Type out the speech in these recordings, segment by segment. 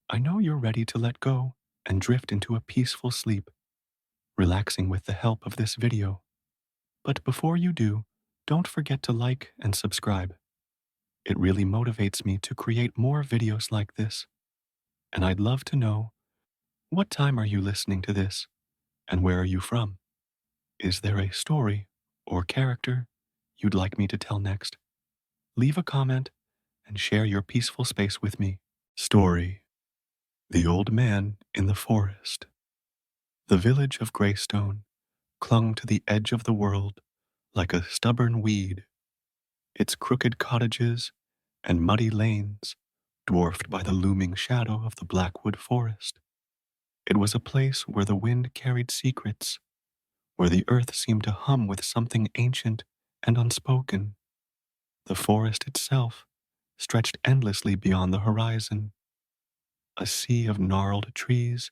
I know you're ready to let go and drift into a peaceful sleep, relaxing with the help of this video. But before you do, don't forget to like and subscribe. It really motivates me to create more videos like this. And I'd love to know, what time are you listening to this? And where are you from? Is there a story or character you'd like me to tell next? Leave a comment and share your peaceful space with me. Story: The Old Man in the Forest. The village of Greystone clung to the edge of the world like a stubborn weed, its crooked cottages and muddy lanes dwarfed by the looming shadow of the Blackwood forest. It was a place where the wind carried secrets, where the earth seemed to hum with something ancient and unspoken. The forest itself stretched endlessly beyond the horizon, a sea of gnarled trees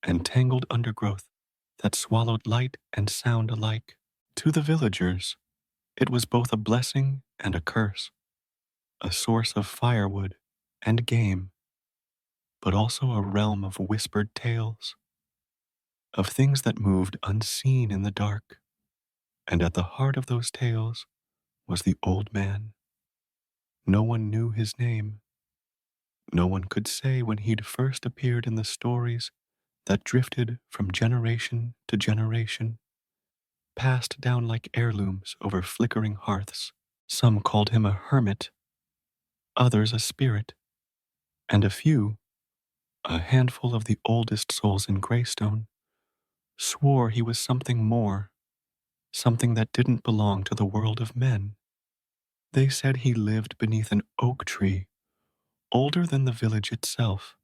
and tangled undergrowth that swallowed light and sound alike. To the villagers, it was both a blessing and a curse, a source of firewood and game, but also a realm of whispered tales, of things that moved unseen in the dark. And at the heart of those tales was the old man. No one knew his name. No one could say when he'd first appeared in the stories that drifted from generation to generation, passed down like heirlooms over flickering hearths. Some called him a hermit, others a spirit, and a few, a handful of the oldest souls in Greystone, swore he was something more, something that didn't belong to the world of men. They said he lived beneath an oak tree, older than the village itself,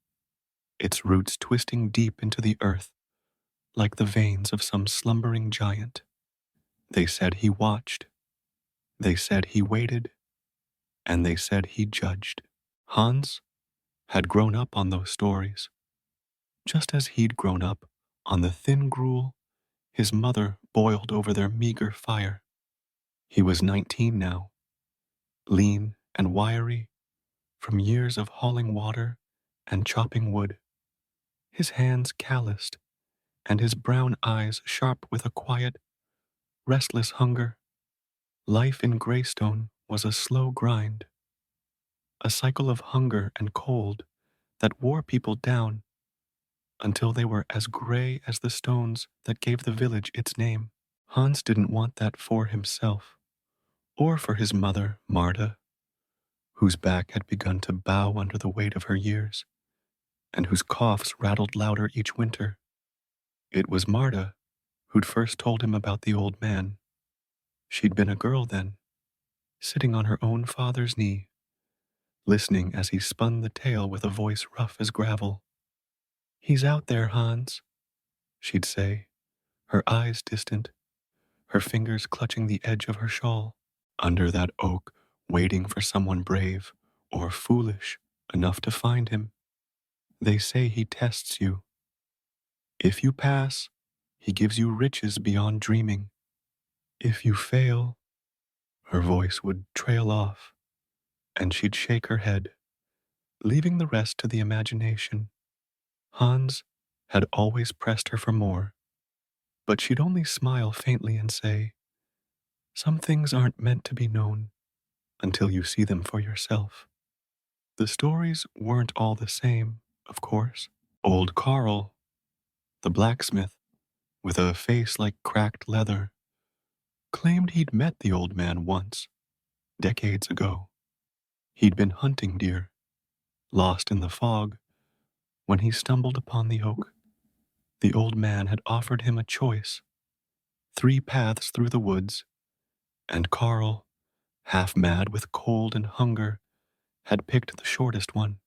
its roots twisting deep into the earth like the veins of some slumbering giant. They said he watched, they said he waited, and they said he judged. Hans had grown up on those stories, just as he'd grown up on the thin gruel his mother boiled over their meager fire. He was 19 now, lean and wiry from years of hauling water and chopping wood, his hands calloused and his brown eyes sharp with a quiet, restless hunger. Life in Greystone was a slow grind, a cycle of hunger and cold that wore people down until they were as gray as the stones that gave the village its name. Hans didn't want that for himself, or for his mother, Marta, whose back had begun to bow under the weight of her years, and whose coughs rattled louder each winter. It was Marta who'd first told him about the old man. She'd been a girl then, sitting on her own father's knee, listening as he spun the tale with a voice rough as gravel. "He's out there, Hans," she'd say, her eyes distant, her fingers clutching the edge of her shawl. "Under that oak, waiting for someone brave or foolish enough to find him. They say he tests you. If you pass, he gives you riches beyond dreaming. If you fail," her voice would trail off, and she'd shake her head, leaving the rest to the imagination. Hans had always pressed her for more, but she'd only smile faintly and say, "Some things aren't meant to be known until you see them for yourself." The stories weren't all the same, of course. Old Carl, the blacksmith, with a face like cracked leather, claimed he'd met the old man once, decades ago. He'd been hunting deer, lost in the fog, when he stumbled upon the oak. The old man had offered him a choice, 3 paths through the woods, and Carl, half mad with cold and hunger, had picked the shortest one.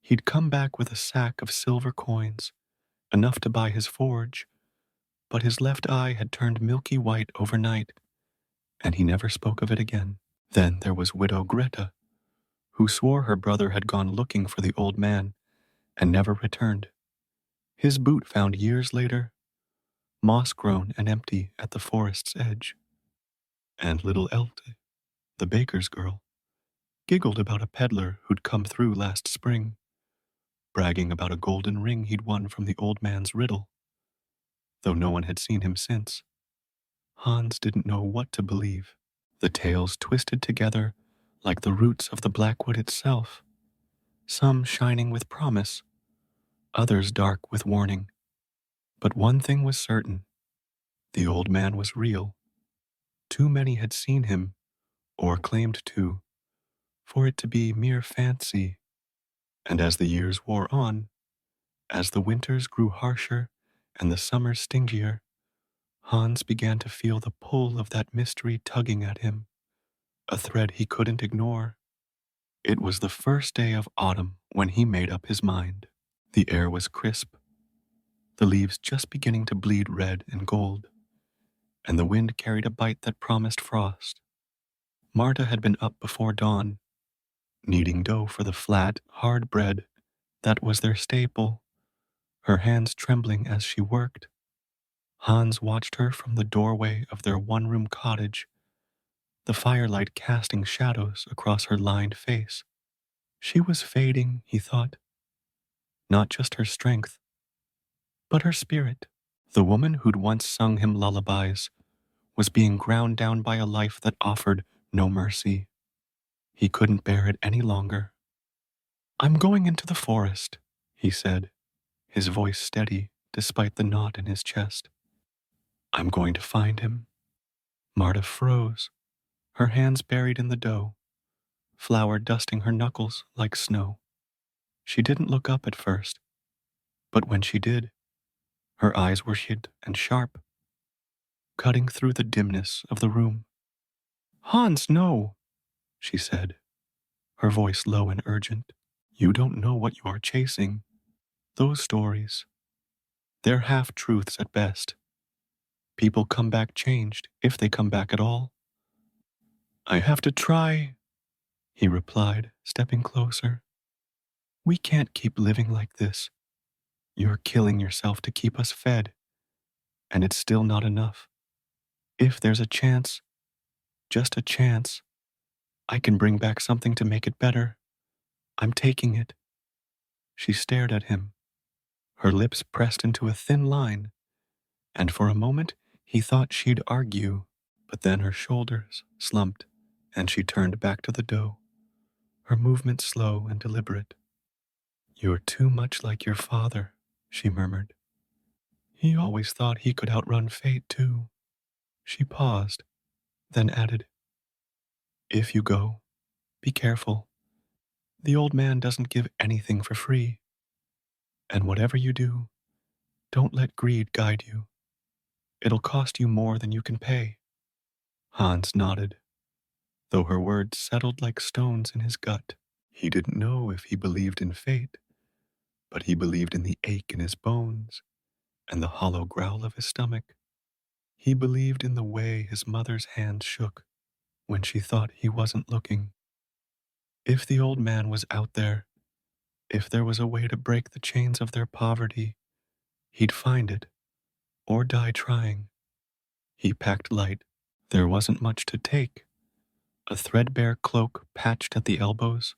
He'd come back with a sack of silver coins, enough to buy his forge, but his left eye had turned milky white overnight, and he never spoke of it again. Then there was Widow Greta, who swore her brother had gone looking for the old man and never returned. His boot found years later, moss-grown and empty at the forest's edge. And little Elte, the baker's girl, giggled about a peddler who'd come through last spring, bragging about a golden ring he'd won from the old man's riddle. Though no one had seen him since, Hans didn't know what to believe. The tales twisted together like the roots of the Blackwood itself, some shining with promise, others dark with warning. But one thing was certain: the old man was real. Too many had seen him, or claimed to, for it to be mere fancy. And as the years wore on, as the winters grew harsher and the summers stingier, Hans began to feel the pull of that mystery tugging at him, a thread he couldn't ignore. It was the first day of autumn when he made up his mind. The air was crisp, the leaves just beginning to bleed red and gold, and the wind carried a bite that promised frost. Marta had been up before dawn, kneading dough for the flat, hard bread that was their staple, her hands trembling as she worked. Hans watched her from the doorway of their one-room cottage, the firelight casting shadows across her lined face. She was fading, he thought, not just her strength, but her spirit. The woman who'd once sung him lullabies was being ground down by a life that offered no mercy. He couldn't bear it any longer. "I'm going into the forest," he said, his voice steady despite the knot in his chest. "I'm going to find him." Marta froze, her hands buried in the dough, flour dusting her knuckles like snow. She didn't look up at first, but when she did, her eyes were hid and sharp, cutting through the dimness of the room. "Hans, no," she said, her voice low and urgent. "You don't know what you are chasing. Those stories, they're half-truths at best. People come back changed, if they come back at all." "I have to try," he replied, stepping closer. "We can't keep living like this. You're killing yourself to keep us fed, and it's still not enough. If there's a chance, just a chance, I can bring back something to make it better. I'm taking it." She stared at him, her lips pressed into a thin line, and for a moment he thought she'd argue, but then her shoulders slumped and she turned back to the dough, her movement slow and deliberate. "You're too much like your father," she murmured. "He always thought he could outrun fate, too." She paused, then added, "If you go, be careful. The old man doesn't give anything for free. And whatever you do, don't let greed guide you. It'll cost you more than you can pay." Hans nodded, though her words settled like stones in his gut. He didn't know if he believed in fate, but he believed in the ache in his bones and the hollow growl of his stomach. He believed in the way his mother's hand shook when she thought he wasn't looking. If the old man was out there, if there was a way to break the chains of their poverty, he'd find it, or die trying. He packed light. There wasn't much to take: a threadbare cloak patched at the elbows,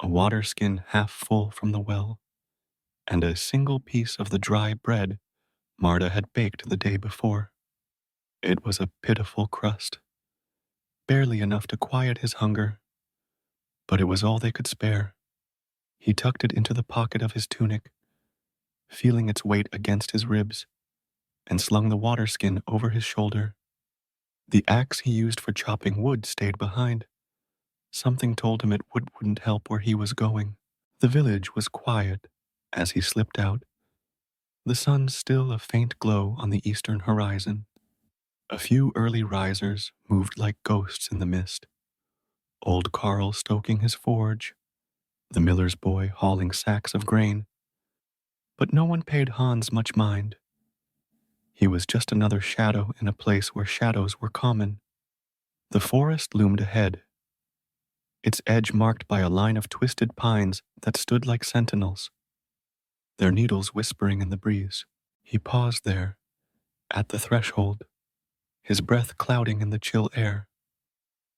a water skin half full from the well, and a single piece of the dry bread Marta had baked the day before. It was a pitiful crust, barely enough to quiet his hunger, but it was all they could spare. He tucked it into the pocket of his tunic, feeling its weight against his ribs, and slung the water skin over his shoulder. The axe he used for chopping wood stayed behind. Something told him it wouldn't help where he was going. The village was quiet as he slipped out, the sun still a faint glow on the eastern horizon. A few early risers moved like ghosts in the mist. Old Carl stoking his forge, the miller's boy hauling sacks of grain. But no one paid Hans much mind. He was just another shadow in a place where shadows were common. The forest loomed ahead, its edge marked by a line of twisted pines that stood like sentinels, their needles whispering in the breeze. He paused there, at the threshold, his breath clouding in the chill air.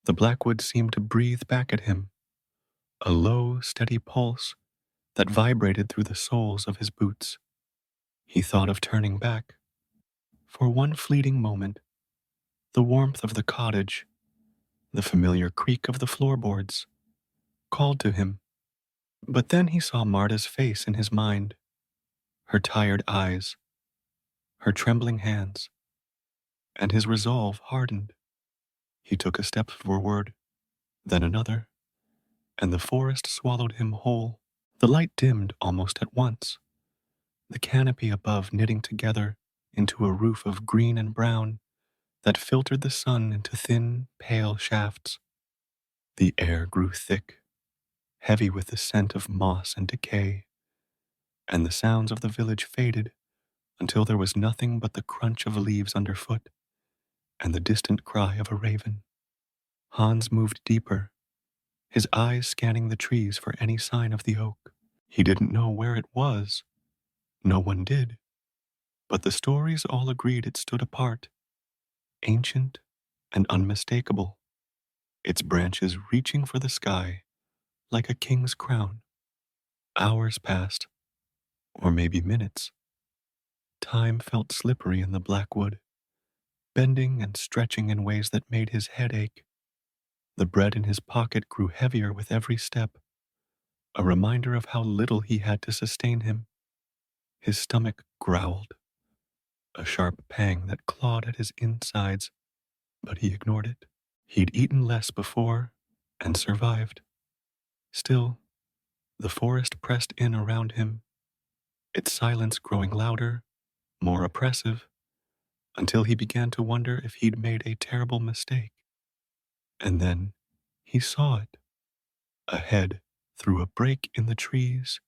The Blackwood seemed to breathe back at him, a low, steady pulse that vibrated through the soles of his boots. He thought of turning back. For one fleeting moment, the warmth of the cottage, the familiar creak of the floorboards, called to him. But then he saw Marta's face in his mind, her tired eyes, her trembling hands, and his resolve hardened. He took a step forward, then another, and the forest swallowed him whole. The light dimmed almost at once, the canopy above knitting together into a roof of green and brown that filtered the sun into thin, pale shafts. The air grew thick, heavy with the scent of moss and decay, and the sounds of the village faded until there was nothing but the crunch of leaves underfoot and the distant cry of a raven. Hans moved deeper, his eyes scanning the trees for any sign of the oak. He didn't know where it was. No one did. But the stories all agreed it stood apart, ancient and unmistakable, its branches reaching for the sky like a king's crown. Hours passed, or maybe minutes. Time felt slippery in the Blackwood, bending and stretching in ways that made his head ache. The bread in his pocket grew heavier with every step, a reminder of how little he had to sustain him. His stomach growled, a sharp pang that clawed at his insides, but he ignored it. He'd eaten less before and survived. Still, the forest pressed in around him, its silence growing louder, more oppressive, until he began to wonder if he'd made a terrible mistake. And then he saw it. Ahead, through a break in the trees,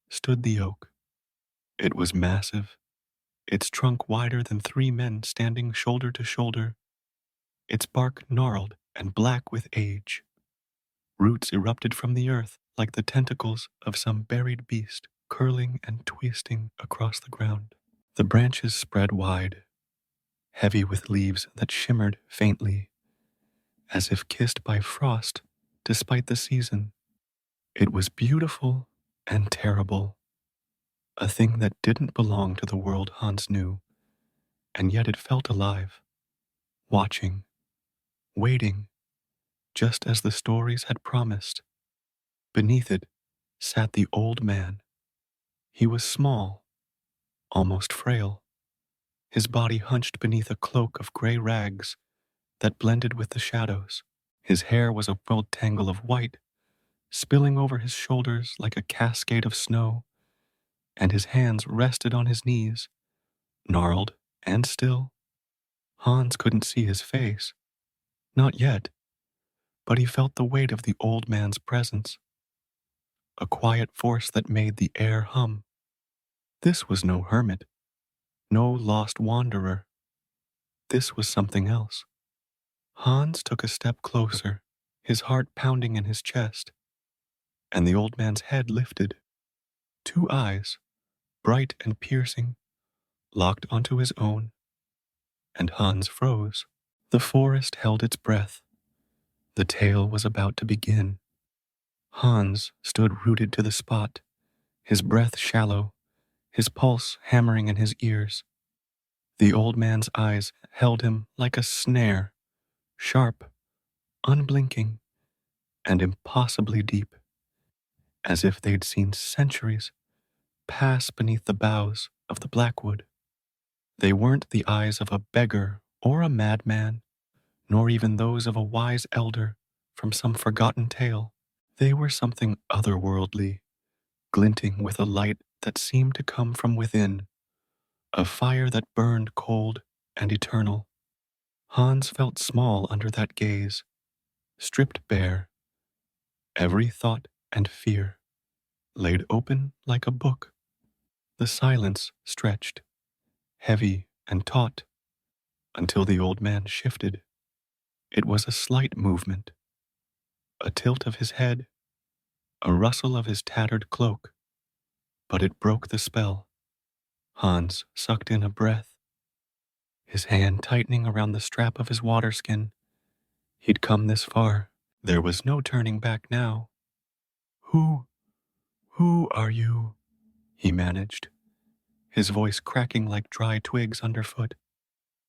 stood the oak. It was massive, its trunk wider than three men standing shoulder to shoulder, its bark gnarled and black with age. Roots erupted from the earth like the tentacles of some buried beast, curling and twisting across the ground. The branches spread wide, heavy with leaves that shimmered faintly, as if kissed by frost despite the season. It was beautiful and terrible, a thing that didn't belong to the world Hans knew, and yet it felt alive, watching, waiting, just as the stories had promised. Beneath it sat the old man. He was small, almost frail, his body hunched beneath a cloak of gray rags that blended with the shadows. His hair was a wild tangle of white, spilling over his shoulders like a cascade of snow, and his hands rested on his knees, gnarled and still. Hans couldn't see his face, not yet, but he felt the weight of the old man's presence, a quiet force that made the air hum. This was no hermit, no lost wanderer. This was something else. Hans took a step closer, his heart pounding in his chest, and the old man's head lifted. Two eyes, bright and piercing, locked onto his own, and Hans froze. The forest held its breath. The tale was about to begin. Hans stood rooted to the spot, his breath shallow, his pulse hammering in his ears. The old man's eyes held him like a snare, sharp, unblinking, and impossibly deep, as if they'd seen centuries pass beneath the boughs of the Blackwood. They weren't the eyes of a beggar or a madman, nor even those of a wise elder from some forgotten tale. They were something otherworldly, glinting with a light that seemed to come from within, a fire that burned cold and eternal. Hans felt small under that gaze, stripped bare, every thought and fear laid open like a book. The silence stretched, heavy and taut, until the old man shifted. It was a slight movement, a tilt of his head, a rustle of his tattered cloak, but it broke the spell. Hans sucked in a breath, his hand tightening around the strap of his waterskin. He'd come this far. There was no turning back now. Who Who are you? He managed, his voice cracking like dry twigs underfoot.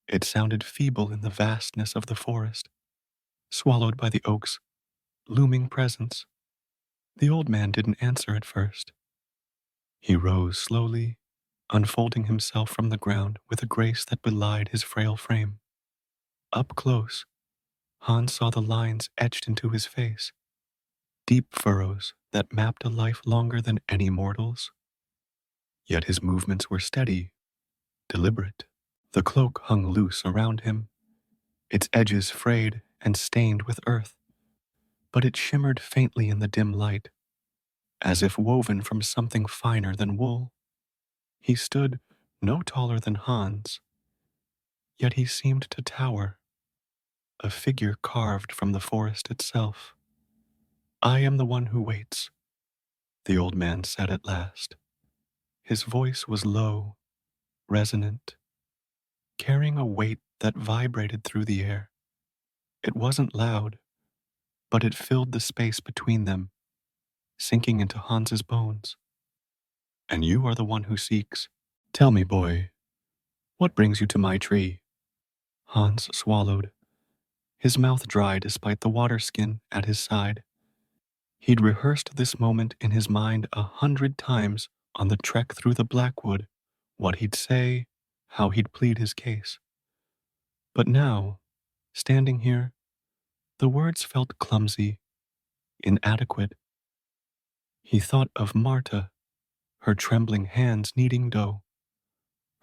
It sounded feeble in the vastness of the forest, swallowed by the oak's looming presence. The old man didn't answer at first. He rose slowly, unfolding himself from the ground with a grace that belied his frail frame. Up close, Hans saw the lines etched into his face, deep furrows that mapped a life longer than any mortal's. Yet his movements were steady, deliberate. The cloak hung loose around him, its edges frayed and stained with earth, but it shimmered faintly in the dim light, as if woven from something finer than wool. He stood no taller than Hans, yet he seemed to tower, a figure carved from the forest itself. I am the one who waits, the old man said at last. His voice was low, resonant, carrying a weight that vibrated through the air. It wasn't loud, but it filled the space between them, sinking into Hans's bones. And you are the one who seeks. Tell me, boy, what brings you to my tree? Hans swallowed, his mouth dry despite the water skin at his side. He'd rehearsed this moment in his mind 100 times on the trek through the Blackwood, what he'd say, how he'd plead his case. But now, standing here, the words felt clumsy, inadequate. He thought of Marta, her trembling hands kneading dough,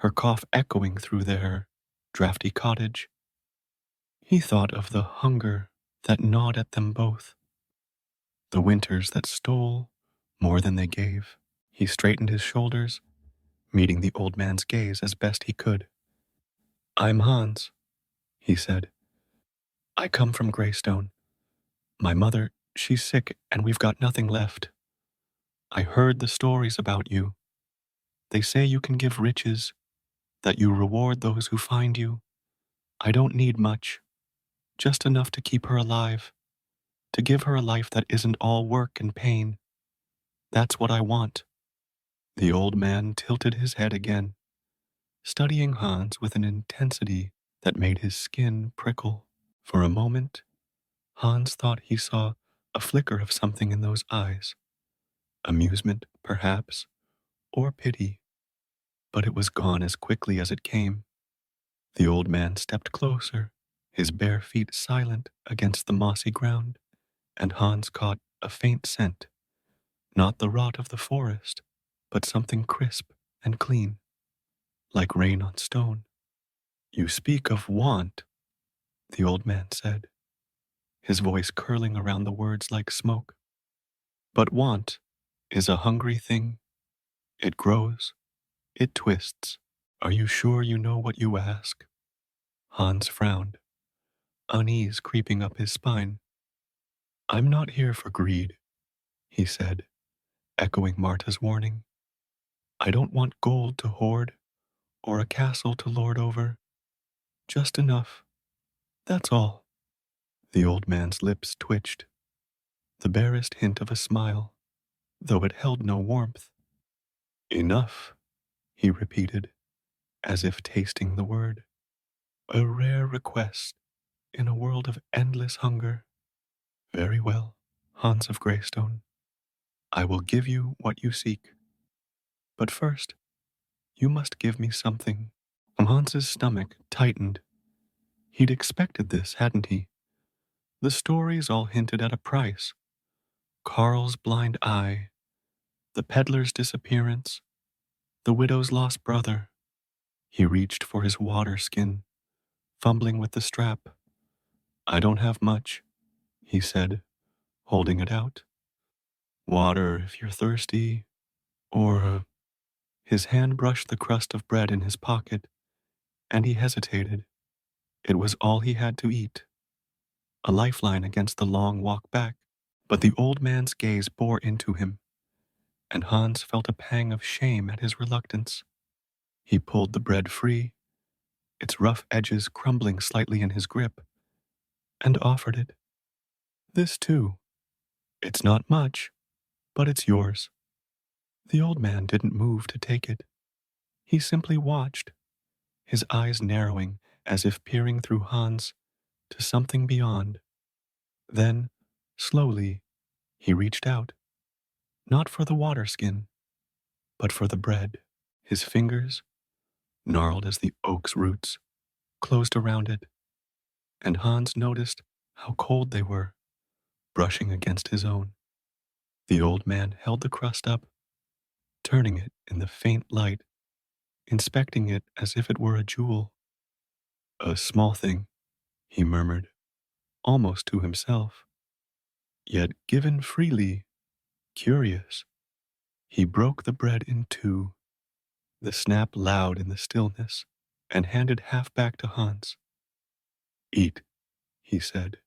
her cough echoing through their drafty cottage. He thought of the hunger that gnawed at them both, the winters that stole more than they gave. He straightened his shoulders, meeting the old man's gaze as best he could. I'm Hans, he said. I come from Greystone. My mother, she's sick and we've got nothing left. I heard the stories about you. They say you can give riches, that you reward those who find you. I don't need much, just enough to keep her alive, to give her a life that isn't all work and pain. That's what I want. The old man tilted his head again, studying Hans with an intensity that made his skin prickle. For a moment, Hans thought he saw a flicker of something in those eyes. Amusement, perhaps, or pity, but it was gone as quickly as it came. The old man stepped closer, his bare feet silent against the mossy ground, and Hans caught a faint scent, not the rot of the forest, but something crisp and clean, like rain on stone. You speak of want, the old man said, his voice curling around the words like smoke. But want is a hungry thing. It grows, it twists. Are you sure you know what you ask? Hans frowned, unease creeping up his spine. I'm not here for greed, he said, echoing Marta's warning. I don't want gold to hoard or a castle to lord over. Just enough. That's all. The old man's lips twitched, the barest hint of a smile, though it held no warmth. Enough, he repeated, as if tasting the word. A rare request in a world of endless hunger. Very well, Hans of Greystone. I will give you what you seek. But first, you must give me something. Hans's stomach tightened. He'd expected this, hadn't he? The stories all hinted at a price. Karl's blind eye, the peddler's disappearance, the widow's lost brother. He reached for his water skin, fumbling with the strap. I don't have much, he said, holding it out. Water if you're thirsty, or... His hand brushed the crust of bread in his pocket, and he hesitated. It was all he had to eat, a lifeline against the long walk back. But the old man's gaze bore into him, and Hans felt a pang of shame at his reluctance. He pulled the bread free, its rough edges crumbling slightly in his grip, and offered it. This too. It's not much, but it's yours. The old man didn't move to take it. He simply watched, his eyes narrowing as if peering through Hans to something beyond. Then, slowly, he reached out, not for the water skin, but for the bread. His fingers, gnarled as the oak's roots, closed around it, and Hans noticed how cold they were, brushing against his own. The old man held the crust up, turning it in the faint light, inspecting it as if it were a jewel. A small thing, he murmured, almost to himself, yet given freely, curious. He broke the bread in two, the snap loud in the stillness, and handed half back to Hans. Eat, he said,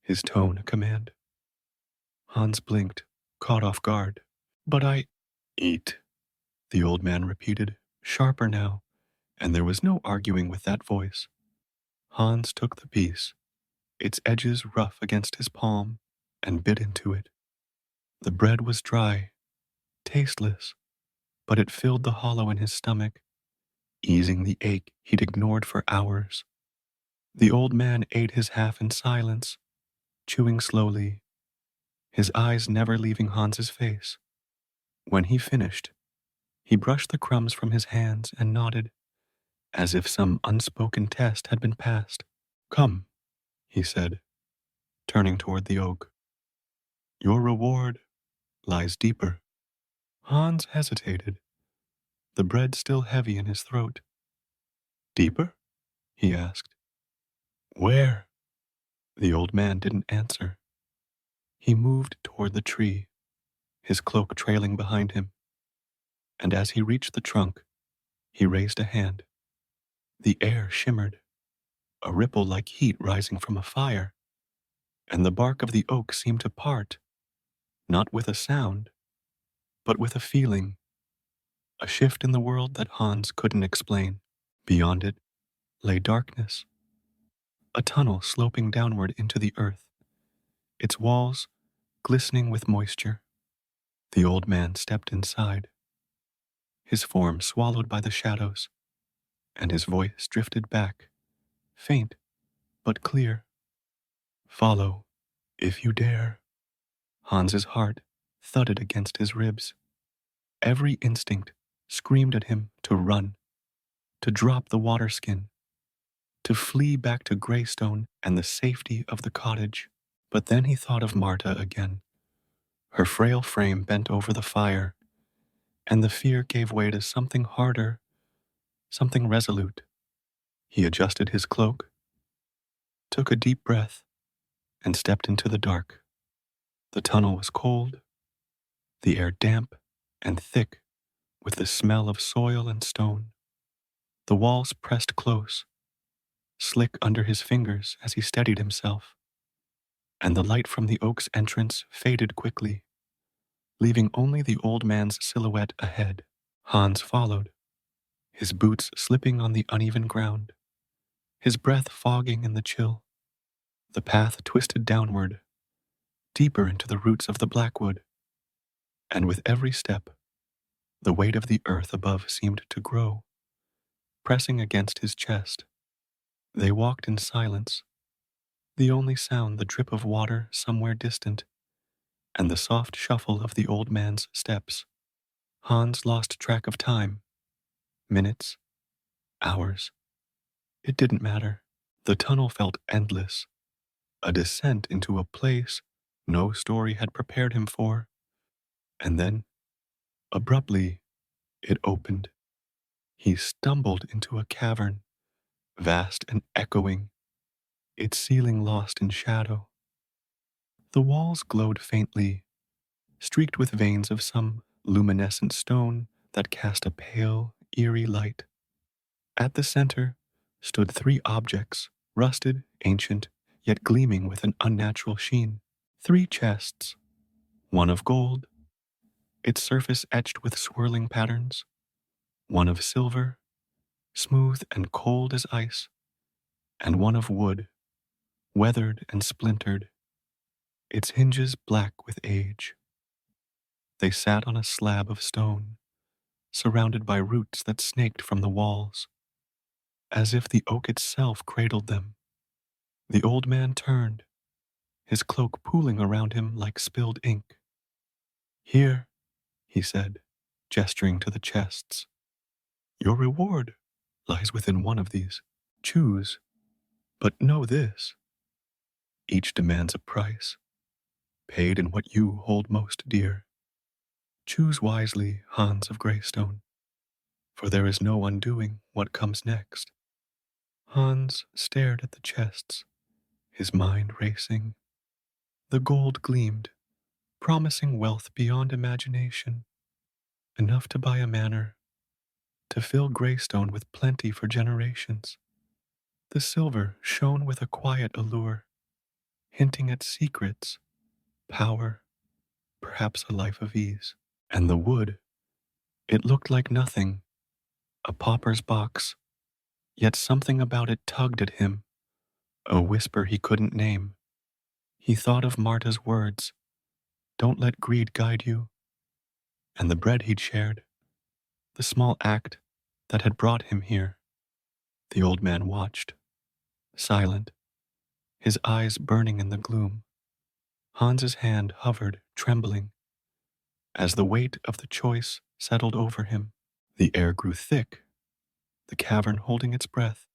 his tone a command. Hans blinked, caught off guard. But I... Eat, the old man repeated, sharper now, and there was no arguing with that voice. Hans took the piece, its edges rough against his palm, and bit into it. The bread was dry, tasteless, but it filled the hollow in his stomach, easing the ache he'd ignored for hours. The old man ate his half in silence, chewing slowly, his eyes never leaving Hans's face. When he finished, he brushed the crumbs from his hands and nodded, as if some unspoken test had been passed. Come, he said, turning toward the oak. Your reward lies deeper. Hans hesitated, the bread still heavy in his throat. Deeper? He asked. Where? The old man didn't answer. He moved toward the tree, his cloak trailing behind him, and as he reached the trunk, he raised a hand. The air shimmered, a ripple like heat rising from a fire, and the bark of the oak seemed to part, not with a sound, but with a feeling, a shift in the world that Hans couldn't explain. Beyond it lay darkness, a tunnel sloping downward into the earth, its walls glistening with moisture. The old man stepped inside, his form swallowed by the shadows, and his voice drifted back, faint but clear. Follow, if you dare. Hans's heart thudded against his ribs. Every instinct screamed at him to run, to drop the water skin, to flee back to Greystone and the safety of the cottage. But then he thought of Marta again, her frail frame bent over the fire, and the fear gave way to something harder, something resolute. He adjusted his cloak, took a deep breath, and stepped into the dark. The tunnel was cold, the air damp and thick with the smell of soil and stone. The walls pressed close, slick under his fingers as he steadied himself, and the light from the oak's entrance faded quickly, leaving only the old man's silhouette ahead. Hans followed, his boots slipping on the uneven ground, his breath fogging in the chill. The path twisted downward, deeper into the roots of the Blackwood, and with every step, the weight of the earth above seemed to grow, pressing against his chest. They walked in silence, the only sound the drip of water somewhere distant, and the soft shuffle of the old man's steps. Hans lost track of time. Minutes, hours. It didn't matter. The tunnel felt endless, a descent into a place no story had prepared him for. And then, abruptly, it opened. He stumbled into a cavern, vast and echoing, its ceiling lost in shadow. The walls glowed faintly, streaked with veins of some luminescent stone that cast a pale, eerie light. At the center stood three objects, rusted, ancient, yet gleaming with an unnatural sheen. Three chests, one of gold, its surface etched with swirling patterns, one of silver, smooth and cold as ice, and one of wood, weathered and splintered, its hinges black with age. They sat on a slab of stone, surrounded by roots that snaked from the walls, as if the oak itself cradled them. The old man turned, his cloak pooling around him like spilled ink. "Here," he said, gesturing to the chests. "Your reward lies within one of these. Choose, but know this. Each demands a price, paid in what you hold most dear. Choose wisely, Hans of Greystone, for there is no undoing what comes next." Hans stared at the chests, his mind racing. The gold gleamed, promising wealth beyond imagination, enough to buy a manor, to fill Greystone with plenty for generations. The silver shone with a quiet allure, hinting at secrets, power, perhaps a life of ease. And the wood, it looked like nothing, a pauper's box, yet something about it tugged at him, a whisper he couldn't name. He thought of Marta's words, "Don't let greed guide you," and the bread he'd shared, the small act that had brought him here. The old man watched, silent, his eyes burning in the gloom. Hans's hand hovered, trembling, as the weight of the choice settled over him. The air grew thick, the cavern holding its breath,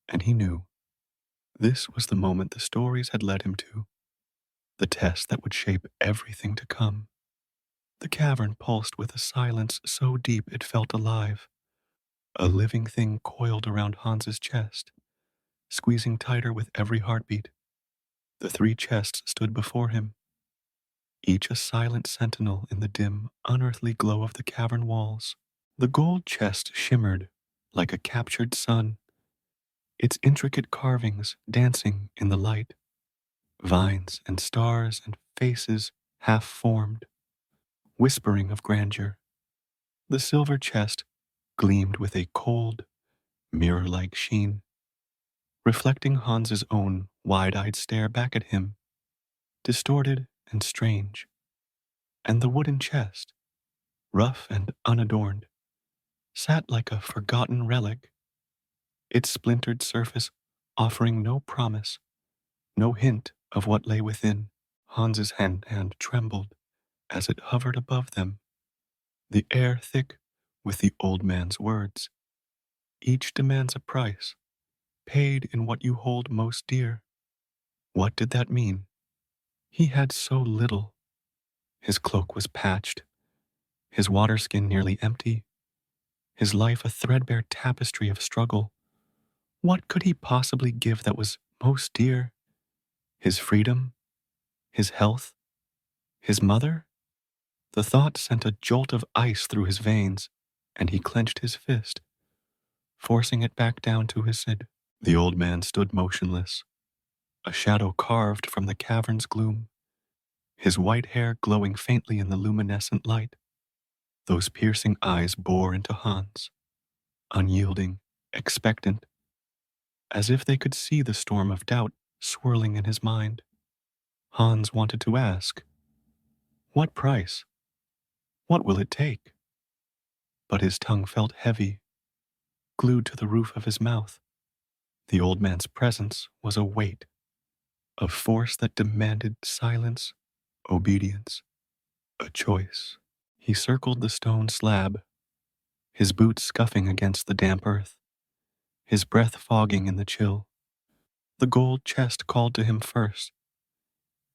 and he knew this was the moment the stories had led him to, the test that would shape everything to come. The cavern pulsed with a silence so deep it felt alive, a living thing coiled around Hans's chest, squeezing tighter with every heartbeat. The three chests stood before him, each a silent sentinel in the dim, unearthly glow of the cavern walls. The gold chest shimmered like a captured sun, its intricate carvings dancing in the light, vines and stars and faces half-formed, whispering of grandeur. The silver chest gleamed with a cold, mirror-like sheen, reflecting Hans's own wide-eyed stare back at him, distorted and strange. And the wooden chest, rough and unadorned, sat like a forgotten relic, its splintered surface offering no promise, no hint of what lay within. Hans's hand trembled as it hovered above them, the air thick with the old man's words. Each demands a price, paid in what you hold most dear. What did that mean? He had so little. His cloak was patched, his water skin nearly empty, his life a threadbare tapestry of struggle. What could he possibly give that was most dear? His freedom? His health? His mother? The thought sent a jolt of ice through his veins, and he clenched his fist, forcing it back down to his side. The old man stood motionless, a shadow carved from the cavern's gloom, his white hair glowing faintly in the luminescent light. Those piercing eyes bore into Hans, unyielding, expectant, as if they could see the storm of doubt swirling in his mind. Hans wanted to ask, "What price? What will it take?" But his tongue felt heavy, glued to the roof of his mouth. The old man's presence was a weight, a force that demanded silence, obedience, a choice. He circled the stone slab, his boots scuffing against the damp earth, his breath fogging in the chill. The gold chest called to him first,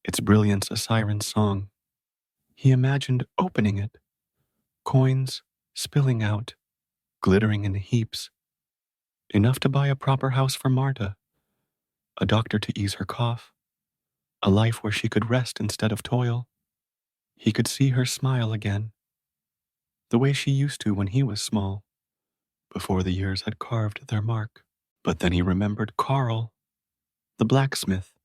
its brilliance a siren's song. He imagined opening it, coins spilling out, glittering in heaps, enough to buy a proper house for Marta, a doctor to ease her cough, a life where she could rest instead of toil. He could see her smile again, the way she used to when he was small, before the years had carved their mark. But then he remembered Carl, the blacksmith,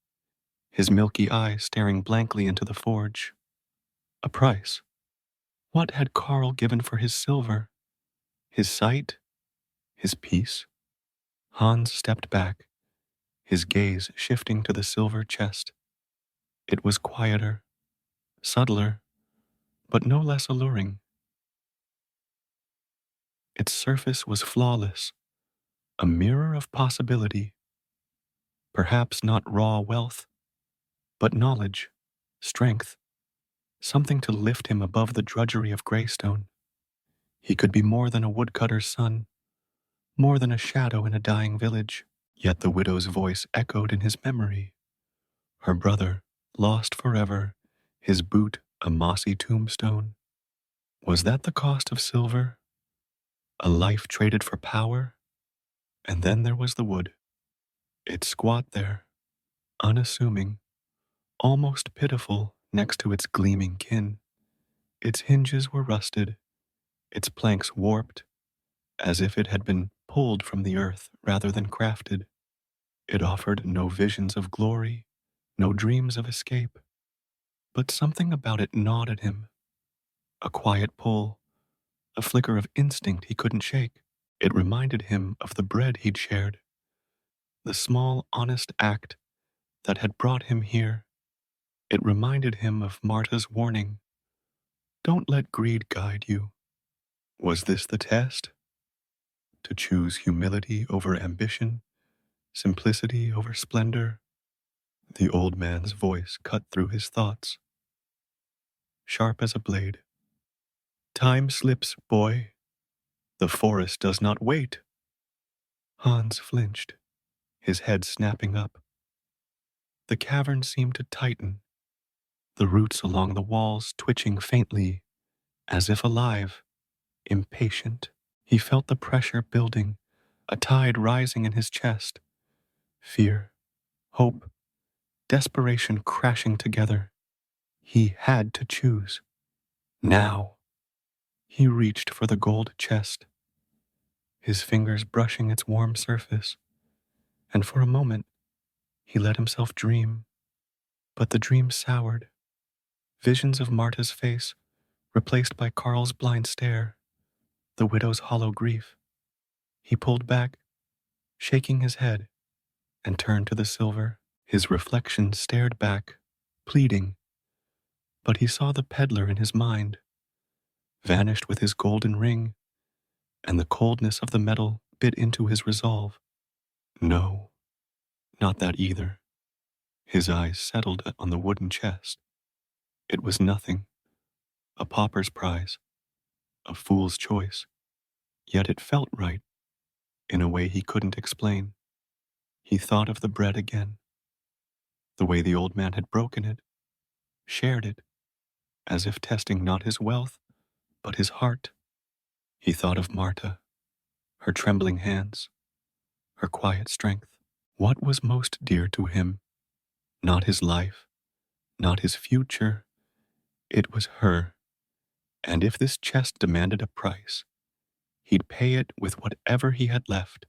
his milky eyes staring blankly into the forge. A price. What had Carl given for his silver? His sight? His peace? Hans stepped back, his gaze shifting to the silver chest. It was quieter, subtler, but no less alluring. Its surface was flawless, a mirror of possibility, perhaps not raw wealth, but knowledge, strength, something to lift him above the drudgery of Greystone. He could be more than a woodcutter's son, more than a shadow in a dying village. Yet the widow's voice echoed in his memory. Her brother, lost forever, his boot a mossy tombstone. Was that the cost of silver? A life traded for power? And then there was the wood. It squat there, unassuming, almost pitiful next to its gleaming kin. Its hinges were rusted, its planks warped, as if it had been pulled from the earth rather than crafted. It offered no visions of glory, no dreams of escape. But something about it gnawed at him, a quiet pull, a flicker of instinct he couldn't shake. It reminded him of the bread he'd shared, the small, honest act that had brought him here. It reminded him of Marta's warning, don't let greed guide you. Was this the test? To choose humility over ambition, simplicity over splendor? The old man's voice cut through his thoughts, sharp as a blade. Time slips, boy. The forest does not wait. Hans flinched, his head snapping up. The cavern seemed to tighten, the roots along the walls twitching faintly, as if alive, impatient. He felt the pressure building, a tide rising in his chest. Fear, hope, desperation crashing together. He had to choose. Now. He reached for the gold chest, his fingers brushing its warm surface, and for a moment he let himself dream. But the dream soured. Visions of Marta's face, replaced by Karl's blind stare, the widow's hollow grief. He pulled back, shaking his head, and turned to the silver. His reflection stared back, pleading, but he saw the peddler in his mind, vanished with his golden ring, and the coldness of the metal bit into his resolve. No, not that either. His eyes settled on the wooden chest. It was nothing, a pauper's prize, a fool's choice. Yet it felt right, in a way he couldn't explain. He thought of the bread again, the way the old man had broken it, shared it, as if testing not his wealth, but his heart. He thought of Marta, her trembling hands, her quiet strength. What was most dear to him? Not his life, not his future. It was her. And if this chest demanded a price, he'd pay it with whatever he had left,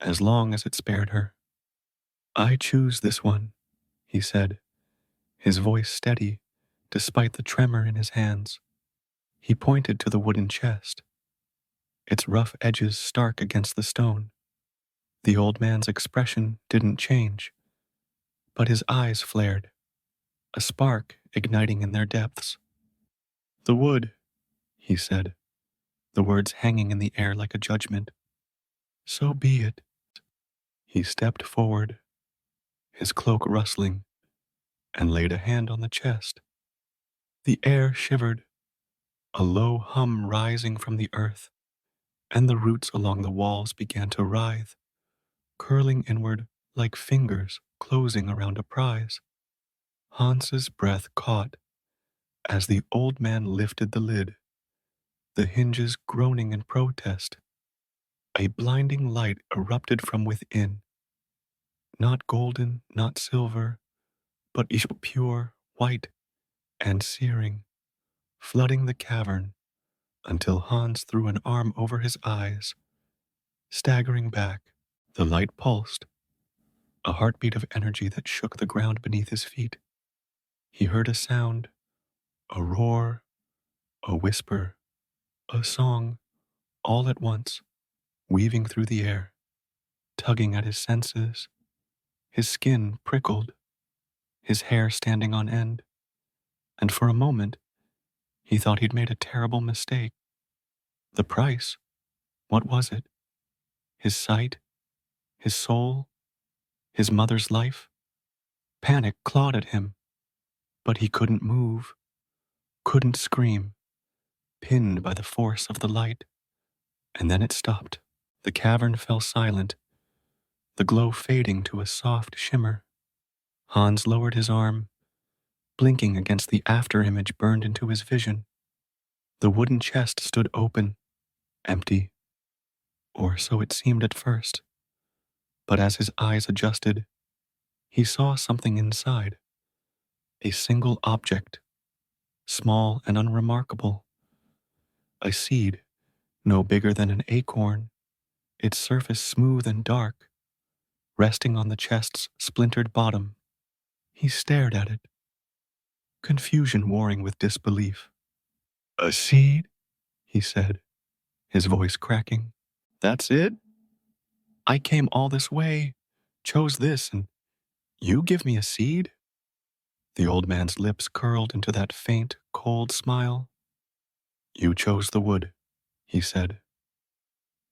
as long as it spared her. I choose this one, he said, his voice steady, despite the tremor in his hands. He pointed to the wooden chest, its rough edges stark against the stone. The old man's expression didn't change, but his eyes flared, a spark igniting in their depths. The wood, he said, the words hanging in the air like a judgment. So be it. He stepped forward, his cloak rustling, and laid a hand on the chest. The air shivered, a low hum rising from the earth, and the roots along the walls began to writhe, curling inward like fingers closing around a prize. Hans's breath caught as the old man lifted the lid, the hinges groaning in protest. A blinding light erupted from within, not golden, not silver, but pure, white, and searing, flooding the cavern until Hans threw an arm over his eyes, staggering back. The light pulsed, a heartbeat of energy that shook the ground beneath his feet. He heard a sound, a roar, a whisper, a song, all at once, weaving through the air, tugging at his senses. His skin prickled, his hair standing on end, and for a moment, He thought he'd made a terrible mistake. The price? What was it? His sight? His soul? His mother's life? Panic clawed at him, but he couldn't move, couldn't scream, pinned by the force of the light. And then it stopped. The cavern fell silent, the glow fading to a soft shimmer. Hans lowered his arm, blinking against the afterimage burned into his vision. The wooden chest stood open, empty, or so it seemed at first. But as his eyes adjusted, he saw something inside. A single object, small and unremarkable. A seed, no bigger than an acorn, its surface smooth and dark, resting on the chest's splintered bottom. He stared at it, confusion warring with disbelief. "A seed?" he said, his voice cracking. "That's it? I came all this way, chose this, and you give me a seed?" The old man's lips curled into that faint, cold smile. "You chose the wood," he said,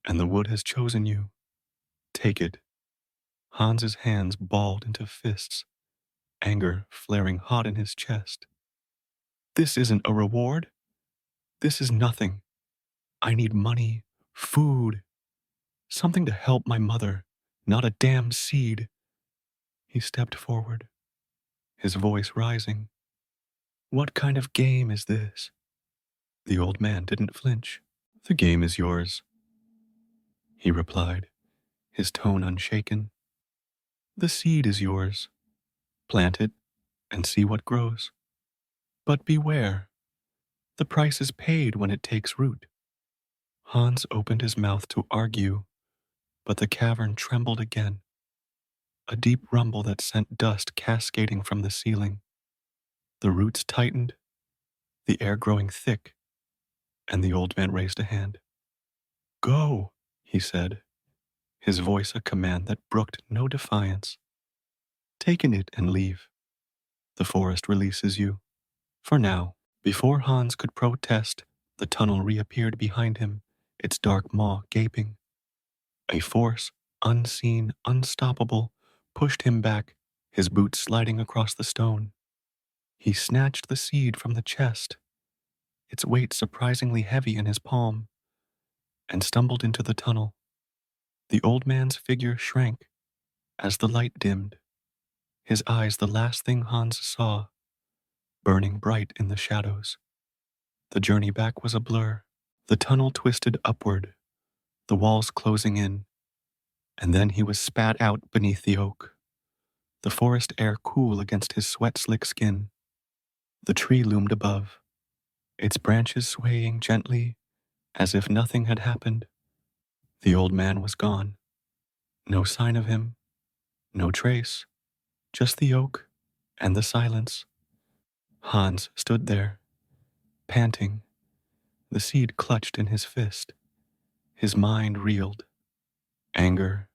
"and the wood has chosen you. Take it." Hans's hands balled into fists, anger flaring hot in his chest. "This isn't a reward. This is nothing. I need money, food, something to help my mother, not a damn seed." He stepped forward, his voice rising. "What kind of game is this?" The old man didn't flinch. "The game is yours," he replied, his tone unshaken. "The seed is yours. Plant it and see what grows. But beware, the price is paid when it takes root." Hans opened his mouth to argue, but the cavern trembled again, a deep rumble that sent dust cascading from the ceiling. The roots tightened, the air growing thick, and the old man raised a hand. "Go," he said, his voice a command that brooked no defiance. "Take it and leave. The forest releases you. For now." Before Hans could protest, the tunnel reappeared behind him, its dark maw gaping. A force, unseen, unstoppable, pushed him back, his boots sliding across the stone. He snatched the seed from the chest, its weight surprisingly heavy in his palm, and stumbled into the tunnel. The old man's figure shrank as the light dimmed, his eyes the last thing Hans saw, burning bright in the shadows. The journey back was a blur. The tunnel twisted upward, the walls closing in, and then he was spat out beneath the oak, the forest air cool against his sweat-slick skin. The tree loomed above, its branches swaying gently as if nothing had happened. The old man was gone. No sign of him, no trace, just the oak and the silence. Hans stood there, panting, the seed clutched in his fist. His mind reeled. Anger,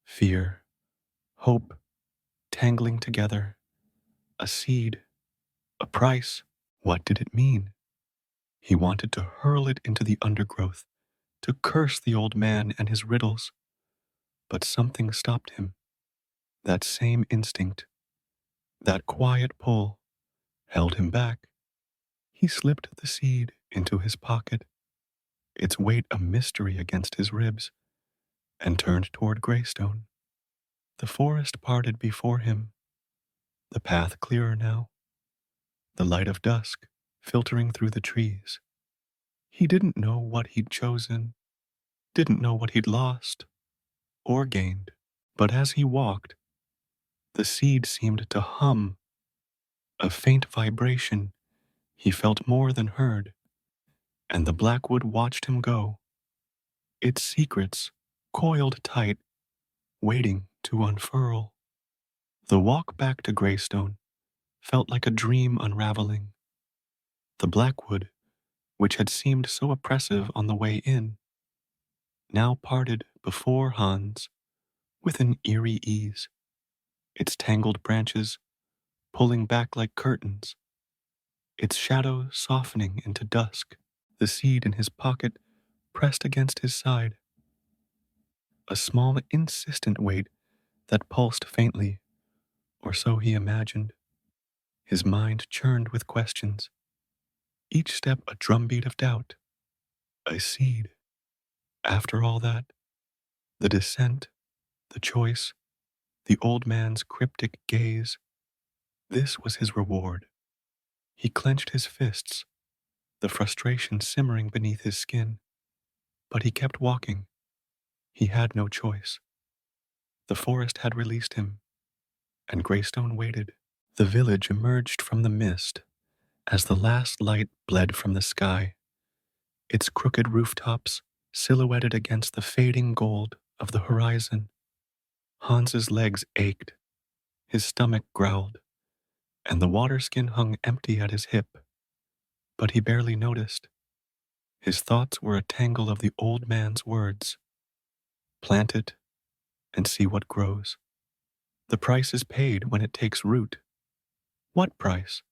fear, hope, tangling together. A seed, a price. What did it mean? He wanted to hurl it into the undergrowth, to curse the old man and his riddles. But something stopped him. That same instinct, that quiet pull, held him back. He slipped the seed into his pocket, its weight a mystery against his ribs, and turned toward Greystone. The forest parted before him, the path clearer now, the light of dusk filtering through the trees. He didn't know what he'd chosen, didn't know what he'd lost or gained, but as he walked, the seed seemed to hum, a faint vibration he felt more than heard, and the Blackwood watched him go, its secrets coiled tight, waiting to unfurl. The walk back to Greystone felt like a dream unraveling. The Blackwood, which had seemed so oppressive on the way in, now parted before Hans with an eerie ease, its tangled branches pulling back like curtains. its shadow softening into dusk, the seed in his pocket pressed against his side, a small, insistent weight that pulsed faintly, or so he imagined. His mind churned with questions, each step a drumbeat of doubt. A seed. After all that, the descent, the choice, the old man's cryptic gaze, this was his reward. He clenched his fists, the frustration simmering beneath his skin, but he kept walking. He had no choice. The forest had released him, and Greystone waited. The village emerged from the mist as the last light bled from the sky, its crooked rooftops silhouetted against the fading gold of the horizon. Hans's legs ached, his stomach growled, and the water skin hung empty at his hip. But he barely noticed. His thoughts were a tangle of the old man's words. Plant it and see what grows. The price is paid when it takes root. What price?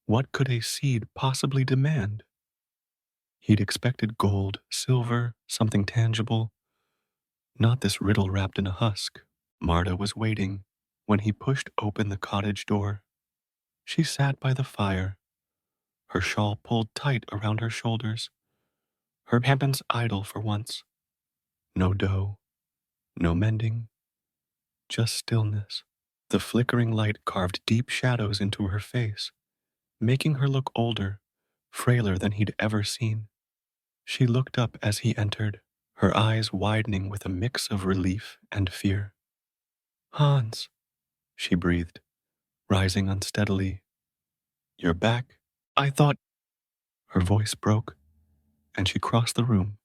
What could a seed possibly demand? He'd expected gold, silver, something tangible, not this riddle wrapped in a husk. Marta was waiting when he pushed open the cottage door. She sat by the fire, her shawl pulled tight around her shoulders, her hands idle for once. No dough, no mending, just stillness. The flickering light carved deep shadows into her face, making her look older, frailer than he'd ever seen. She looked up as he entered, her eyes widening with a mix of relief and fear. Hans, she breathed, rising unsteadily. You're back? I thought. Her voice broke, and she crossed the room,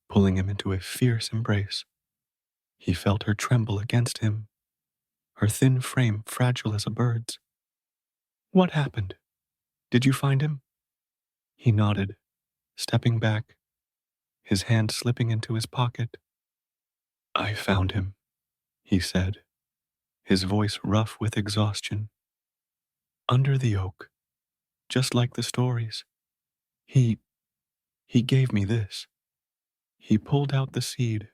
pulling him into a fierce embrace. He felt her tremble against him, her thin frame fragile as a bird's. What happened? Did you find him? He nodded, stepping back, his hand slipping into his pocket. I found him, he said, his voice rough with exhaustion. Under the oak, just like the stories. He gave me this. He pulled out the seed,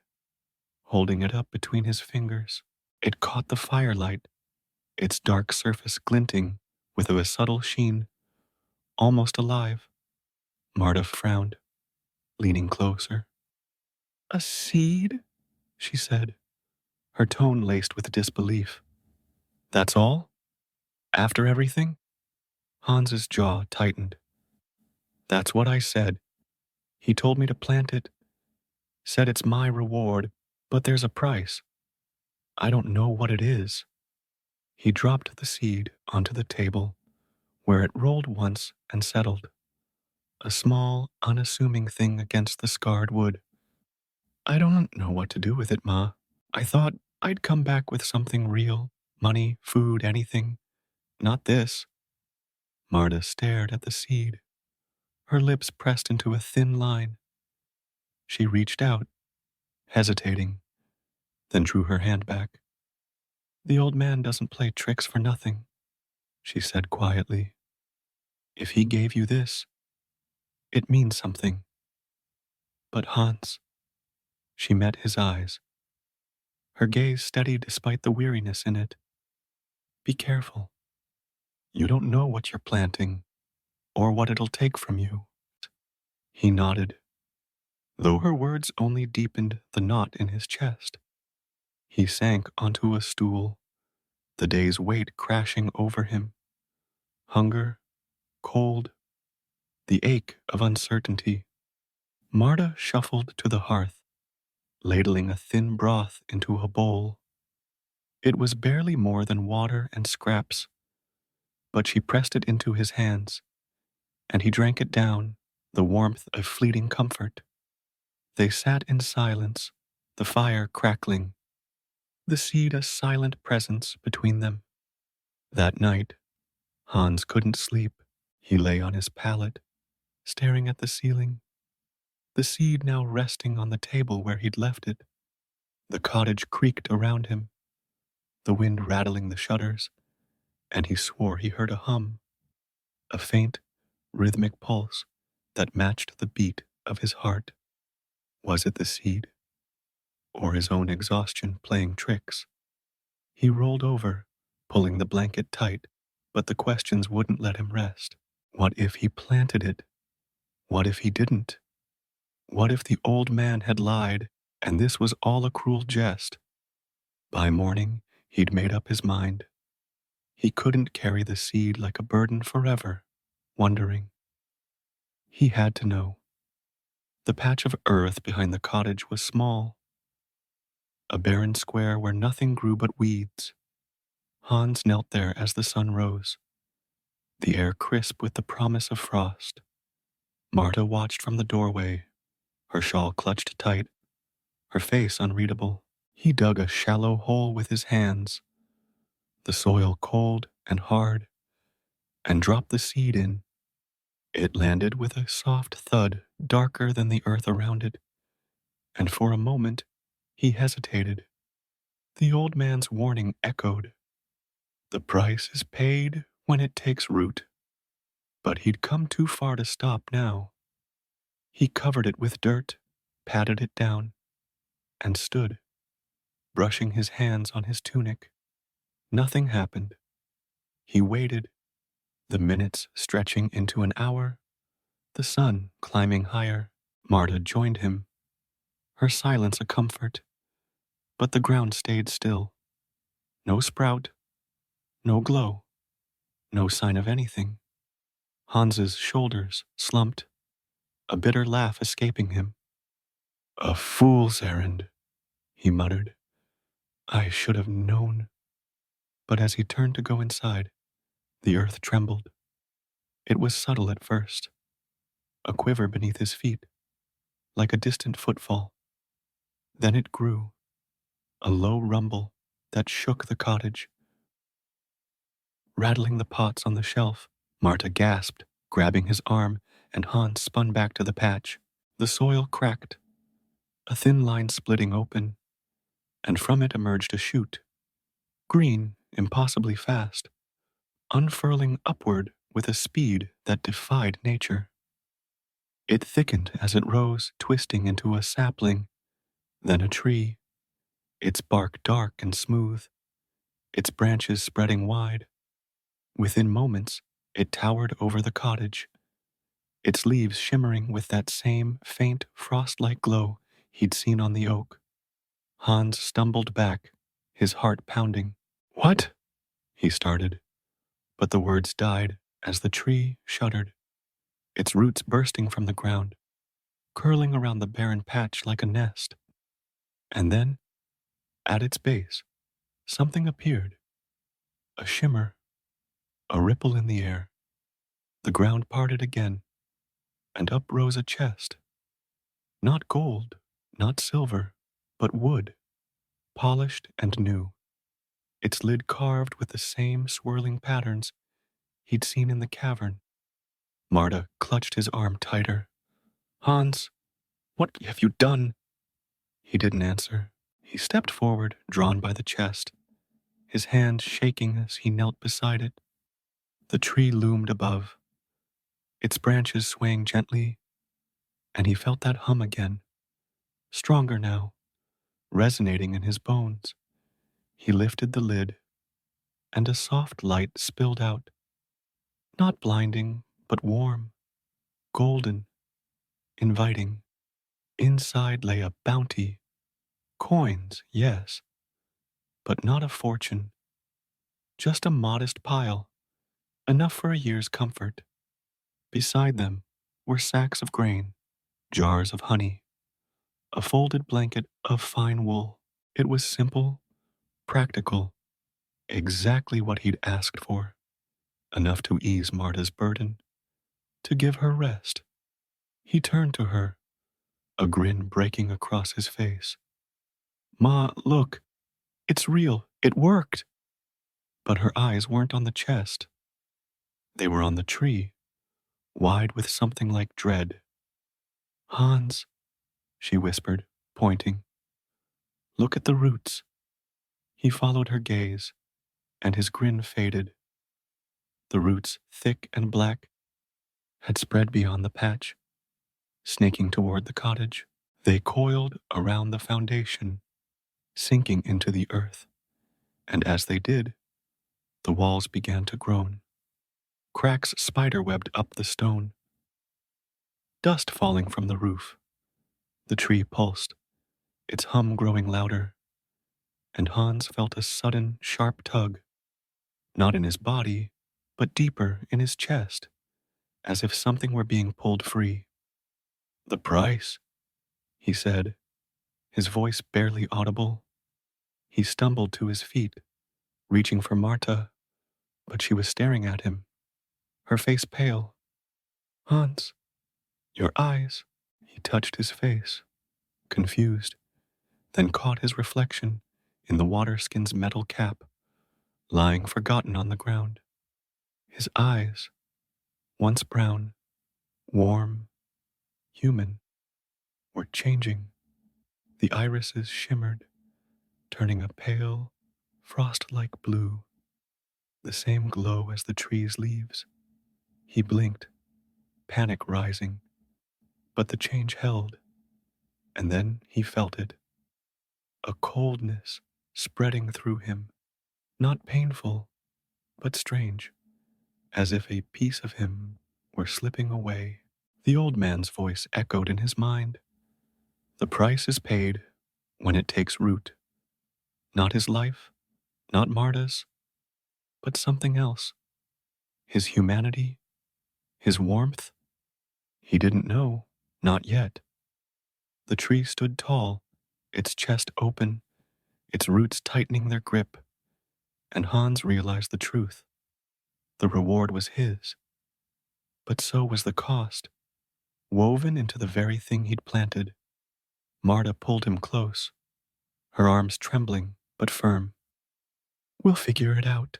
holding it up between his fingers. It caught the firelight, its dark surface glinting with a subtle sheen, almost alive. Marta frowned, leaning closer. A seed? She said, her tone laced with disbelief. That's all? After everything? Hans's jaw tightened. That's what I said. He told me to plant it, said it's my reward, but there's a price. I don't know what it is. He dropped the seed onto the table, where it rolled once and settled, a small, unassuming thing against the scarred wood. I don't know what to do with it, Ma. I thought I'd come back with something real, money, food, anything. Not this. Marta stared at the seed, her lips pressed into a thin line. She reached out, hesitating, then drew her hand back. The old man doesn't play tricks for nothing, she said quietly. If he gave you this, it means something. But Hans, she met his eyes, her gaze steady despite the weariness in it. Be careful. You don't know what you're planting, or what it'll take from you. He nodded, though her words only deepened the knot in his chest. He sank onto a stool, the day's weight crashing over him. Hunger, cold, the ache of uncertainty. Marta shuffled to the hearth, ladling a thin broth into a bowl. It was barely more than water and scraps, but she pressed it into his hands, and he drank it down, the warmth of fleeting comfort. They sat in silence, the fire crackling, the seed a silent presence between them. That night, Hans couldn't sleep. He lay on his pallet, staring at the ceiling, the seed now resting on the table where he'd left it. The cottage creaked around him, the wind rattling the shutters, and he swore he heard a hum. a faint, rhythmic pulse that matched the beat of his heart. Was it the seed, or his own exhaustion playing tricks? He rolled over, pulling the blanket tight, but the questions wouldn't let him rest. What if he planted it? What if he didn't? What if the old man had lied, and this was all a cruel jest? By morning, he'd made up his mind. He couldn't carry the seed like a burden forever, wondering. He had to know. The patch of earth behind the cottage was small, a barren square where nothing grew but weeds. Hans knelt there as the sun rose, the air crisp with the promise of frost. Marta watched from the doorway, her shawl clutched tight, her face unreadable. He dug a shallow hole with his hands, the soil cold and hard, and dropped the seed in. It landed with a soft thud darker than the earth around it, and for a moment he hesitated. The old man's warning echoed. The price is paid when it takes root. But he'd come too far to stop now. He covered it with dirt, patted it down, and stood, brushing his hands on his tunic. Nothing happened. He waited, the minutes stretching into an hour, the sun climbing higher. Marta joined him, her silence a comfort, but the ground stayed still. No sprout, no glow, no sign of anything. Hans's shoulders slumped, a bitter laugh escaping him. A fool's errand, he muttered. I should have known. But as he turned to go inside, the earth trembled. It was subtle at first, a quiver beneath his feet, like a distant footfall. Then it grew, a low rumble that shook the cottage, rattling the pots on the shelf. Marta gasped, grabbing his arm, and Hans spun back to the patch. The soil cracked, a thin line splitting open, and from it emerged a shoot, green, impossibly fast, unfurling upward with a speed that defied nature. It thickened as it rose, twisting into a sapling, then a tree, its bark dark and smooth, its branches spreading wide. Within moments, it towered over the cottage, its leaves shimmering with that same faint frost-like glow he'd seen on the oak. Hans stumbled back, his heart pounding. What? He started, but the words died as the tree shuddered, its roots bursting from the ground, curling around the barren patch like a nest. And then, at its base, something appeared, a shimmer, a ripple in the air. The ground parted again, and up rose a chest. Not gold, not silver, but wood, polished and new, its lid carved with the same swirling patterns he'd seen in the cavern. Marta clutched his arm tighter. Hans, what have you done? He didn't answer. He stepped forward, drawn by the chest, his hand shaking as he knelt beside it. The tree loomed above, its branches swaying gently, and he felt that hum again, stronger now, resonating in his bones. He lifted the lid, and a soft light spilled out, not blinding, but warm, golden, inviting. Inside lay a bounty, coins, yes, but not a fortune, just a modest pile, enough for a year's comfort. Beside them were sacks of grain, jars of honey, a folded blanket of fine wool. It was simple, practical, exactly what he'd asked for, enough to ease Marta's burden, to give her rest. He turned to her, a grin breaking across his face. Ma, look, it's real, it worked. But her eyes weren't on the chest. They were on the tree, wide with something like dread. Hans, she whispered, pointing. Look at the roots. He followed her gaze, and his grin faded. The roots, thick and black, had spread beyond the patch, snaking toward the cottage. They coiled around the foundation, sinking into the earth, and as they did, the walls began to groan. Cracks spiderwebbed up the stone, dust falling from the roof. The tree pulsed, its hum growing louder, and Hans felt a sudden, sharp tug, not in his body, but deeper in his chest, as if something were being pulled free. "The price," he said, his voice barely audible. He stumbled to his feet, reaching for Marta, but she was staring at him, her face pale. "Hans, your eyes." He touched his face, confused, then caught his reflection in the waterskin's metal cap, lying forgotten on the ground. His eyes, once brown, warm, human, were changing. The irises shimmered, turning a pale, frost-like blue, the same glow as the tree's leaves. He blinked, panic rising, but the change held, and then he felt it. A coldness spreading through him, not painful, but strange, as if a piece of him were slipping away. The old man's voice echoed in his mind. The price is paid when it takes root. Not his life, not Marta's, but something else. His humanity, his warmth. He didn't know, not yet. The tree stood tall, its chest open, its roots tightening their grip, and Hans realized the truth. The reward was his, but so was the cost, woven into the very thing he'd planted. Marta pulled him close, her arms trembling but firm. "We'll figure it out,"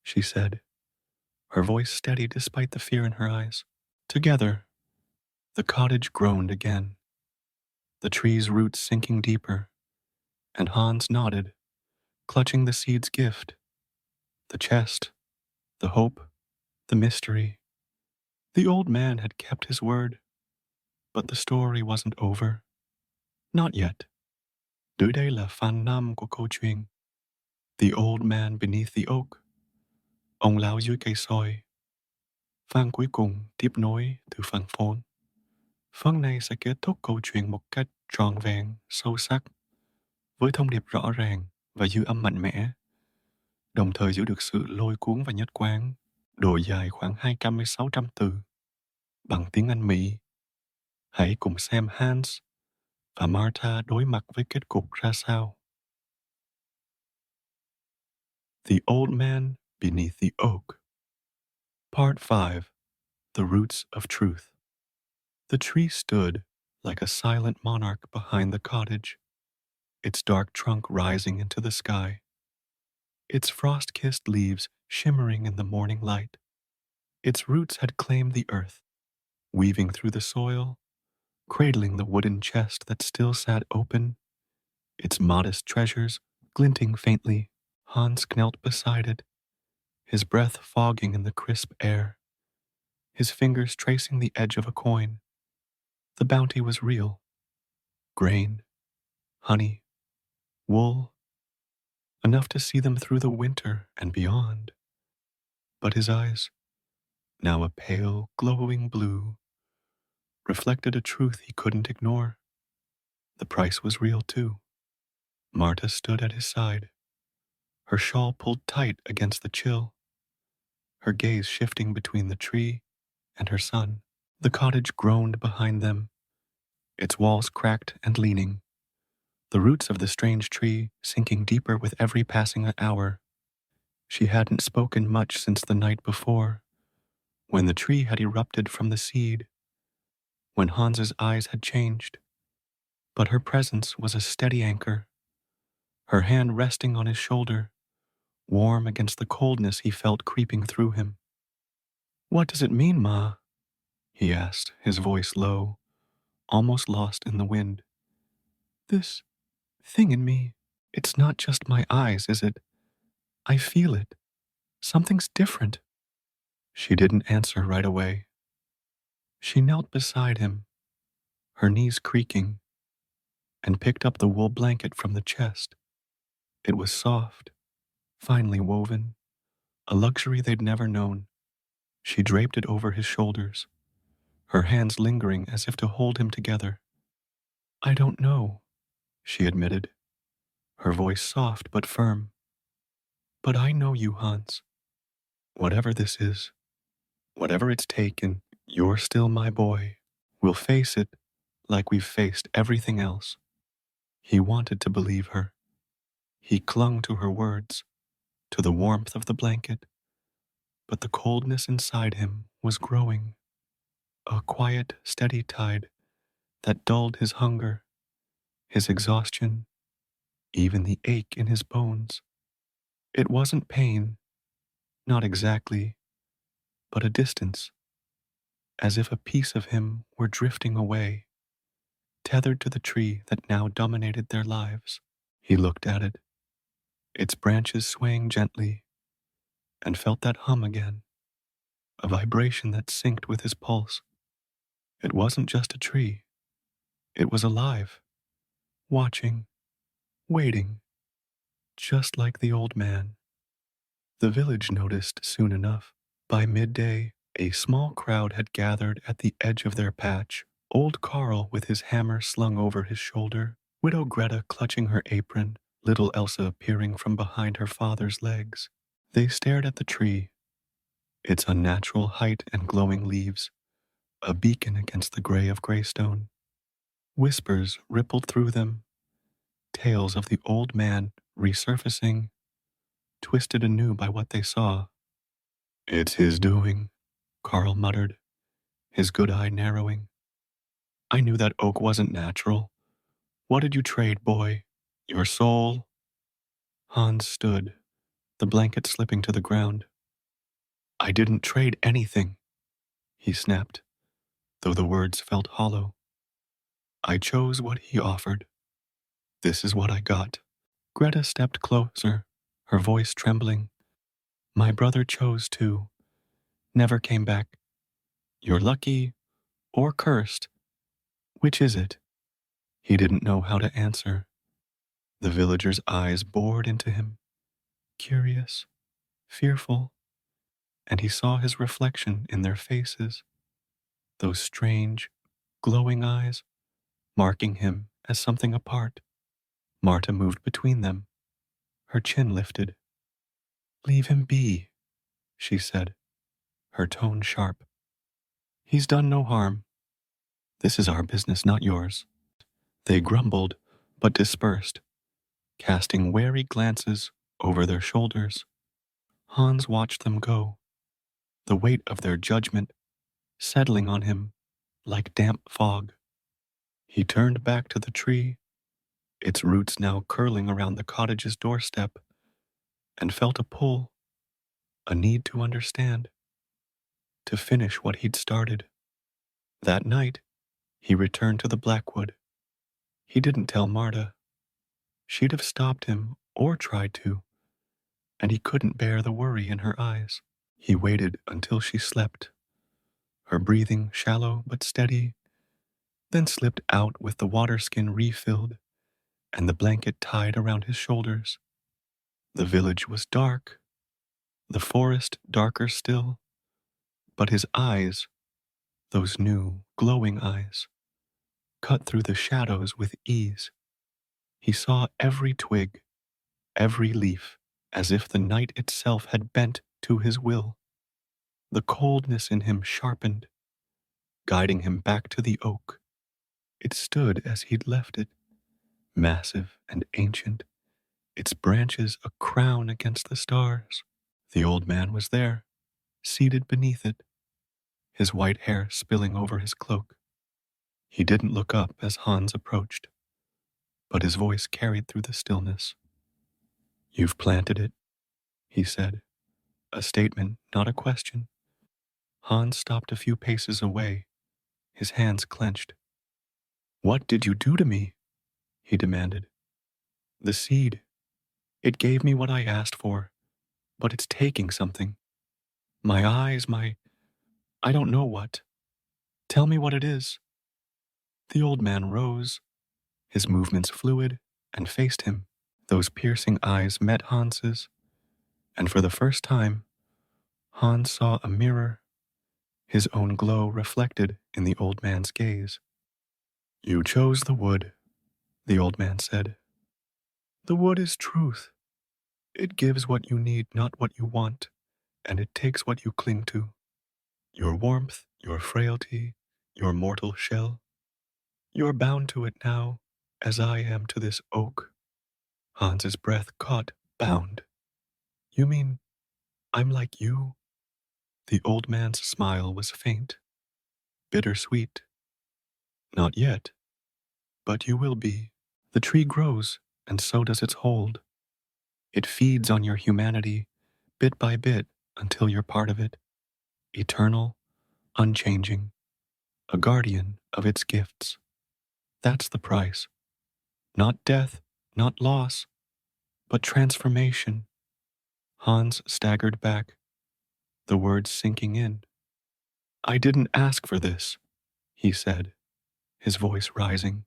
she said, her voice steady despite the fear in her eyes. Together, the cottage groaned again, the tree's roots sinking deeper, and Hans nodded, clutching the seed's gift, the chest, the hope, the mystery. The old man had kept his word, but the story wasn't over. Not yet. Dưới đây là phần 5 của câu chuyện The Old Man Beneath the Oak. Ông lão dưới cây soi. Phần cuối cùng tiếp nối từ phần 4. Phần này sẽ kết thúc câu chuyện một cách trọn vẹn, sâu sắc, với thông điệp rõ ràng và dư âm mạnh mẽ, đồng thời giữ được sự lôi cuốn và nhất quán, độ dài khoảng 200-600 từ, bằng tiếng Anh Mỹ. Hãy cùng xem Hans và Martha đối mặt với kết cục ra sao. The Old Man Beneath the Oak. Part 5. The Roots of Truth. The tree stood like a silent monarch behind the cottage, its dark trunk rising into the sky, its frost-kissed leaves shimmering in the morning light. Its roots had claimed the earth, weaving through the soil, cradling the wooden chest that still sat open, its modest treasures glinting faintly. Hans knelt beside it, his breath fogging in the crisp air, his fingers tracing the edge of a coin. The bounty was real. Grain, honey, wool, enough to see them through the winter and beyond. But his eyes, now a pale, glowing blue, reflected a truth he couldn't ignore. The price was real too. Marta stood at his side, her shawl pulled tight against the chill, her gaze shifting between the tree and her son. The cottage groaned behind them, its walls cracked and leaning, the roots of the strange tree sinking deeper with every passing hour. She hadn't spoken much since the night before, when the tree had erupted from the seed, when Hans's eyes had changed. But her presence was a steady anchor, her hand resting on his shoulder, warm against the coldness he felt creeping through him. "What does it mean, Ma?" he asked, his voice low, almost lost in the wind. "This thing in me, it's not just my eyes, is it? I feel it. Something's different." She didn't answer right away. She knelt beside him, her knees creaking, and picked up the wool blanket from the chest. It was soft, finely woven, a luxury they'd never known. She draped it over his shoulders, her hands lingering as if to hold him together. I don't know, she admitted, her voice soft but firm. But I know you, Hans. Whatever this is, whatever it's taken, you're still my boy. We'll face it like we've faced everything else. He wanted to believe her. He clung to her words, to the warmth of the blanket, but the coldness inside him was growing, a quiet, steady tide that dulled his hunger, his exhaustion, even the ache in his bones. It wasn't pain, not exactly, but a distance, as if a piece of him were drifting away, tethered to the tree that now dominated their lives. He looked at it, its branches swaying gently, and felt that hum again, a vibration that synced with his pulse. It wasn't just a tree, it was alive, watching, waiting, just like the old man. The village noticed soon enough. By midday, a small crowd had gathered at the edge of their patch. Old Carl with his hammer slung over his shoulder, Widow Greta clutching her apron, little Elsa peering from behind her father's legs. They stared at the tree, its unnatural height and glowing leaves, a beacon against the gray of Greystone. Whispers rippled through them, tales of the old man resurfacing, twisted anew by what they saw. It's his doing, Carl muttered, his good eye narrowing. I knew that oak wasn't natural. What did you trade, boy? Your soul? Hans stood, the blanket slipping to the ground. I didn't trade anything, he snapped, though the words felt hollow. I chose what he offered. This is what I got. Greta stepped closer, her voice trembling. My brother chose too, never came back. You're lucky or cursed. Which is it? He didn't know how to answer. The villagers' eyes bored into him, curious, fearful, and he saw his reflection in their faces, those strange, glowing eyes, marking him as something apart. Marta moved between them, her chin lifted. Leave him be, she said, her tone sharp. He's done no harm. This is our business, not yours. They grumbled, but dispersed, casting wary glances over their shoulders. Hans watched them go, the weight of their judgment settling on him like damp fog. He turned back to the tree, its roots now curling around the cottage's doorstep, and felt a pull, a need to understand, to finish what he'd started. That night, he returned to the Blackwood. He didn't tell Marta. She'd have stopped him or tried to, and he couldn't bear the worry in her eyes. He waited until she slept, her breathing shallow but steady, then slipped out with the water skin refilled and the blanket tied around his shoulders. The village was dark, the forest darker still, but his eyes, those new, glowing eyes, cut through the shadows with ease. He saw every twig, every leaf, as if the night itself had bent to his will. The coldness in him sharpened, guiding him back to the oak. It stood as he'd left it, massive and ancient, its branches a crown against the stars. The old man was there, seated beneath it, his white hair spilling over his cloak. He didn't look up as Hans approached, but his voice carried through the stillness. You've planted it, he said, a statement, not a question. Hans stopped a few paces away, his hands clenched. What did you do to me? He demanded. The seed. It gave me what I asked for, but it's taking something. My eyes, I don't know what. Tell me what it is. The old man rose, his movements fluid, and faced him. Those piercing eyes met Hans's, and for the first time, Hans saw a mirror, his own glow reflected in the old man's gaze. You chose the wood, the old man said. The wood is truth. It gives what you need, not what you want, and it takes what you cling to. Your warmth, your frailty, your mortal shell. You're bound to it now, as I am to this oak. Hans's breath caught, bound. You mean I'm like you? The old man's smile was faint, bittersweet. Not yet, but you will be. The tree grows, and so does its hold. It feeds on your humanity, bit by bit, until you're part of it. Eternal, unchanging, a guardian of its gifts. That's the price. Not death, not loss, but transformation. Hans staggered back, the words sinking in. I didn't ask for this, he said, his voice rising.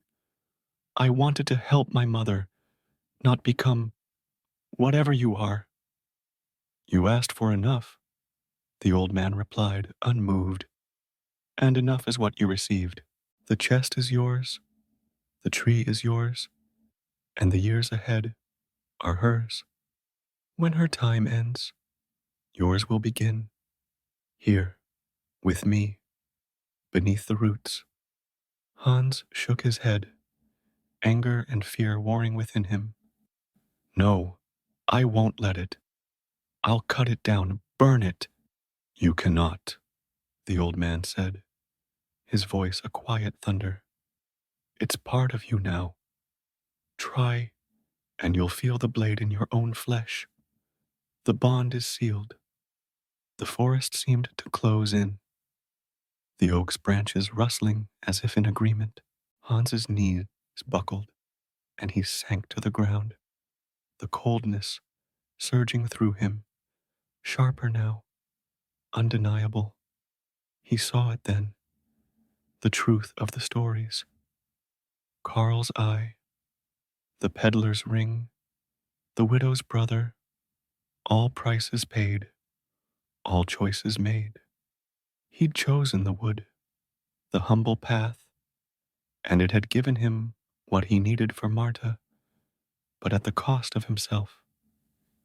I wanted to help my mother, not become whatever you are. You asked for enough, the old man replied, unmoved. And enough is what you received. The chest is yours, the tree is yours, and the years ahead are hers. When her time ends, yours will begin, here, with me, beneath the roots. Hans shook his head, anger and fear warring within him. No, I won't let it. I'll cut it down, burn it. You cannot, the old man said, his voice a quiet thunder. It's part of you now. Try, and you'll feel the blade in your own flesh. The bond is sealed. The forest seemed to close in, the oak's branches rustling as if in agreement. Hans's knees buckled, and he sank to the ground, the coldness surging through him, sharper now, undeniable. He saw it then, the truth of the stories. Karl's eye, the peddler's ring, the widow's brother, all prices paid, all choices made. He'd chosen the wood, the humble path, and it had given him what he needed for Marta, but at the cost of himself.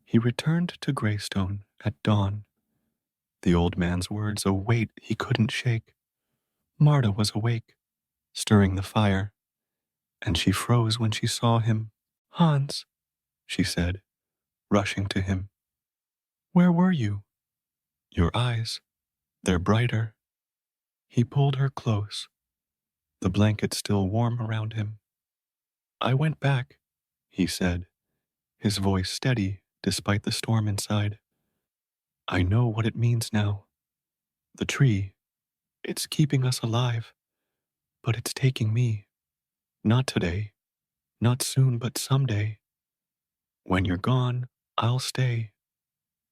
He returned to Greystone at dawn, the old man's words a weight he couldn't shake. Marta was awake, stirring the fire, and she froze when she saw him. Hans, she said, rushing to him. Where were you? Your eyes, they're brighter. He pulled her close, the blanket still warm around him. I went back, he said, his voice steady despite the storm inside. I know what it means now. The tree, it's keeping us alive, but it's taking me. Not today, not soon, but someday. When you're gone, I'll stay.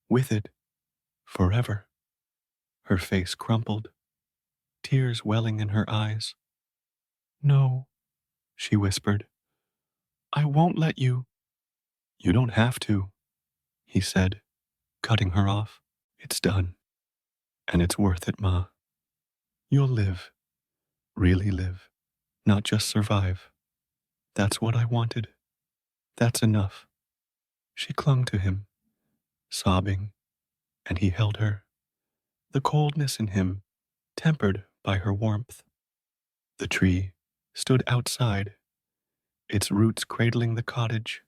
With it, forever. Her face crumpled, tears welling in her eyes. No, she whispered. I won't let you. You don't have to, he said, cutting her off. It's done. And it's worth it, Ma. You'll live, really live, not just survive. That's what I wanted. That's enough. She clung to him, sobbing, and he held her, the coldness in him tempered by her warmth. The tree stood outside, its roots cradling the cottage,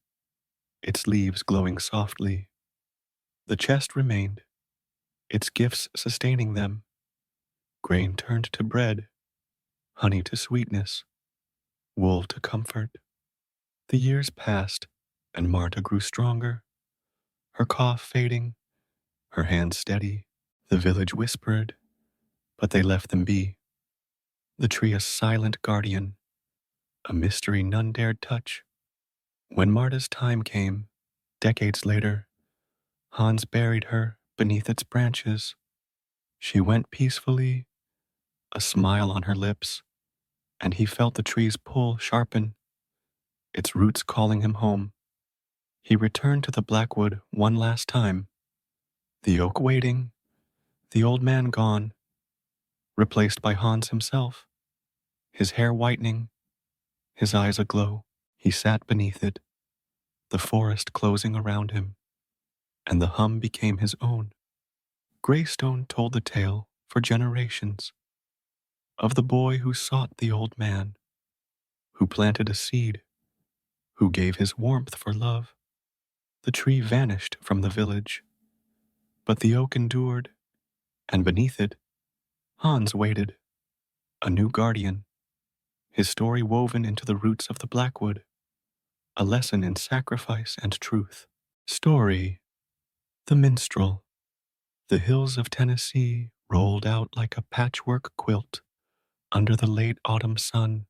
its leaves glowing softly. The chest remained, its gifts sustaining them. Grain turned to bread, honey to sweetness, wool to comfort. The years passed, and Marta grew stronger, her cough fading, her hands steady. The village whispered, but they left them be. The tree a silent guardian, a mystery none dared touch. When Marta's time came, decades later, Hans buried her beneath its branches, She went peacefully, a smile on her lips, and he felt the tree's pull sharpen, its roots calling him home. He returned to the Blackwood one last time, the oak waiting, the old man gone, replaced by Hans himself, his hair whitening, his eyes aglow. He sat beneath it, the forest closing around him, and the hum became his own. Greystone told the tale for generations of the boy who sought the old man, who planted a seed, who gave his warmth for love. The tree vanished from the village, but the oak endured, and beneath it, Hans waited, a new guardian, his story woven into the roots of the Blackwood, a lesson in sacrifice and truth. Story: The Minstrel. The hills of Tennessee rolled out like a patchwork quilt under the late autumn sun,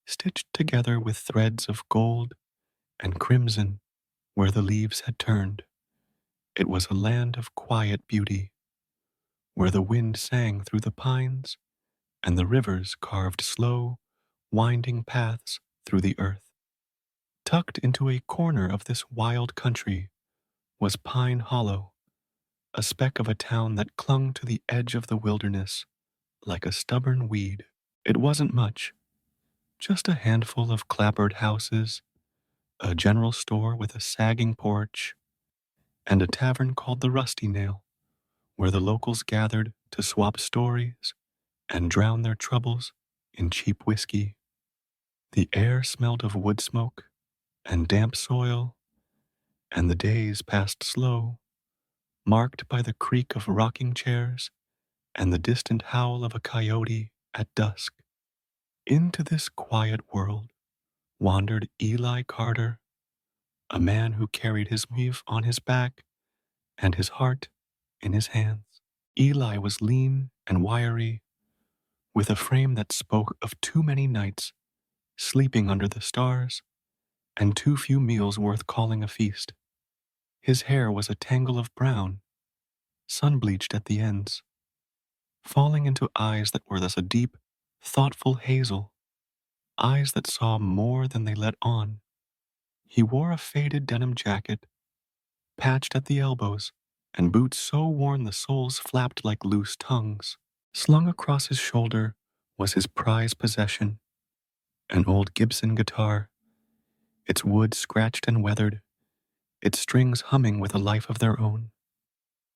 stitched together with threads of gold and crimson where the leaves had turned. It was a land of quiet beauty, where the wind sang through the pines and the rivers carved slow, winding paths through the earth. Tucked into a corner of this wild country was Pine Hollow, a speck of a town that clung to the edge of the wilderness like a stubborn weed. It wasn't much, just a handful of clapboard houses, a general store with a sagging porch, and a tavern called the Rusty Nail, where the locals gathered to swap stories and drown their troubles in cheap whiskey. The air smelled of wood smoke and damp soil, and the days passed slow, marked by the creak of rocking chairs and the distant howl of a coyote at dusk. Into this quiet world wandered Eli Carter, a man who carried his weave on his back and his heart in his hands. Eli was lean and wiry, with a frame that spoke of too many nights sleeping under the stars and too few meals worth calling a feast. His hair was a tangle of brown, sun-bleached at the ends, falling into eyes that were thus a deep, thoughtful hazel, eyes that saw more than they let on. He wore a faded denim jacket, patched at the elbows, and boots so worn the soles flapped like loose tongues. Slung across his shoulder was his prized possession, an old Gibson guitar, its wood scratched and weathered, its strings humming with a life of their own.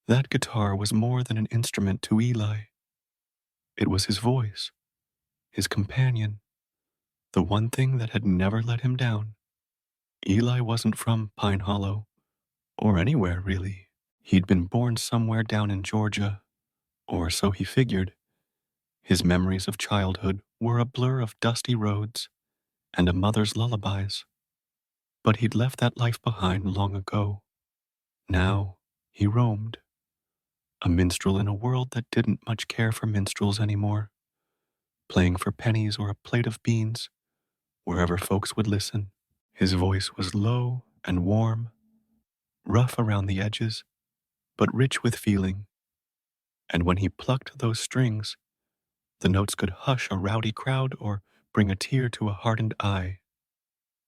That guitar was more than an instrument to Eli. It was his voice, his companion, the one thing that had never let him down. Eli wasn't from Pine Hollow, or anywhere really. He'd been born somewhere down in Georgia, or so he figured. His memories of childhood were a blur of dusty roads and a mother's lullabies. But he'd left that life behind long ago. Now he roamed, a minstrel in a world that didn't much care for minstrels anymore, playing for pennies or a plate of beans, wherever folks would listen. His voice was low and warm, rough around the edges, but rich with feeling. And when he plucked those strings, the notes could hush a rowdy crowd or bring a tear to a hardened eye.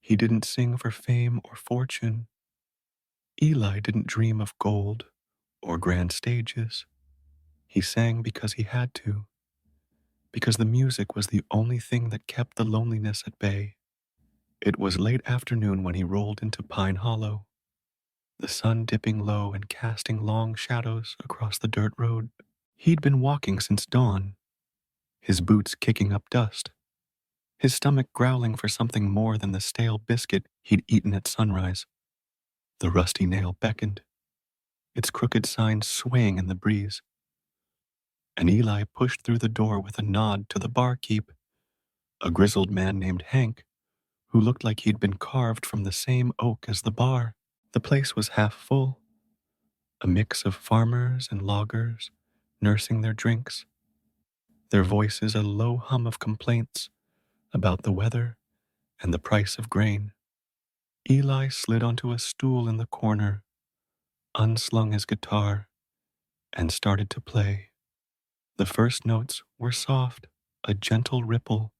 He didn't sing for fame or fortune. Eli didn't dream of gold or grand stages. He sang because he had to, because the music was the only thing that kept the loneliness at bay. It was late afternoon when he rolled into Pine Hollow, the sun dipping low and casting long shadows across the dirt road. He'd been walking since dawn, his boots kicking up dust, his stomach growling for something more than the stale biscuit he'd eaten at sunrise. The Rusty Nail beckoned, its crooked sign swaying in the breeze, and Eli pushed through the door with a nod to the barkeep, a grizzled man named Hank, who looked like he'd been carved from the same oak as the bar. The place was half full, a mix of farmers and loggers nursing their drinks, their voices a low hum of complaints about the weather and the price of grain. Eli slid onto a stool in the corner, unslung his guitar, and started to play. The first notes were soft, a gentle ripple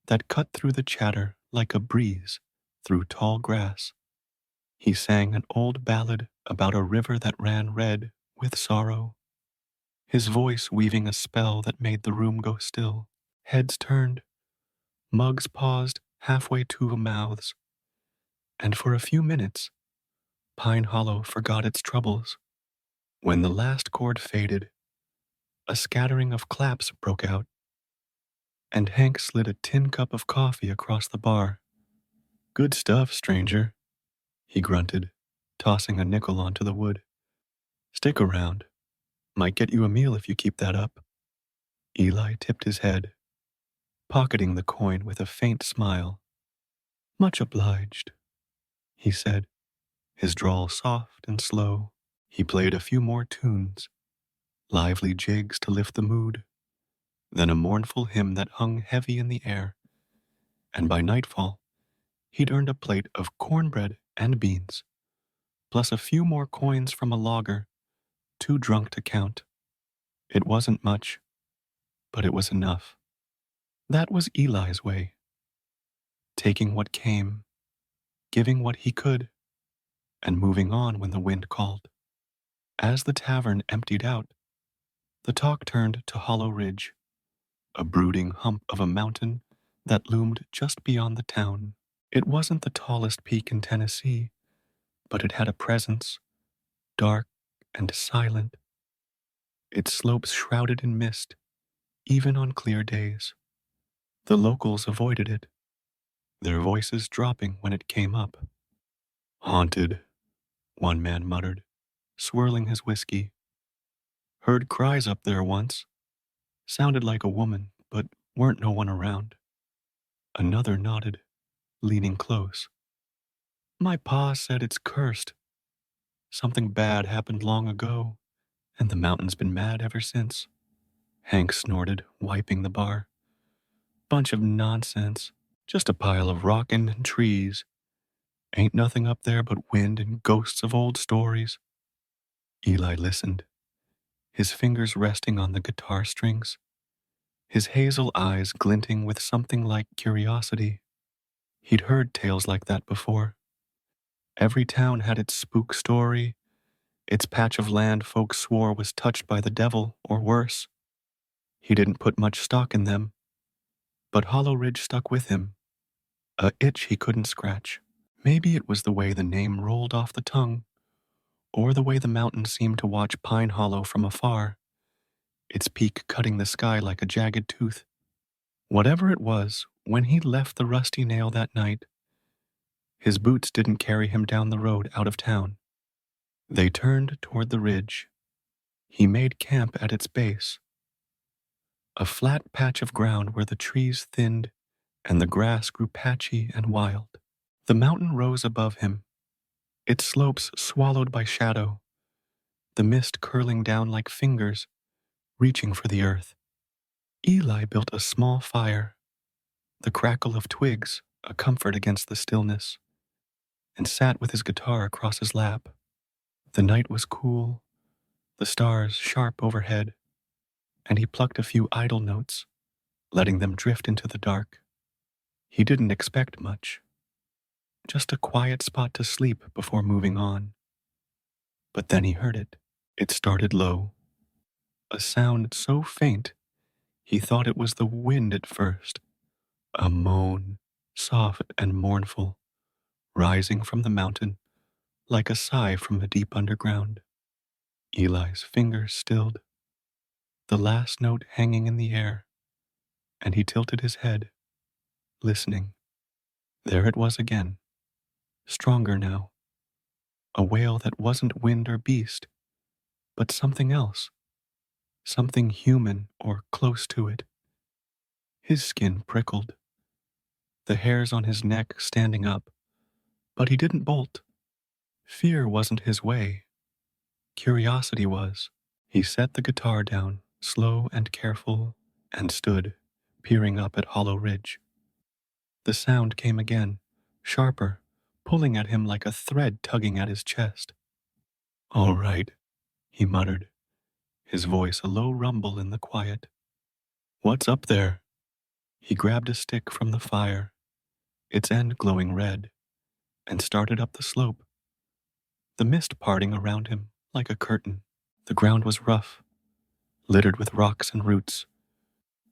that cut through the chatter like a breeze through tall grass. He sang an old ballad about a river that ran red with sorrow, his voice weaving a spell that made the room go still. Heads turned, mugs paused halfway to mouths, and for a few minutes, Pine Hollow forgot its troubles. When the last chord faded, a scattering of claps broke out, and Hank slid a tin cup of coffee across the bar. Good stuff, stranger, he grunted, tossing a nickel onto the wood. Stick around. Might get you a meal if you keep that up. Eli tipped his head, pocketing the coin with a faint smile. Much obliged, he said, his drawl soft and slow. He played a few more tunes, lively jigs to lift the mood, then a mournful hymn that hung heavy in the air, and by nightfall, he'd earned a plate of cornbread and beans, plus a few more coins from a logger, too drunk to count. It wasn't much, but it was enough. That was Eli's way, taking what came, giving what he could, and moving on when the wind called. As the tavern emptied out, the talk turned to Hollow Ridge, a brooding hump of a mountain that loomed just beyond the town. It wasn't the tallest peak in Tennessee, but it had a presence, dark and silent, its slopes shrouded in mist, even on clear days. The locals avoided it, their voices dropping when it came up. Haunted, one man muttered, swirling his whiskey. Heard cries up there once. Sounded like a woman, but weren't no one around. Another nodded, leaning close. My pa said it's cursed. Something bad happened long ago, and the mountain's been mad ever since. Hank snorted, wiping the bar. Bunch of nonsense. Just a pile of rockin' and trees. Ain't nothing up there but wind and ghosts of old stories. Eli listened, his fingers resting on the guitar strings, his hazel eyes glinting with something like curiosity. He'd heard tales like that before. Every town had its spook story, its patch of land folks swore was touched by the devil or worse. He didn't put much stock in them, but Hollow Ridge stuck with him, a itch he couldn't scratch. Maybe it was the way the name rolled off the tongue, or the way the mountain seemed to watch Pine Hollow from afar, its peak cutting the sky like a jagged tooth. Whatever it was, when he left the Rusty Nail that night, his boots didn't carry him down the road out of town. They turned toward the ridge. He made camp at its base, a flat patch of ground where the trees thinned and the grass grew patchy and wild. The mountain rose above him, its slopes swallowed by shadow, the mist curling down like fingers, reaching for the earth. Eli built a small fire, the crackle of twigs a comfort against the stillness, and sat with his guitar across his lap. The night was cool, the stars sharp overhead, and he plucked a few idle notes, letting them drift into the dark. He didn't expect much, just a quiet spot to sleep before moving on. But then he heard it. It started low, a sound so faint he thought it was the wind at first, a moan, soft and mournful, rising from the mountain like a sigh from the deep underground. Eli's fingers stilled, the last note hanging in the air, and he tilted his head, listening. There it was again, stronger now, a wail that wasn't wind or beast, but something else, something human or close to it. His skin prickled, the hairs on his neck standing up, but he didn't bolt. Fear wasn't his way. Curiosity was. He set the guitar down, slow and careful, and stood, peering up at Hollow Ridge. The sound came again, sharper, pulling at him like a thread tugging at his chest. All right, he muttered, his voice a low rumble in the quiet. "What's up there?" He grabbed a stick from the fire, its end glowing red, and started up the slope, the mist parting around him like a curtain. The ground was rough, littered with rocks and roots,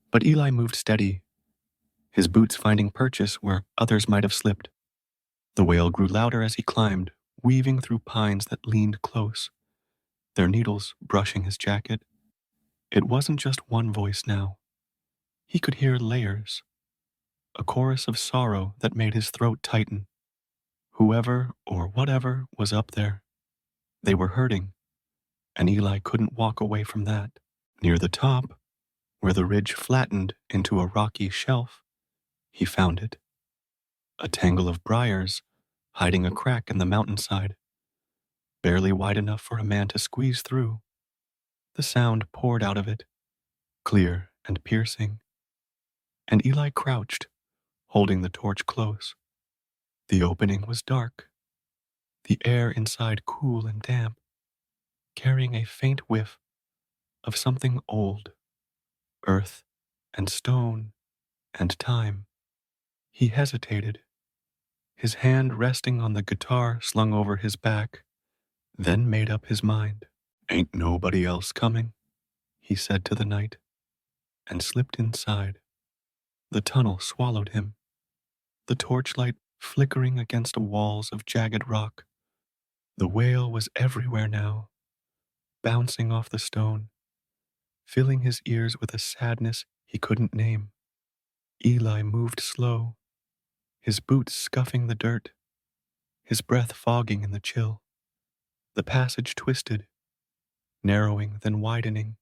but Eli moved steady, his boots finding purchase where others might have slipped. The wail grew louder as he climbed, weaving through pines that leaned close, their needles brushing his jacket. It wasn't just one voice now. He could hear layers, a chorus of sorrow that made his throat tighten. Whoever or whatever was up there, they were hurting, and Eli couldn't walk away from that. Near the top, where the ridge flattened into a rocky shelf, he found it. A tangle of briars hiding a crack in the mountainside, barely wide enough for a man to squeeze through. The sound poured out of it, clear and piercing, and Eli crouched, holding the torch close. The opening was dark, the air inside cool and damp, carrying a faint whiff of something old, earth and stone and time. He hesitated, his hand resting on the guitar slung over his back, then made up his mind. "Ain't nobody else coming," he said to the night, and slipped inside. The tunnel swallowed him, the torchlight flickering against walls of jagged rock. The wail was everywhere now, bouncing off the stone, filling his ears with a sadness he couldn't name. Eli moved slow, his boots scuffing the dirt, his breath fogging in the chill. The passage twisted, narrowing then widening,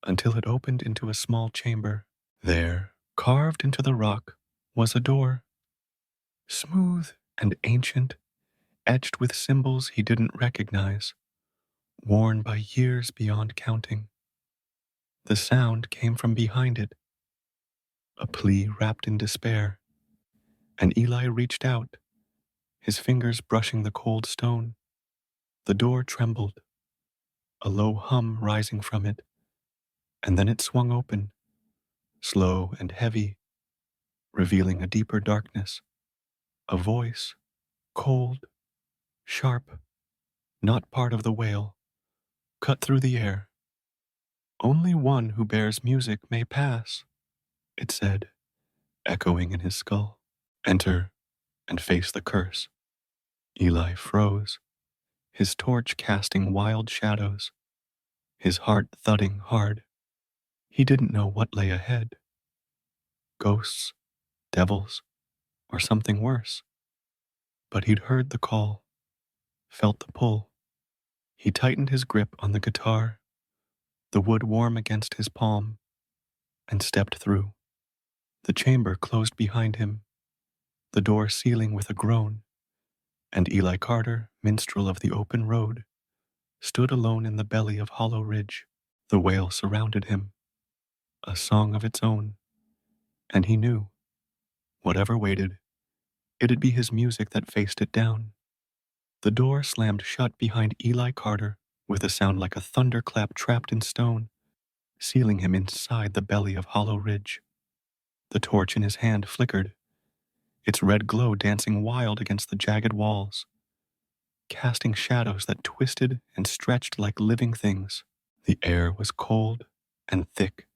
until it opened into a small chamber. There, carved into the rock, was a door, smooth and ancient, etched with symbols he didn't recognize, worn by years beyond counting. The sound came from behind it, a plea wrapped in despair, and Eli reached out, his fingers brushing the cold stone. The door trembled, a low hum rising from it, and then it swung open, slow and heavy, revealing a deeper darkness. A voice, cold, sharp, not part of the wail, cut through the air. "Only one who bears music may pass," it said, echoing in his skull. "Enter and face the curse." Eli froze, his torch casting wild shadows, his heart thudding hard. He didn't know what lay ahead. Ghosts, devils, or something worse. But he'd heard the call, felt the pull. He tightened his grip on the guitar, the wood warm against his palm, and stepped through. The chamber closed behind him, the door sealing with a groan, and Eli Carter, minstrel of the open road, stood alone in the belly of Hollow Ridge. The wail surrounded him, a song of its own, and he knew, whatever waited, it'd be his music that faced it down. The door slammed shut behind Eli Carter with a sound like a thunderclap trapped in stone, sealing him inside the belly of Hollow Ridge. The torch in his hand flickered, its red glow dancing wild against the jagged walls, casting shadows that twisted and stretched like living things. The air was cold and thick,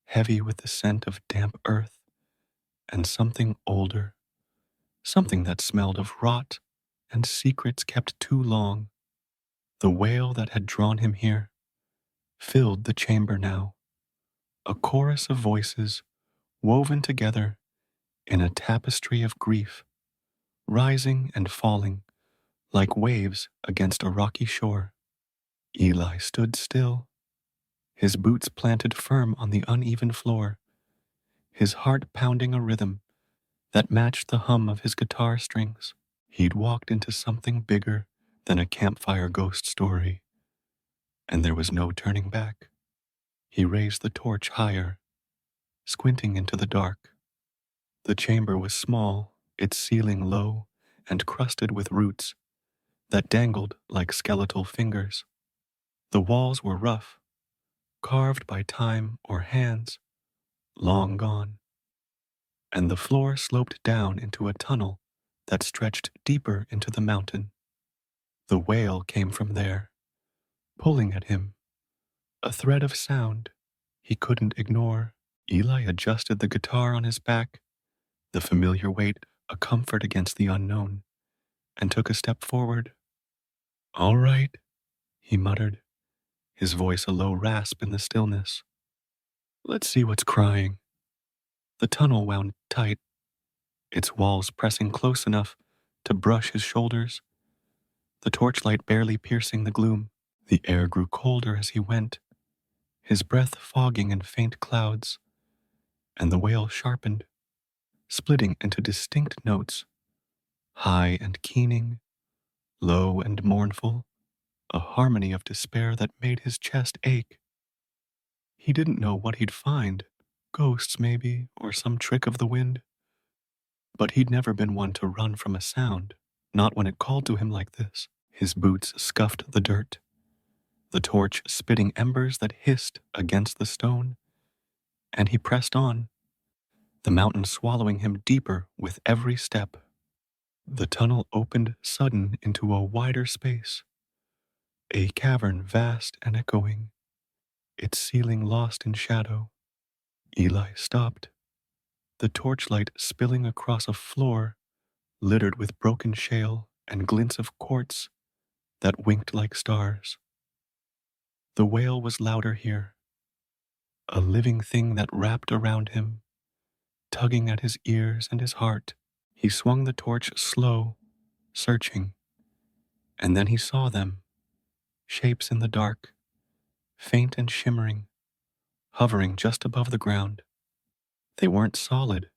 heavy with the scent of damp earth and something older, something that smelled of rot and secrets kept too long. The wail that had drawn him here filled the chamber now, a chorus of voices woven together in a tapestry of grief, rising and falling like waves against a rocky shore. Eli stood still, his boots planted firm on the uneven floor, his heart pounding a rhythm that matched the hum of his guitar strings. He'd walked into something bigger than a campfire ghost story, and there was no turning back. He raised the torch higher, squinting into the dark. The chamber was small, its ceiling low and crusted with roots that dangled like skeletal fingers. The walls were rough, carved by time or hands long gone, and the floor sloped down into a tunnel that stretched deeper into the mountain. The wail came from there, pulling at him, a thread of sound he couldn't ignore. Eli adjusted the guitar on his back, the familiar weight a comfort against the unknown, and took a step forward. "All right," he muttered, his voice a low rasp in the stillness. "Let's see what's crying." The tunnel wound tight, its walls pressing close enough to brush his shoulders, the torchlight barely piercing the gloom. The air grew colder as he went, his breath fogging in faint clouds, and the wail sharpened, splitting into distinct notes, high and keening, low and mournful, a harmony of despair that made his chest ache. He didn't know what he'd find, ghosts maybe, or some trick of the wind. But he'd never been one to run from a sound, not when it called to him like this. His boots scuffed the dirt, the torch spitting embers that hissed against the stone, and he pressed on, the mountain swallowing him deeper with every step. The tunnel opened sudden into a wider space, a cavern vast and echoing, its ceiling lost in shadow. Eli stopped, the torchlight spilling across a floor littered with broken shale and glints of quartz that winked like stars. The wail was louder here, a living thing that wrapped around him, tugging at his ears and his heart. He swung the torch slow, searching, and then he saw them, shapes in the dark, faint and shimmering, hovering just above the ground. They weren't solid,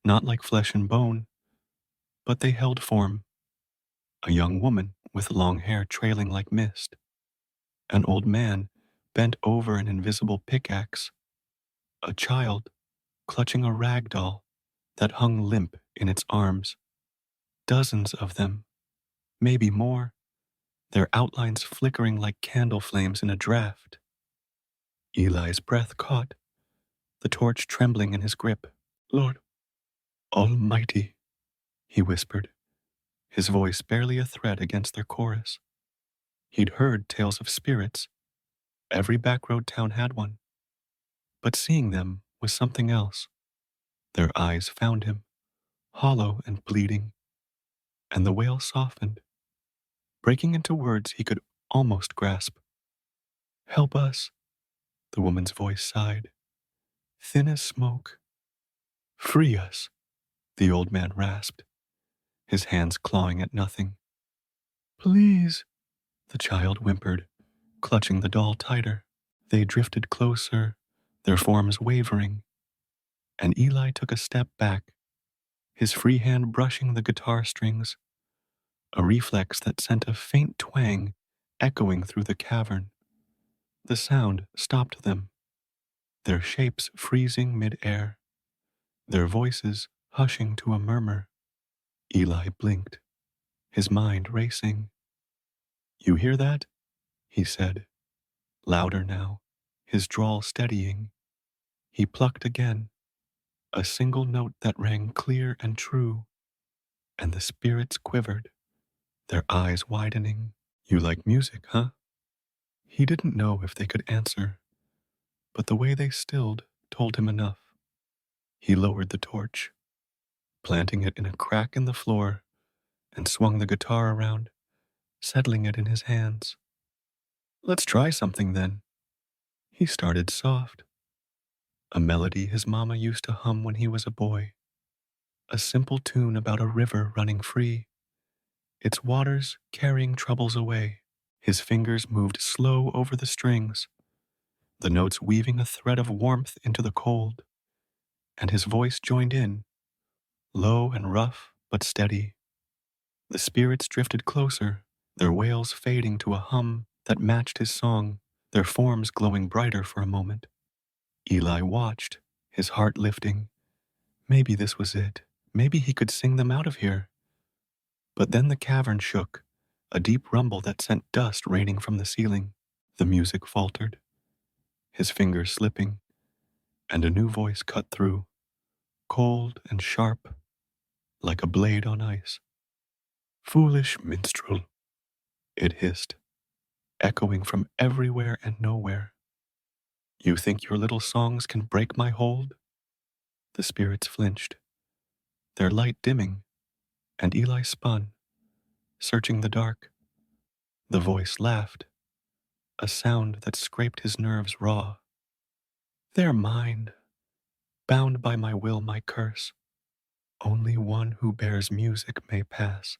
not like flesh and bone, but they held form. A young woman with long hair trailing like mist, an old man bent over an invisible pickaxe, a child clutching a rag doll that hung limp in its arms. Dozens of them, maybe more, their outlines flickering like candle flames in a draft. Eli's breath caught, the torch trembling in his grip. "Lord Almighty," he whispered, his voice barely a thread against their chorus. He'd heard tales of spirits. Every backroad town had one. But seeing them was something else. Their eyes found him, hollow and bleeding, and the wail softened, breaking into words he could almost grasp. "Help us," the woman's voice sighed, thin as smoke. "Free us," the old man rasped, his hands clawing at nothing. "Please," the child whimpered, clutching the doll tighter. They drifted closer, their forms wavering, and Eli took a step back, his free hand brushing the guitar strings, a reflex that sent a faint twang echoing through the cavern. The sound stopped them, their shapes freezing mid-air, their voices hushing to a murmur. Eli blinked, his mind racing. "You hear that?" he said, louder now, his drawl steadying. He plucked again, a single note that rang clear and true, and the spirits quivered, their eyes widening. "You like music, huh?" He didn't know if they could answer, but the way they stilled told him enough. He lowered the torch, planting it in a crack in the floor, and swung the guitar around, settling it in his hands. "Let's try something then." He started soft, a melody his mama used to hum when he was a boy, a simple tune about a river running free, its waters carrying troubles away. His fingers moved slow over the strings, the notes weaving a thread of warmth into the cold, and his voice joined in, low and rough but steady. The spirits drifted closer, their wails fading to a hum that matched his song, their forms glowing brighter for a moment. Eli watched, his heart lifting. Maybe this was it. Maybe he could sing them out of here. But then the cavern shook, a deep rumble that sent dust raining from the ceiling. The music faltered, his fingers slipping, and a new voice cut through, cold and sharp, like a blade on ice. "Foolish minstrel," it hissed, echoing from everywhere and nowhere. "You think your little songs can break my hold?" The spirits flinched, their light dimming, and Eli spun, searching the dark. The voice laughed, a sound that scraped his nerves raw. "They're mine, bound by my will, my curse. Only one who bears music may pass.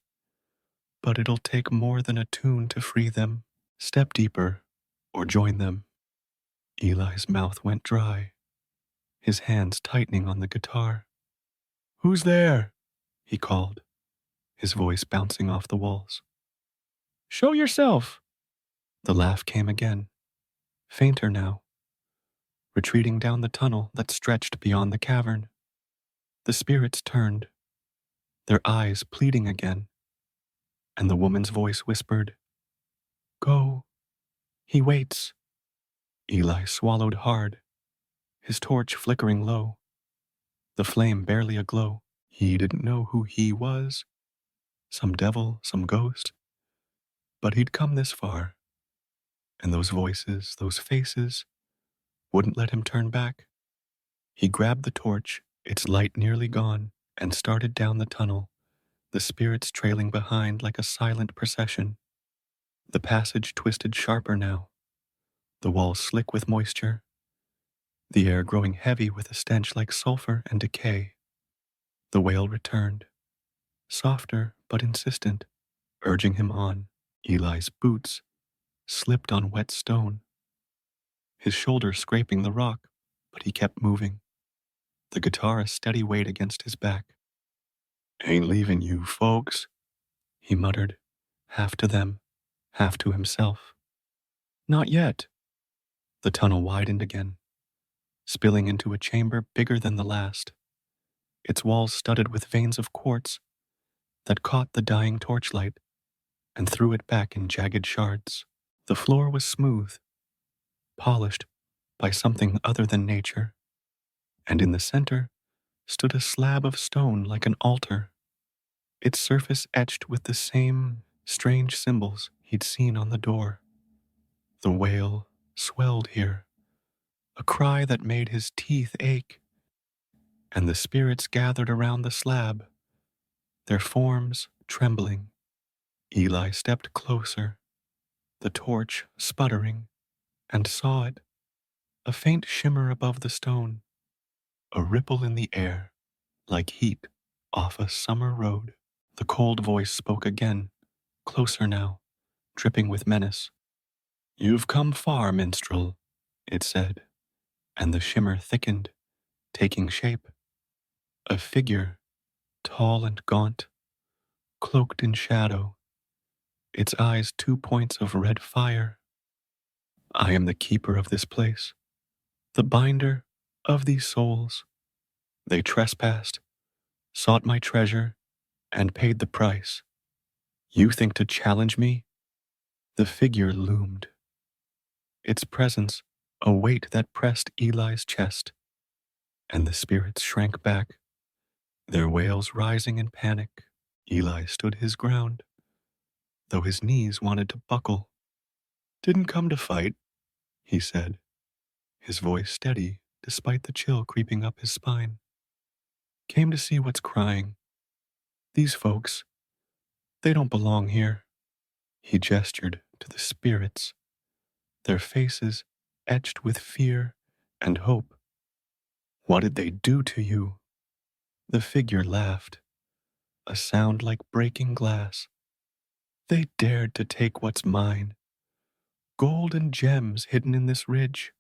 But it'll take more than a tune to free them. Step deeper, or join them." Eli's mouth went dry, his hands tightening on the guitar. "Who's there?" he called, his voice bouncing off the walls. "Show yourself!" The laugh came again, fainter now, retreating down the tunnel that stretched beyond the cavern. The spirits turned, their eyes pleading again, and the woman's voice whispered, "Go, he waits." Eli swallowed hard, his torch flickering low, the flame barely aglow. He didn't know who he was, some devil, some ghost, but he'd come this far, and those voices, those faces, wouldn't let him turn back. He grabbed the torch, its light nearly gone, and started down the tunnel, the spirits trailing behind like a silent procession. The passage twisted sharper now, the walls slick with moisture, the air growing heavy with a stench like sulfur and decay. The wail returned, softer but insistent, urging him on. Eli's boots slipped on wet stone, his shoulders scraping the rock, but he kept moving, the guitar a steady weight against his back. "Ain't leaving you, folks," he muttered, half to them, half to himself. "Not yet." The tunnel widened again, spilling into a chamber bigger than the last, its walls studded with veins of quartz that caught the dying torchlight and threw it back in jagged shards. The floor was smooth, polished by something other than nature, and in the center stood a slab of stone like an altar, its surface etched with the same strange symbols he'd seen on the door. The wail swelled here, a cry that made his teeth ache, and the spirits gathered around the slab, their forms trembling. Eli stepped closer, the torch sputtering, and saw it, a faint shimmer above the stone, a ripple in the air, like heat off a summer road. The cold voice spoke again, closer now, dripping with menace. "You've come far, minstrel," it said, and the shimmer thickened, taking shape. A figure, tall and gaunt, cloaked in shadow, its eyes 2 points of red fire. "I am the keeper of this place, the binder of these souls. They trespassed, sought my treasure, and paid the price. You think to challenge me?" The figure loomed, its presence a weight that pressed Eli's chest, and the spirits shrank back, their wails rising in panic. Eli stood his ground, though his knees wanted to buckle. "Didn't come to fight," he said, his voice steady despite the chill creeping up his spine. "Came to see what's crying. These folks, they don't belong here." He gestured to the spirits, their faces etched with fear and hope. "What did they do to you?" The figure laughed, a sound like breaking glass. "They dared to take what's mine, gold and gems hidden in this ridge.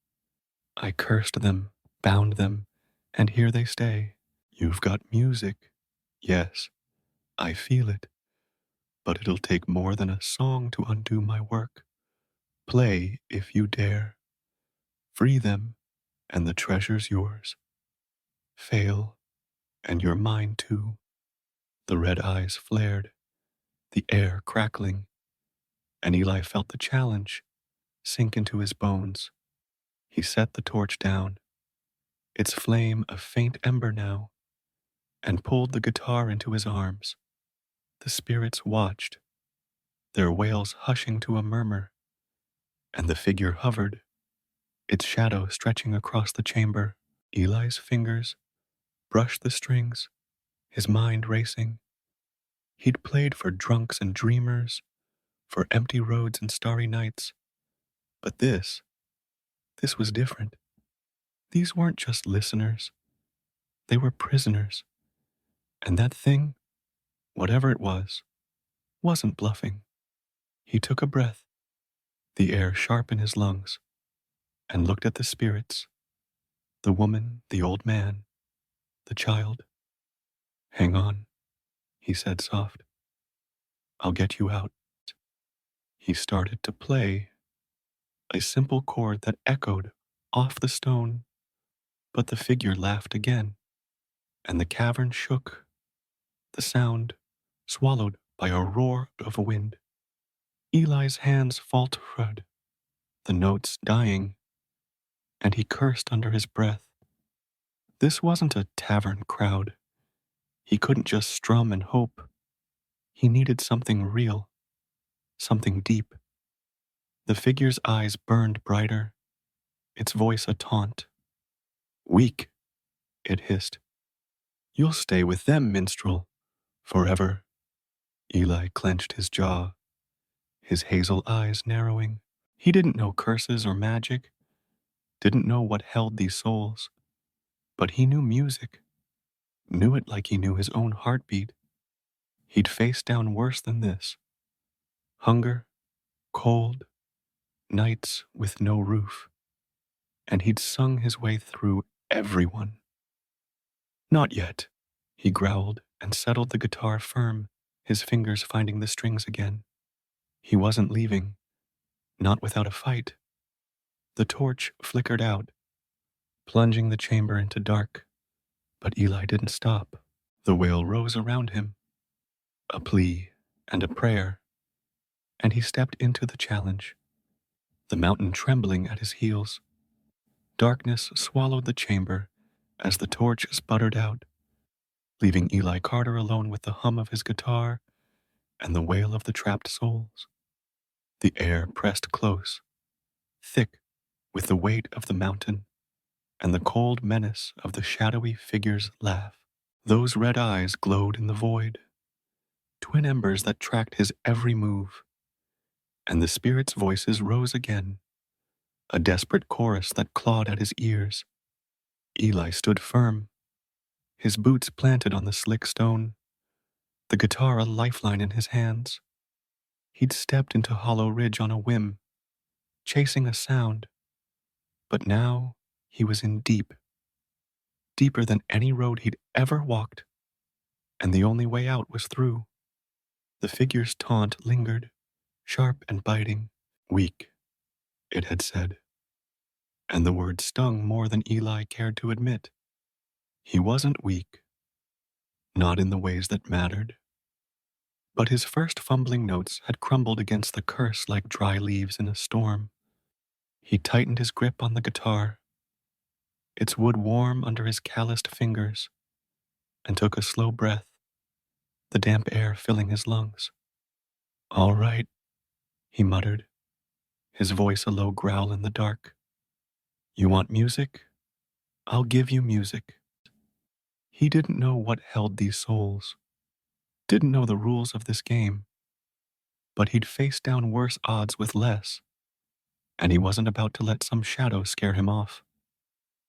I cursed them, bound them, and here they stay. You've got music. Yes, I feel it, but it'll take more than a song to undo my work. Play if you dare. Free them, and the treasure's yours. Fail, and you're mine too." The red eyes flared, the air crackling, and Eli felt the challenge sink into his bones. He set the torch down, its flame a faint ember now, and pulled the guitar into his arms. The spirits watched, their wails hushing to a murmur, and the figure hovered, its shadow stretching across the chamber. Eli's fingers brushed the strings, his mind racing. He'd played for drunks and dreamers, for empty roads and starry nights. But this was different. These weren't just listeners, they were prisoners. And that thing, whatever it was, wasn't bluffing. He took a breath, the air sharp in his lungs, and looked at the spirits, the woman, the old man, the child. Hang on, he said soft. I'll get you out. He started to play, a simple chord that echoed off the stone, but the figure laughed again, and the cavern shook, the sound swallowed by a roar of wind. Eli's hands faltered, the notes dying, and he cursed under his breath. This wasn't a tavern crowd. He couldn't just strum and hope. He needed something real, something deep. The figure's eyes burned brighter, its voice a taunt. Weak, it hissed. You'll stay with them, minstrel, forever. Eli clenched his jaw, his hazel eyes narrowing. He didn't know curses or magic, didn't know what held these souls, but he knew music, knew it like he knew his own heartbeat. He'd faced down worse than this. Hunger, cold, nights with no roof, and he'd sung his way through everyone. Not yet, he growled and settled the guitar firm, his fingers finding the strings again. He wasn't leaving, not without a fight. The torch flickered out, plunging the chamber into dark, but Eli didn't stop. The wail rose around him, a plea and a prayer, and he stepped into the challenge, the mountain trembling at his heels. Darkness swallowed the chamber as the torch sputtered out, leaving Eli Carter alone with the hum of his guitar and the wail of the trapped souls. The air pressed close, thick with the weight of the mountain and the cold menace of the shadowy figure's laugh. Those red eyes glowed in the void, twin embers that tracked his every move, and the spirits' voices rose again, a desperate chorus that clawed at his ears. Eli stood firm, his boots planted on the slick stone, the guitar a lifeline in his hands. He'd stepped into Hollow Ridge on a whim, chasing a sound, but now he was in deep, deeper than any road he'd ever walked, and the only way out was through. The figure's taunt lingered, sharp and biting. Weak, it had said, and the word stung more than Eli cared to admit. He wasn't weak, not in the ways that mattered, but his first fumbling notes had crumbled against the curse like dry leaves in a storm. He tightened his grip on the guitar, its wood warm under his calloused fingers, and took a slow breath, the damp air filling his lungs. All right, he muttered, his voice a low growl in the dark. You want music? I'll give you music. He didn't know what held these souls, didn't know the rules of this game, but he'd faced down worse odds with less, and he wasn't about to let some shadow scare him off.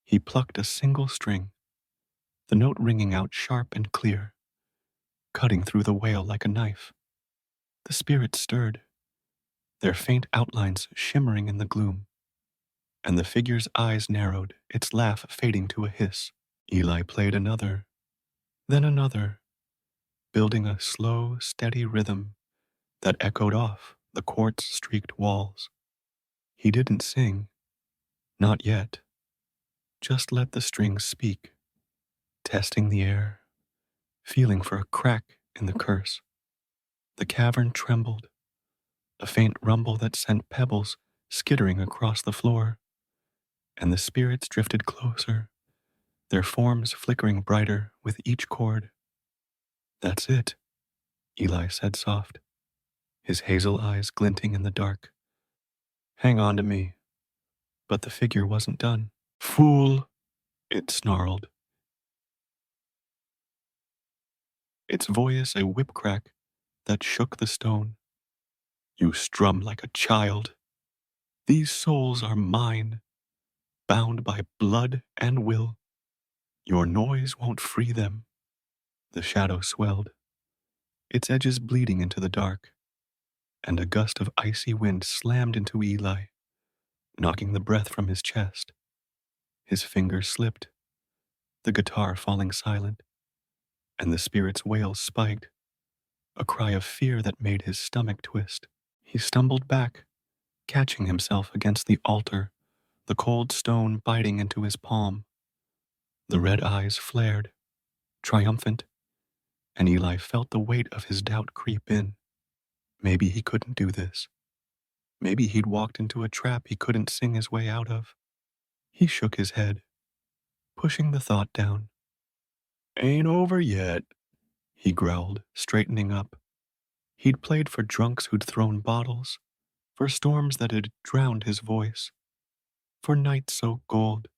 He plucked a single string, the note ringing out sharp and clear, cutting through the wail like a knife. The spirits stirred, their faint outlines shimmering in the gloom, and the figure's eyes narrowed, its laugh fading to a hiss. Eli played another, then another, building a slow, steady rhythm that echoed off the quartz-streaked walls. He didn't sing, not yet, just let the strings speak, testing the air, feeling for a crack in the curse. The cavern trembled, a faint rumble that sent pebbles skittering across the floor. and the spirits drifted closer, their forms flickering brighter with each chord. That's it, Eli said soft, his hazel eyes glinting in the dark. Hang on to me. But the figure wasn't done. Fool, it snarled, its voice a whip crack that shook the stone. You strum like a child. These souls are mine, bound by blood and will. Your noise won't free them. The shadow swelled, its edges bleeding into the dark, and a gust of icy wind slammed into Eli, knocking the breath from his chest. His fingers slipped, the guitar falling silent, and the spirit's wails spiked, a cry of fear that made his stomach twist. He stumbled back, catching himself against the altar, the cold stone biting into his palm. The red eyes flared, triumphant, and Eli felt the weight of his doubt creep in. Maybe he couldn't do this. Maybe he'd walked into a trap he couldn't sing his way out of. He shook his head, pushing the thought down. Ain't over yet, he growled, straightening up. He'd played for drunks who'd thrown bottles, for storms that had drowned his voice, for nights so cold,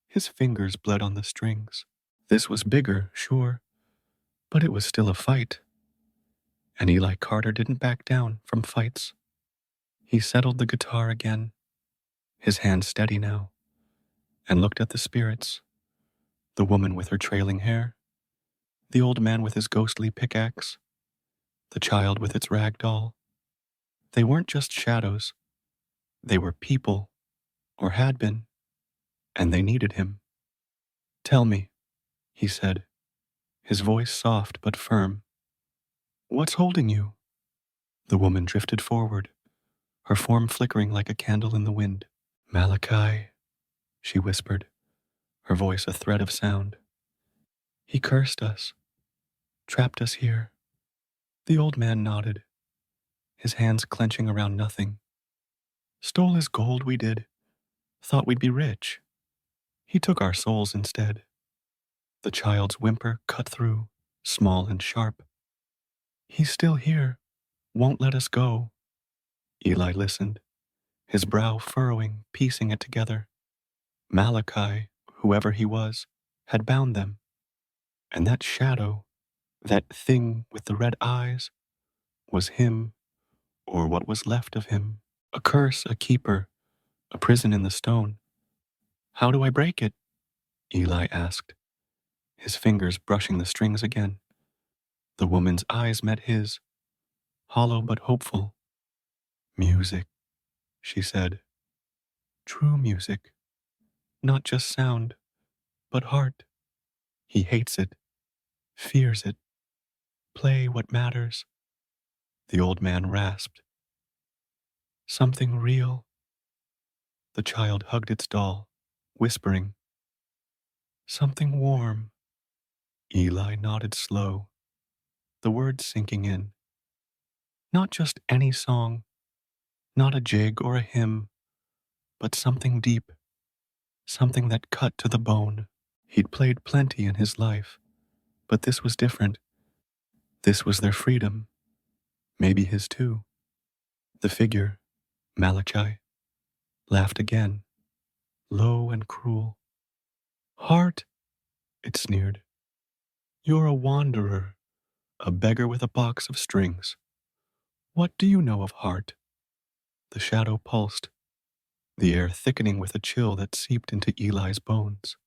his fingers bled on the strings. This was bigger, sure, but it was still a fight. And Eli Carter didn't back down from fights. He settled the guitar again, his hand steady now, and looked at the spirits, the woman with her trailing hair, the old man with his ghostly pickaxe, the child with its rag doll. They weren't just shadows. They were people, or had been, and they needed him. Tell me, he said, his voice soft but firm. What's holding you? The woman drifted forward, her form flickering like a candle in the wind. Malachi, she whispered, her voice a thread of sound. He cursed us, trapped us here. The old man nodded, his hands clenching around nothing. Stole his gold, we did. Thought we'd be rich. He took our souls instead. The child's whimper cut through, small and sharp. He's still here, won't let us go. Eli listened, his brow furrowing, piecing it together. Malachi, whoever he was, had bound them. And that shadow, that thing with the red eyes, was him, or what was left of him. A curse, a keeper, a prison in the stone. How do I break it? Eli asked, his fingers brushing the strings again. The woman's eyes met his, hollow but hopeful. Music, she said. True music. Not just sound, but heart. He hates it, fears it. Play what matters. The old man rasped. Something real. The child hugged its doll, whispering. Something warm. Eli nodded slow, the words sinking in. Not just any song, not a jig or a hymn, but something deep, something that cut to the bone. He'd played plenty in his life, but this was different. This was their freedom, maybe his too. The figure, Malachi, laughed again, low and cruel. Heart, it sneered. You're a wanderer, a beggar with a box of strings. What do you know of heart? The shadow pulsed, the air thickening with a chill that seeped into Eli's bones.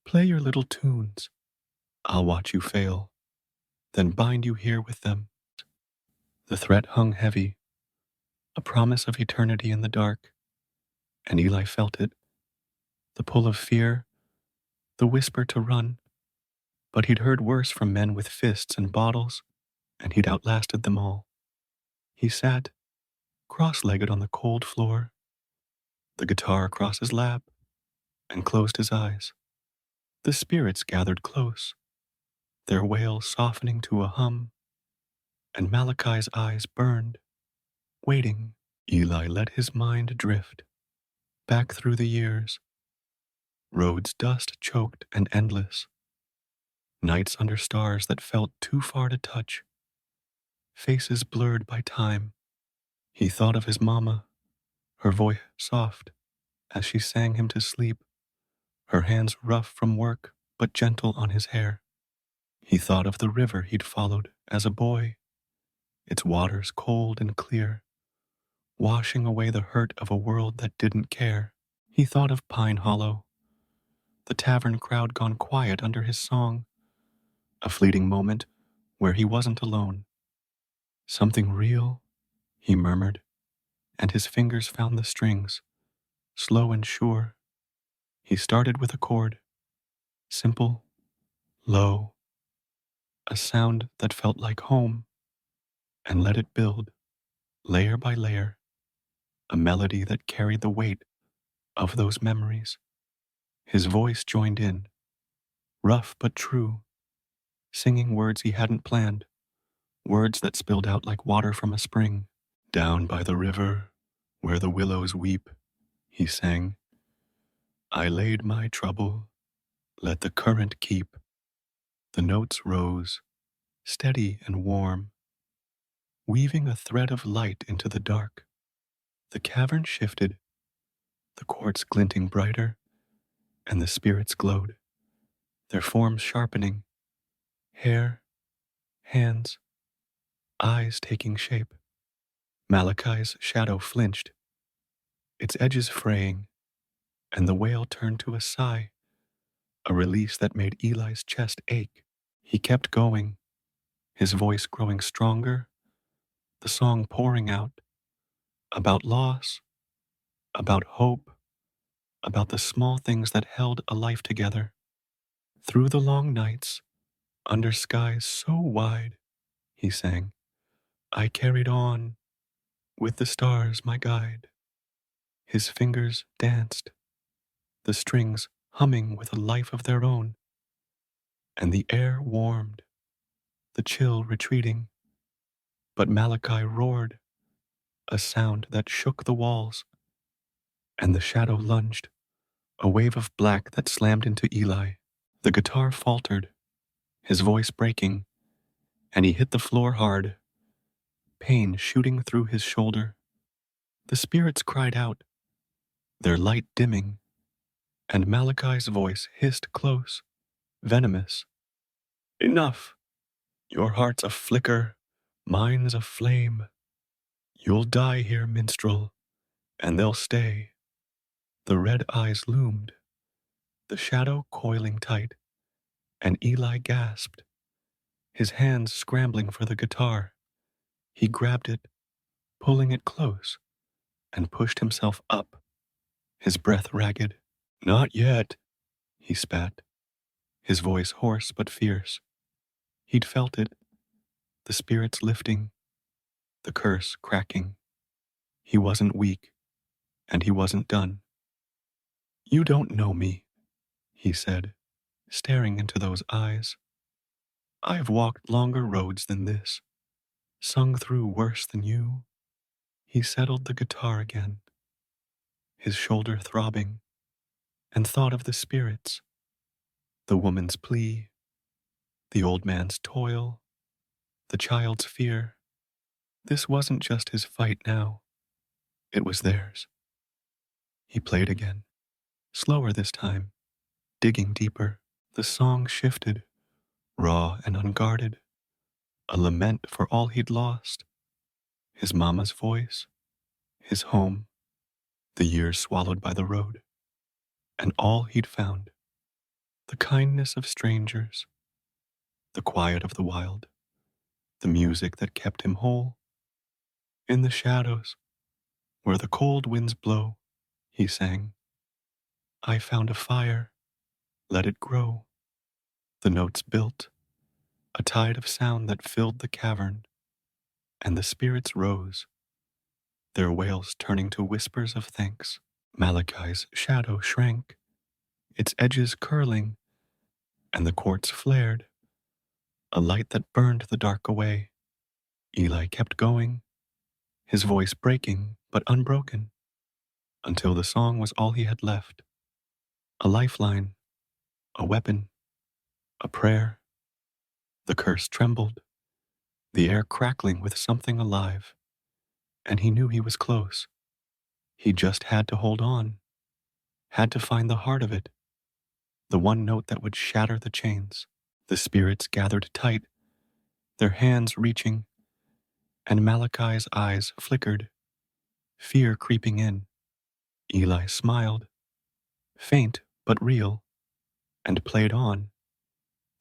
Play your little tunes. I'll watch you fail, then bind you here with them. The threat hung heavy, a promise of eternity in the dark, and Eli felt it, the pull of fear, the whisper to run. But he'd heard worse from men with fists and bottles, and he'd outlasted them all. He sat, cross-legged on the cold floor, the guitar across his lap, and closed his eyes. The spirits gathered close, their wail softening to a hum, and Malachi's eyes burned, waiting. Eli let his mind drift, back through the years, roads dust-choked and endless, nights under stars that felt too far to touch, faces blurred by time. He thought of his mama, her voice soft as she sang him to sleep, her hands rough from work but gentle on his hair. He thought of the river he'd followed as a boy, its waters cold and clear, washing away the hurt of a world that didn't care. He thought of Pine Hollow, the tavern crowd gone quiet under his song, a fleeting moment where he wasn't alone. Something real, he murmured, and his fingers found the strings, slow and sure. He started with a chord, simple, low, a sound that felt like home, and let it build, layer by layer, a melody that carried the weight of those memories. His voice joined in, rough but true, singing words he hadn't planned, words that spilled out like water from a spring. Down by the river, where the willows weep, he sang, I laid my trouble, let the current keep. The notes rose, steady and warm, weaving a thread of light into the dark. The cavern shifted, the quartz glinting brighter, and the spirits glowed, their forms sharpening, hair, hands, eyes taking shape. Malachi's shadow flinched, its edges fraying, and the wail turned to a sigh, a release that made Eli's chest ache. He kept going, his voice growing stronger, the song pouring out, about loss, about hope, about the small things that held a life together. Through the long nights, under skies so wide, he sang, I carried on, with the stars my guide. His fingers danced, the strings humming with a life of their own, and the air warmed, the chill retreating. But Malachi roared, a sound that shook the walls, and the shadow lunged, a wave of black that slammed into Eli. The guitar faltered, his voice breaking, and he hit the floor hard, pain shooting through his shoulder. The spirits cried out, their light dimming, and Malachi's voice hissed close, venomous. Enough! Your heart's a flicker, mine's a flame. You'll die here, minstrel, and they'll stay. The red eyes loomed, the shadow coiling tight, and Eli gasped, his hands scrambling for the guitar. He grabbed it, pulling it close, and pushed himself up, his breath ragged. Not yet, he spat, his voice hoarse but fierce. He'd felt it, the spirits lifting, the curse cracking. He wasn't weak, and he wasn't done. You don't know me, he said, staring into those eyes. I've walked longer roads than this, sung through worse than you. He settled the guitar again, his shoulder throbbing, and thought of the spirits, the woman's plea, the old man's toil, the child's fear. This wasn't just his fight now, it was theirs. He played again, slower this time, digging deeper. The song shifted, raw and unguarded, a lament for all he'd lost, his mama's voice, his home, the years swallowed by the road, and all he'd found, the kindness of strangers, the quiet of the wild, the music that kept him whole. In the shadows, where the cold winds blow, he sang, I found a fire, let it grow. The notes built, a tide of sound that filled the cavern, and the spirits rose, their wails turning to whispers of thanks. Malachi's shadow shrank, its edges curling, and the quartz flared, a light that burned the dark away. Eli kept going, his voice breaking but unbroken, until the song was all he had left. A lifeline, a weapon, a prayer. The curse trembled, the air crackling with something alive, and he knew he was close. He just had to hold on, had to find the heart of it, the one note that would shatter the chains. The spirits gathered tight, their hands reaching, and Malachi's eyes flickered, fear creeping in. Eli smiled, faint but real, and played on,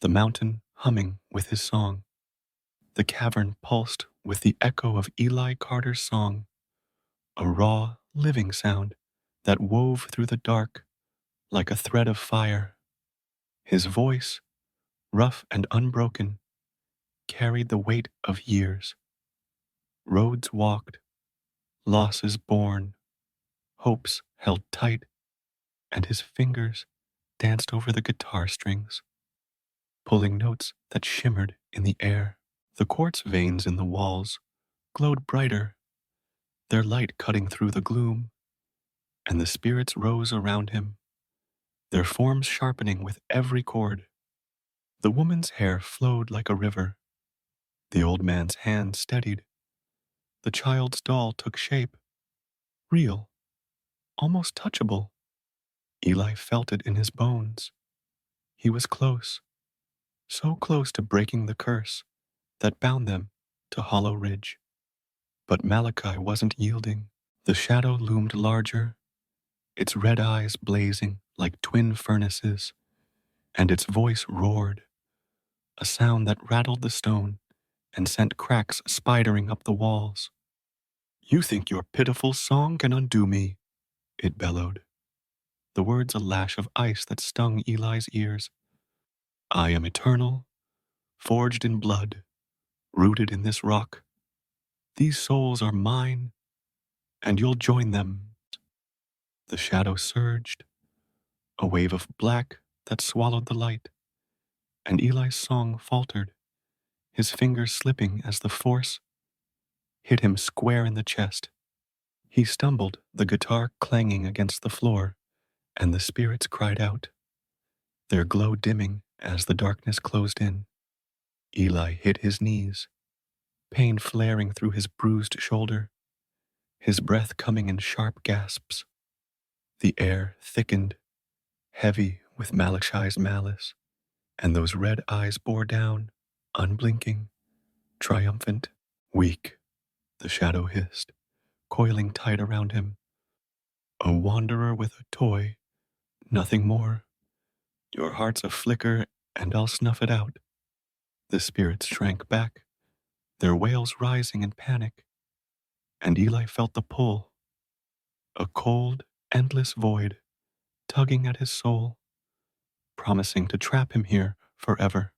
the mountain humming with his song. The cavern pulsed with the echo of Eli Carter's song, a raw, living sound that wove through the dark like a thread of fire. His voice, rough and unbroken, carried the weight of years. Roads walked, losses borne, hopes held tight, and his fingers danced over the guitar strings, pulling notes that shimmered in the air. The quartz veins in the walls glowed brighter, their light cutting through the gloom, and the spirits rose around him, their forms sharpening with every chord. The woman's hair flowed like a river, the old man's hand steadied, the child's doll took shape, real, almost touchable. Eli felt it in his bones. He was close, so close to breaking the curse that bound them to Hollow Ridge. But Malachi wasn't yielding. The shadow loomed larger, its red eyes blazing like twin furnaces, and its voice roared, a sound that rattled the stone and sent cracks spidering up the walls. "You think your pitiful song can undo me," it bellowed, the words a lash of ice that stung Eli's ears. "I am eternal, forged in blood, rooted in this rock. These souls are mine, and you'll join them." The shadow surged, a wave of black that swallowed the light, and Eli's song faltered, his fingers slipping as the force hit him square in the chest. He stumbled, the guitar clanging against the floor, and the spirits cried out, their glow dimming as the darkness closed in. Eli hit his knees, pain flaring through his bruised shoulder, his breath coming in sharp gasps. The air thickened, heavy with Malachi's malice, and those red eyes bore down, unblinking, triumphant. "Weak," the shadow hissed, coiling tight around him. "A wanderer with a toy, nothing more. Your heart's a flicker, and I'll snuff it out." The spirits shrank back, their wails rising in panic, and Eli felt the pull, a cold, endless void tugging at his soul, promising to trap him here forever.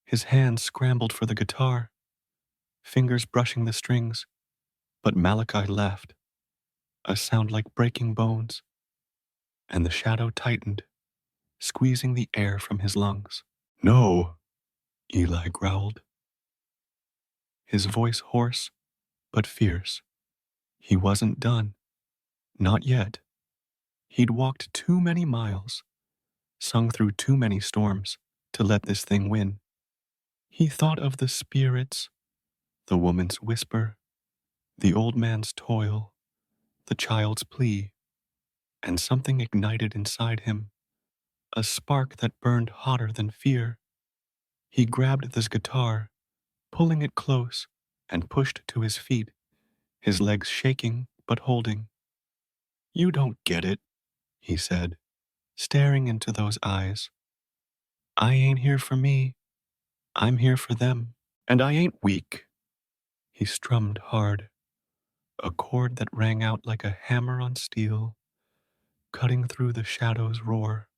His hands scrambled for the guitar, fingers brushing the strings, but Malachi laughed, a sound like breaking bones, and the shadow tightened, squeezing the air from his lungs. "No," Eli growled, his voice hoarse but fierce. He wasn't done. Not yet. He'd walked too many miles, sung through too many storms to let this thing win. He thought of the spirits, the woman's whisper, the old man's toil, the child's plea, and something ignited inside him, a spark that burned hotter than fear. He grabbed this guitar, pulling it close, and pushed to his feet, his legs shaking but holding. "You don't get it," he said, staring into those eyes. "I ain't here for me. I'm here for them. And I ain't weak." He strummed hard, a chord that rang out like a hammer on steel, cutting through the shadow's roar.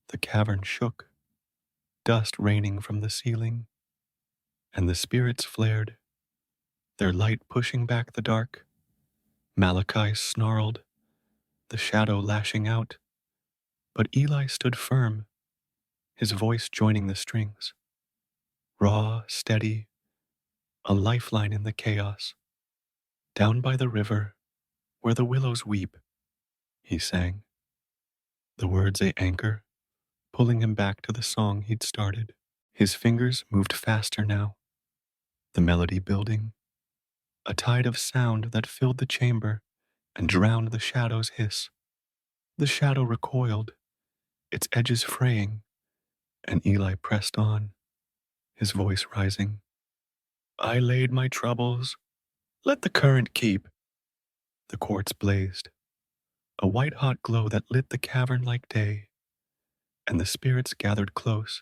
The cavern shook, dust raining from the ceiling, and the spirits flared, their light pushing back the dark. Malachi snarled, the shadow lashing out, but Eli stood firm, his voice joining the strings. Raw, steady, a lifeline in the chaos. "Down by the river, where the willows weep," he sang. the words a anchor, pulling him back to the song he'd started. His fingers moved faster now, the melody building, a tide of sound that filled the chamber and drowned the shadow's hiss. The shadow recoiled, its edges fraying, and Eli pressed on, his voice rising. I laid my troubles. Let the current keep. The quartz blazed, a white-hot glow that lit the cavern like day, and the spirits gathered close,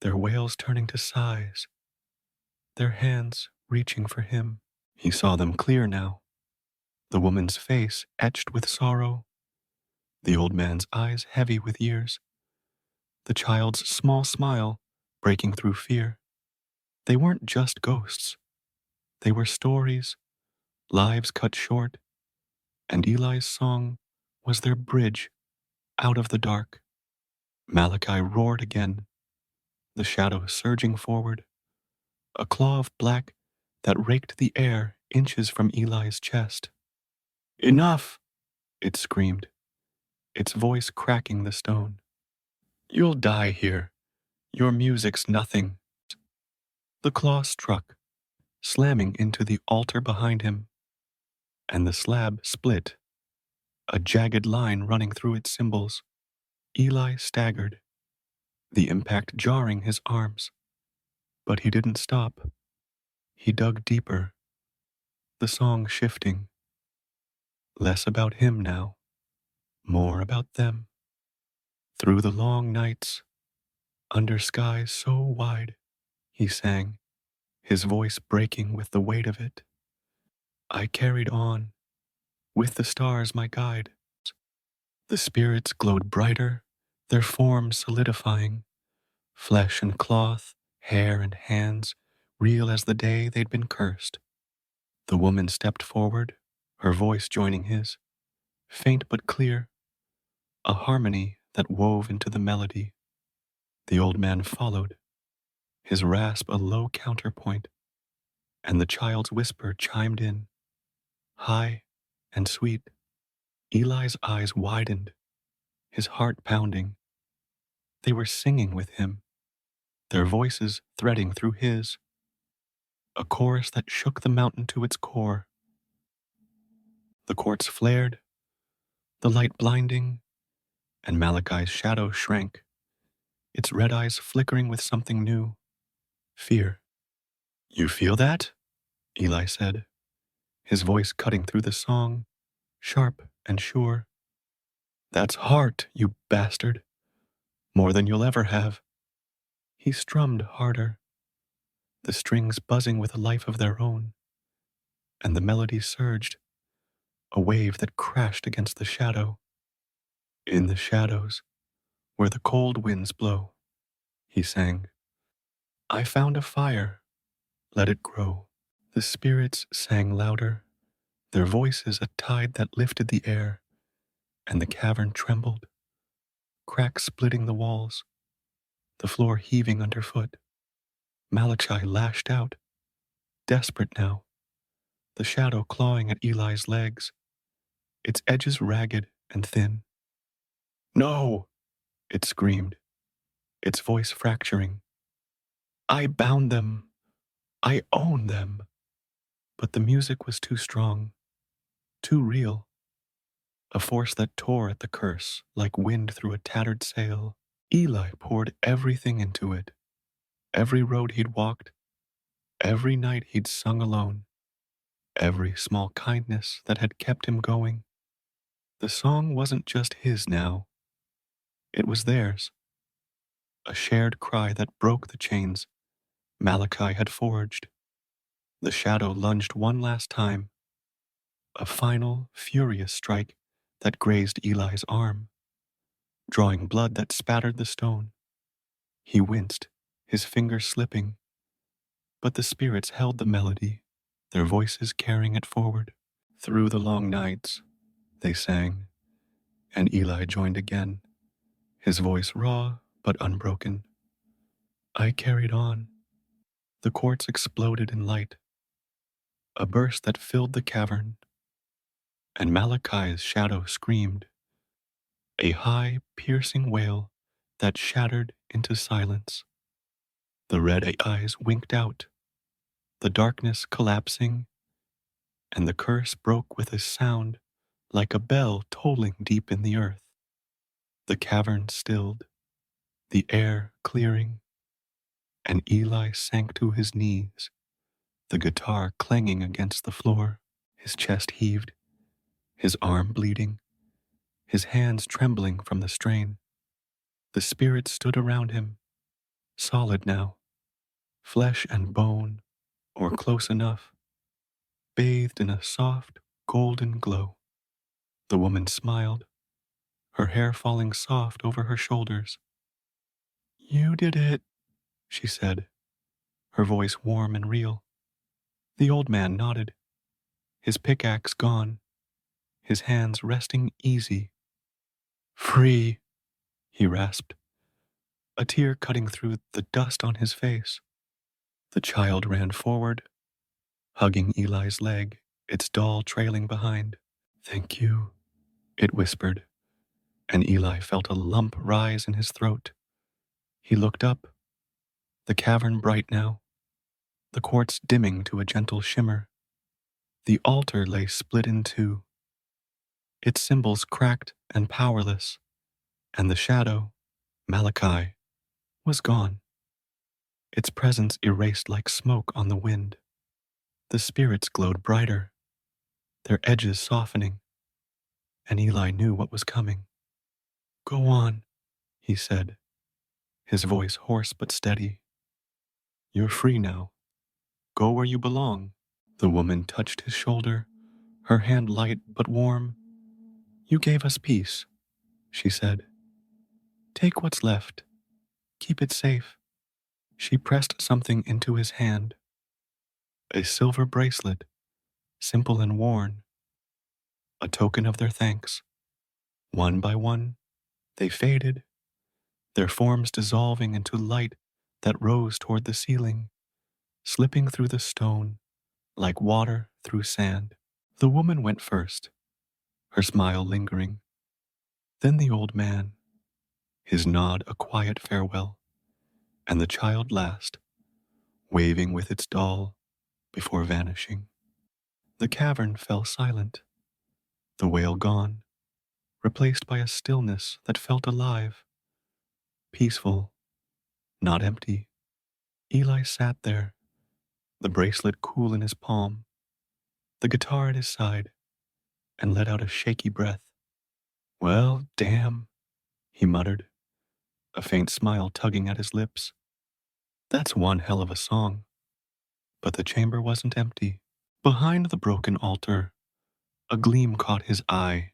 their wails turning to sighs, their hands reaching for him. He saw them clear now, the woman's face etched with sorrow, the old man's eyes heavy with years, the child's small smile breaking through fear. They weren't just ghosts. They were stories, lives cut short, and Eli's song was their bridge out of the dark. Malachi roared again, the shadow surging forward, a claw of black that raked the air inches from Eli's chest. Enough! It screamed, its voice cracking the stone. You'll die here. Your music's nothing. The claw struck, slamming into the altar behind him, and the slab split, a jagged line running through its symbols. Eli staggered, the impact jarring his arms. But he didn't stop. He dug deeper, the song shifting. Less about him now, more about them. Through the long nights, under skies so wide, he sang, his voice breaking with the weight of it. I carried on, with the stars my guide. The spirits glowed brighter, their forms solidifying, flesh and cloth, hair and hands, real as the day they'd been cursed. The woman stepped forward, her voice joining his, faint but clear, a harmony that wove into the melody. The old man followed, his rasp a low counterpoint, and the child's whisper chimed in, high and sweet. Eli's eyes widened, his heart pounding. They were singing with him, their voices threading through his, a chorus that shook the mountain to its core. The quartz flared, the light blinding, and Malachi's shadow shrank, its red eyes flickering with something new, fear. You feel that? Eli said, his voice cutting through the song, sharp and sure. That's heart, you bastard, more than you'll ever have. He strummed harder, the strings buzzing with a life of their own, and the melody surged, a wave that crashed against the shadow. In the shadows, where the cold winds blow, he sang, I found a fire, let it grow. The spirits sang louder, their voices a tide that lifted the air, and the cavern trembled, cracks splitting the walls, the floor heaving underfoot. Malachi lashed out, desperate now, the shadow clawing at Eli's legs, its edges ragged and thin. No, it screamed, its voice fracturing. I bound them. I own them. But the music was too strong, too real, a force that tore at the curse like wind through a tattered sail. Eli poured everything into it, every road he'd walked, every night he'd sung alone, every small kindness that had kept him going. The song wasn't just his now, it was theirs, a shared cry that broke the chains Malachi had forged. The shadow lunged one last time, a final, furious strike that grazed Eli's arm, drawing blood that spattered the stone. He winced, his fingers slipping, but the spirits held the melody, their voices carrying it forward. Through the long nights, they sang, and Eli joined again, his voice raw but unbroken. I carried on. The quartz exploded in light, a burst that filled the cavern, and Malachi's shadow screamed, a high, piercing wail that shattered into silence. The red eyes winked out, the darkness collapsing, and the curse broke with a sound like a bell tolling deep in the earth. The cavern stilled, the air clearing, and Eli sank to his knees, the guitar clanging against the floor. His chest heaved, his arm bleeding, his hands trembling from the strain. The spirits stood around him, solid now, flesh and bone, or close enough, bathed in a soft, golden glow. The woman smiled, her hair falling soft over her shoulders. "You did it," she said, her voice warm and real. The old man nodded, his pickaxe gone, his hands resting easy. "Free," he rasped, a tear cutting through the dust on his face. The child ran forward, hugging Eli's leg, its doll trailing behind. "Thank you," it whispered, and Eli felt a lump rise in his throat. He looked up, the cavern bright now, the quartz dimming to a gentle shimmer. The altar lay split in two, its symbols cracked and powerless, and the shadow, Malachi, was gone, its presence erased like smoke on the wind. The spirits glowed brighter, their edges softening, and Eli knew what was coming. "Go on," he said, his voice hoarse but steady. "You're free now. Go where you belong." The woman touched his shoulder, her hand light but warm. "You gave us peace," she said. "Take what's left. Keep it safe." She pressed something into his hand, a silver bracelet, simple and worn, a token of their thanks. One by one, they faded, their forms dissolving into light that rose toward the ceiling, slipping through the stone like water through sand. The woman went first, her smile lingering. Then the old man, his nod a quiet farewell, and the child last, waving with its doll before vanishing. The cavern fell silent, the wail gone, replaced by a stillness that felt alive, peaceful, not empty. Eli sat there, the bracelet cool in his palm, the guitar at his side, and let out a shaky breath. "Well, damn," he muttered, a faint smile tugging at his lips. "That's one hell of a song." But the chamber wasn't empty. Behind the broken altar, a gleam caught his eye,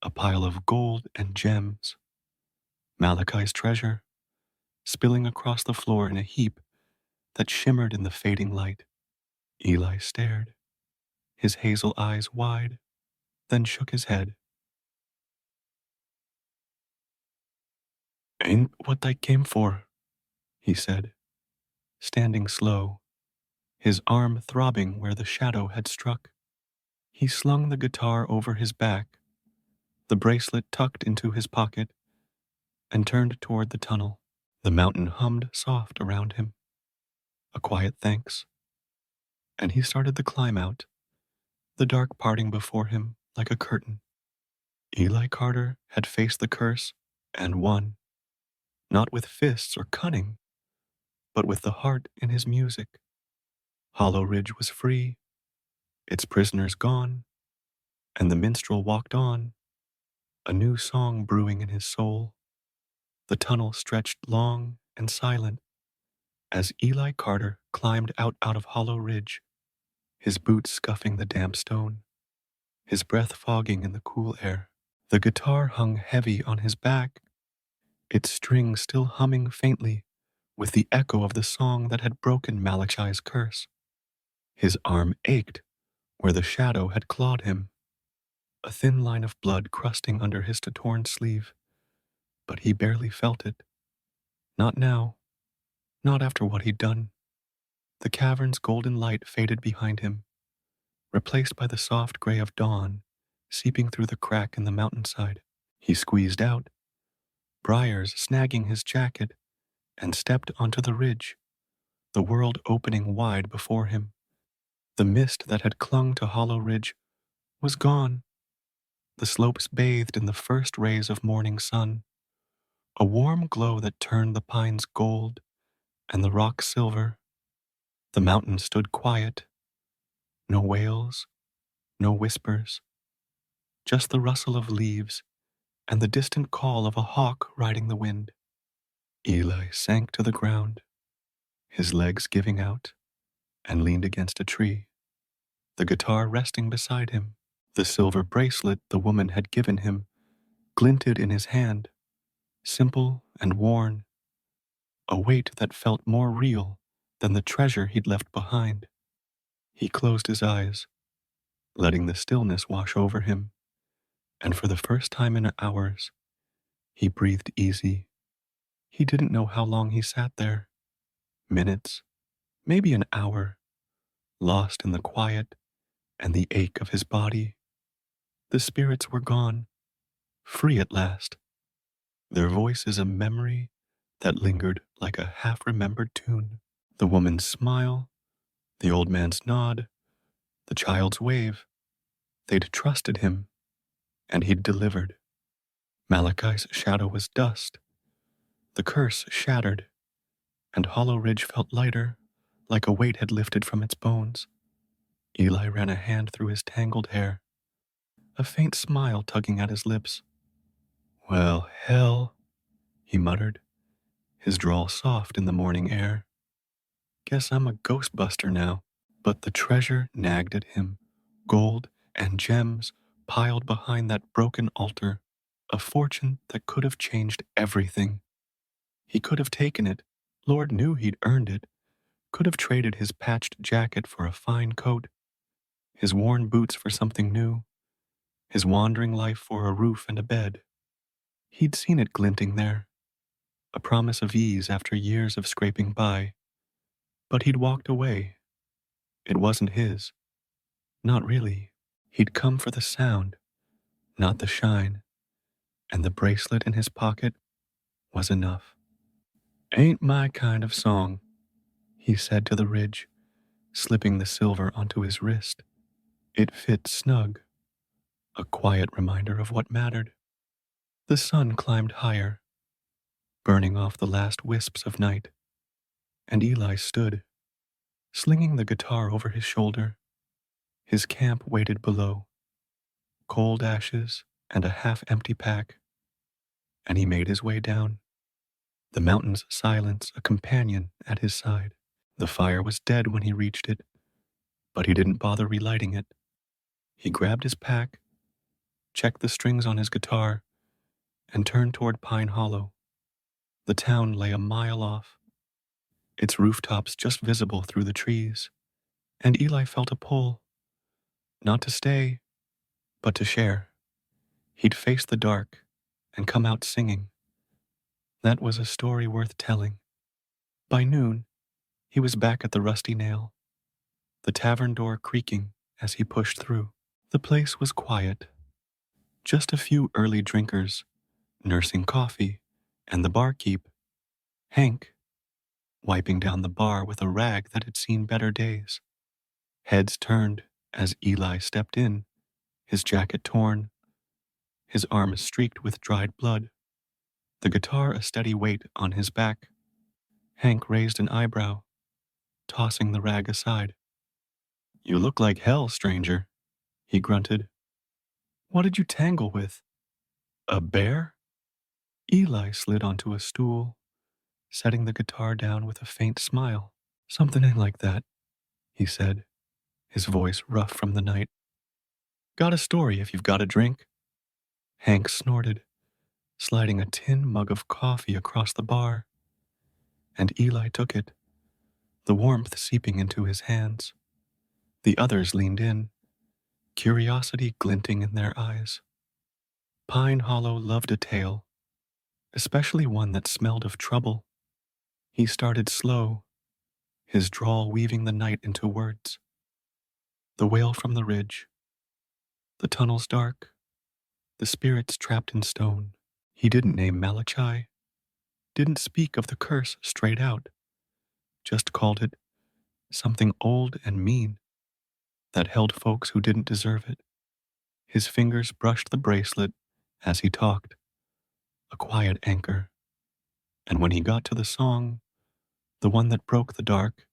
a pile of gold and gems, Malachi's treasure, spilling across the floor in a heap that shimmered in the fading light. Eli stared, his hazel eyes wide, then shook his head. "Ain't what I came for," he said, standing slow, his arm throbbing where the shadow had struck. He slung the guitar over his back, the bracelet tucked into his pocket, and turned toward the tunnel. The mountain hummed soft around him, a quiet thanks, and he started the climb out, the dark parting before him like a curtain. Eli Carter had faced the curse and won, not with fists or cunning, but with the heart in his music. Hollow Ridge was free, its prisoners gone, and the minstrel walked on, a new song brewing in his soul. The tunnel stretched long and silent as Eli Carter climbed out of Hollow Ridge, his boots scuffing the damp stone, his breath fogging in the cool air. The guitar hung heavy on his back, its strings still humming faintly with the echo of the song that had broken Malachi's curse. His arm ached where the shadow had clawed him, a thin line of blood crusting under his torn sleeve, but he barely felt it. Not now, not after what he'd done. The cavern's golden light faded behind him, replaced by the soft gray of dawn seeping through the crack in the mountainside. He squeezed out, briars snagging his jacket, and stepped onto the ridge, the world opening wide before him. The mist that had clung to Hollow Ridge was gone. The slopes bathed in the first rays of morning sun, a warm glow that turned the pines gold and the rocks silver. The mountain stood quiet, no wails, no whispers, just the rustle of leaves and the distant call of a hawk riding the wind. Eli sank to the ground, his legs giving out, and leaned against a tree, the guitar resting beside him. The silver bracelet the woman had given him glinted in his hand, simple and worn, a weight that felt more real than the treasure he'd left behind. He closed his eyes, letting the stillness wash over him, and for the first time in hours, he breathed easy. He didn't know how long he sat there. Minutes, maybe an hour, lost in the quiet and the ache of his body. The spirits were gone, free at last. Their voice is a memory that lingered like a half-remembered tune. The woman's smile, the old man's nod, the child's wave. They'd trusted him, and he'd delivered. Malachi's shadow was dust, the curse shattered, and Hollow Ridge felt lighter, like a weight had lifted from its bones. Eli ran a hand through his tangled hair, a faint smile tugging at his lips. "Well, hell," he muttered, his drawl soft in the morning air. "Guess I'm a ghostbuster now." But the treasure nagged at him, gold and gems piled behind that broken altar, a fortune that could have changed everything. He could have taken it, Lord knew he'd earned it, could have traded his patched jacket for a fine coat, his worn boots for something new, his wandering life for a roof and a bed. He'd seen it glinting there, a promise of ease after years of scraping by. But he'd walked away. It wasn't his. Not really. He'd come for the sound, not the shine, and the bracelet in his pocket was enough. "Ain't my kind of song," he said to the ridge, slipping the silver onto his wrist. It fit snug, a quiet reminder of what mattered. The sun climbed higher, burning off the last wisps of night, and Eli stood, slinging the guitar over his shoulder. His camp waited below, cold ashes and a half-empty pack, and he made his way down, the mountain's silence a companion at his side. The fire was dead when he reached it, but he didn't bother relighting it. He grabbed his pack, checked the strings on his guitar, and turned toward Pine Hollow. The town lay a mile off, its rooftops just visible through the trees, and Eli felt a pull, not to stay, but to share. He'd face the dark and come out singing. That was a story worth telling. By noon, he was back at the Rusty Nail, the tavern door creaking as he pushed through. The place was quiet. Just a few early drinkers, nursing coffee, and the barkeep, Hank, wiping down the bar with a rag that had seen better days. Heads turned as Eli stepped in, his jacket torn, his arms streaked with dried blood, the guitar a steady weight on his back. Hank raised an eyebrow, tossing the rag aside. "You look like hell, stranger," he grunted. "What did you tangle with? A bear?" Eli slid onto a stool, setting the guitar down with a faint smile. "Something like that," he said, his voice rough from the night. "Got a story if you've got a drink." Hank snorted, sliding a tin mug of coffee across the bar, and Eli took it, the warmth seeping into his hands. The others leaned in, curiosity glinting in their eyes. Pine Hollow loved a tale, especially one that smelled of trouble. He started slow, his drawl weaving the night into words. The wail from the ridge, the tunnel's dark, the spirits trapped in stone. He didn't name Malachi, didn't speak of the curse straight out, just called it something old and mean that held folks who didn't deserve it. His fingers brushed the bracelet as he talked, a quiet anchor. And when he got to the song, the one that broke the dark,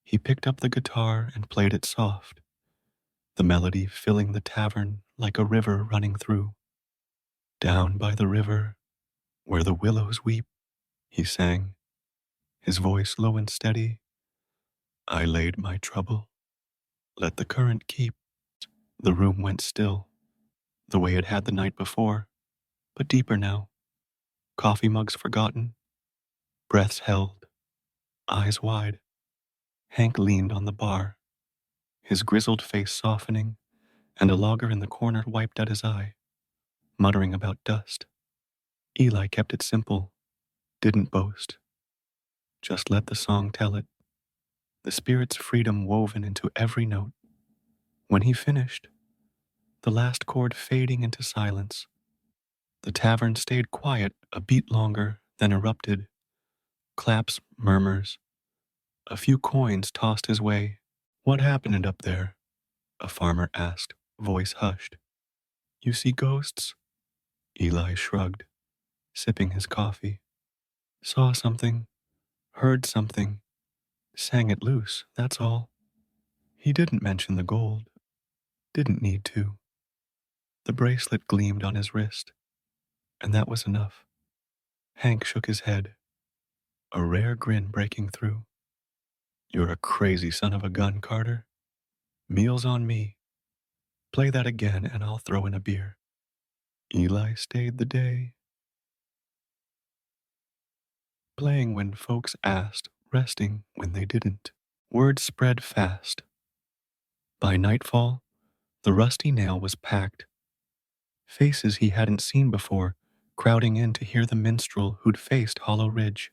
he picked up the guitar and played it soft, the melody filling the tavern like a river running through. Down by the river, where the willows weep, he sang, his voice low and steady. I laid my trouble, let the current keep. The room went still, the way it had the night before, but deeper now. Coffee mugs forgotten, breaths held, eyes wide. Hank leaned on the bar, his grizzled face softening, and a logger in the corner wiped at his eye, muttering about dust. Eli kept it simple, didn't boast. Just let the song tell it, the spirit's freedom woven into every note. When he finished, the last chord fading into silence, the tavern stayed quiet a beat longer, then erupted. Claps, murmurs, a few coins tossed his way. What happened up there? A farmer asked, voice hushed. You see ghosts? Eli shrugged, sipping his coffee. Saw something, heard something, sang it loose, that's all. He didn't mention the gold, didn't need to. The bracelet gleamed on his wrist, and that was enough. Hank shook his head, a rare grin breaking through. You're a crazy son of a gun, Carter. Meals on me. Play that again and I'll throw in a beer. Eli stayed the day, playing when folks asked, resting when they didn't. Word spread fast. By nightfall, the rusty nail was packed. Faces he hadn't seen before, crowding in to hear the minstrel who'd faced Hollow Ridge.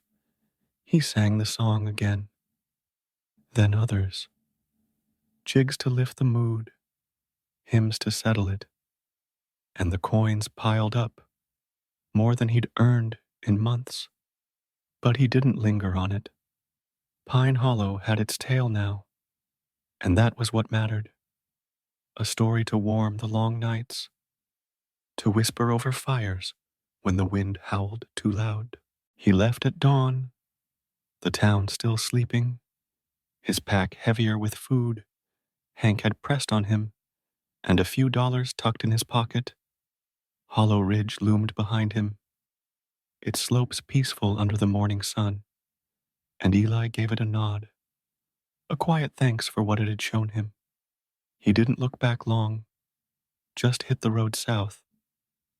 He sang the song again. Then others. Jigs to lift the mood, hymns to settle it. And the coins piled up, more than he'd earned in months. But he didn't linger on it. Pine Hollow had its tale now, and that was what mattered. A story to warm the long nights, to whisper over fires when the wind howled too loud. He left at dawn, the town still sleeping, his pack heavier with food Hank had pressed on him, and a few dollars tucked in his pocket. Hollow Ridge loomed behind him, its slopes peaceful under the morning sun, and Eli gave it a nod, a quiet thanks for what it had shown him. He didn't look back long, just hit the road south,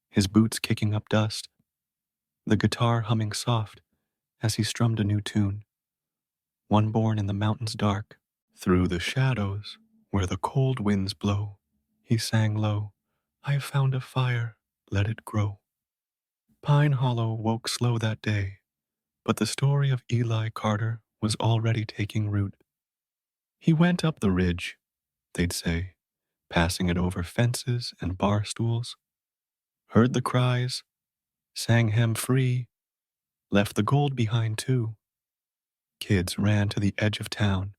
his boots kicking up dust, the guitar humming soft as he strummed a new tune, one born in the mountains dark. Through the shadows, where the cold winds blow, he sang low, I have found a fire, let it grow. Pine Hollow woke slow that day, but the story of Eli Carter was already taking root. He went up the ridge, they'd say, passing it over fences and bar stools, heard the cries, sang him free, left the gold behind too. Kids ran to the edge of town,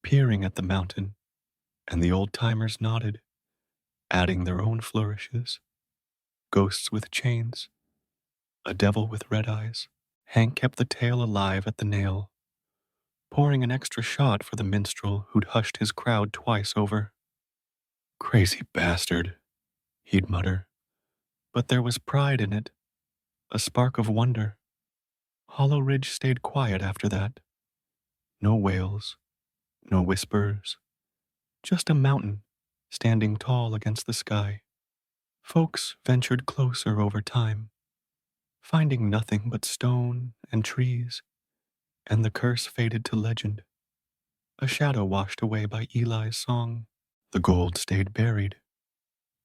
peering at the mountain, and the old-timers nodded, adding their own flourishes. Ghosts with chains, a devil with red eyes. Hank kept the tale alive at the nail, pouring an extra shot for the minstrel who'd hushed his crowd twice over. Crazy bastard, he'd mutter, but there was pride in it, a spark of wonder. Hollow Ridge stayed quiet after that. No wails, no whispers, just a mountain standing tall against the sky. Folks ventured closer over time, finding nothing but stone and trees, and the curse faded to legend, a shadow washed away by Eli's song. The gold stayed buried.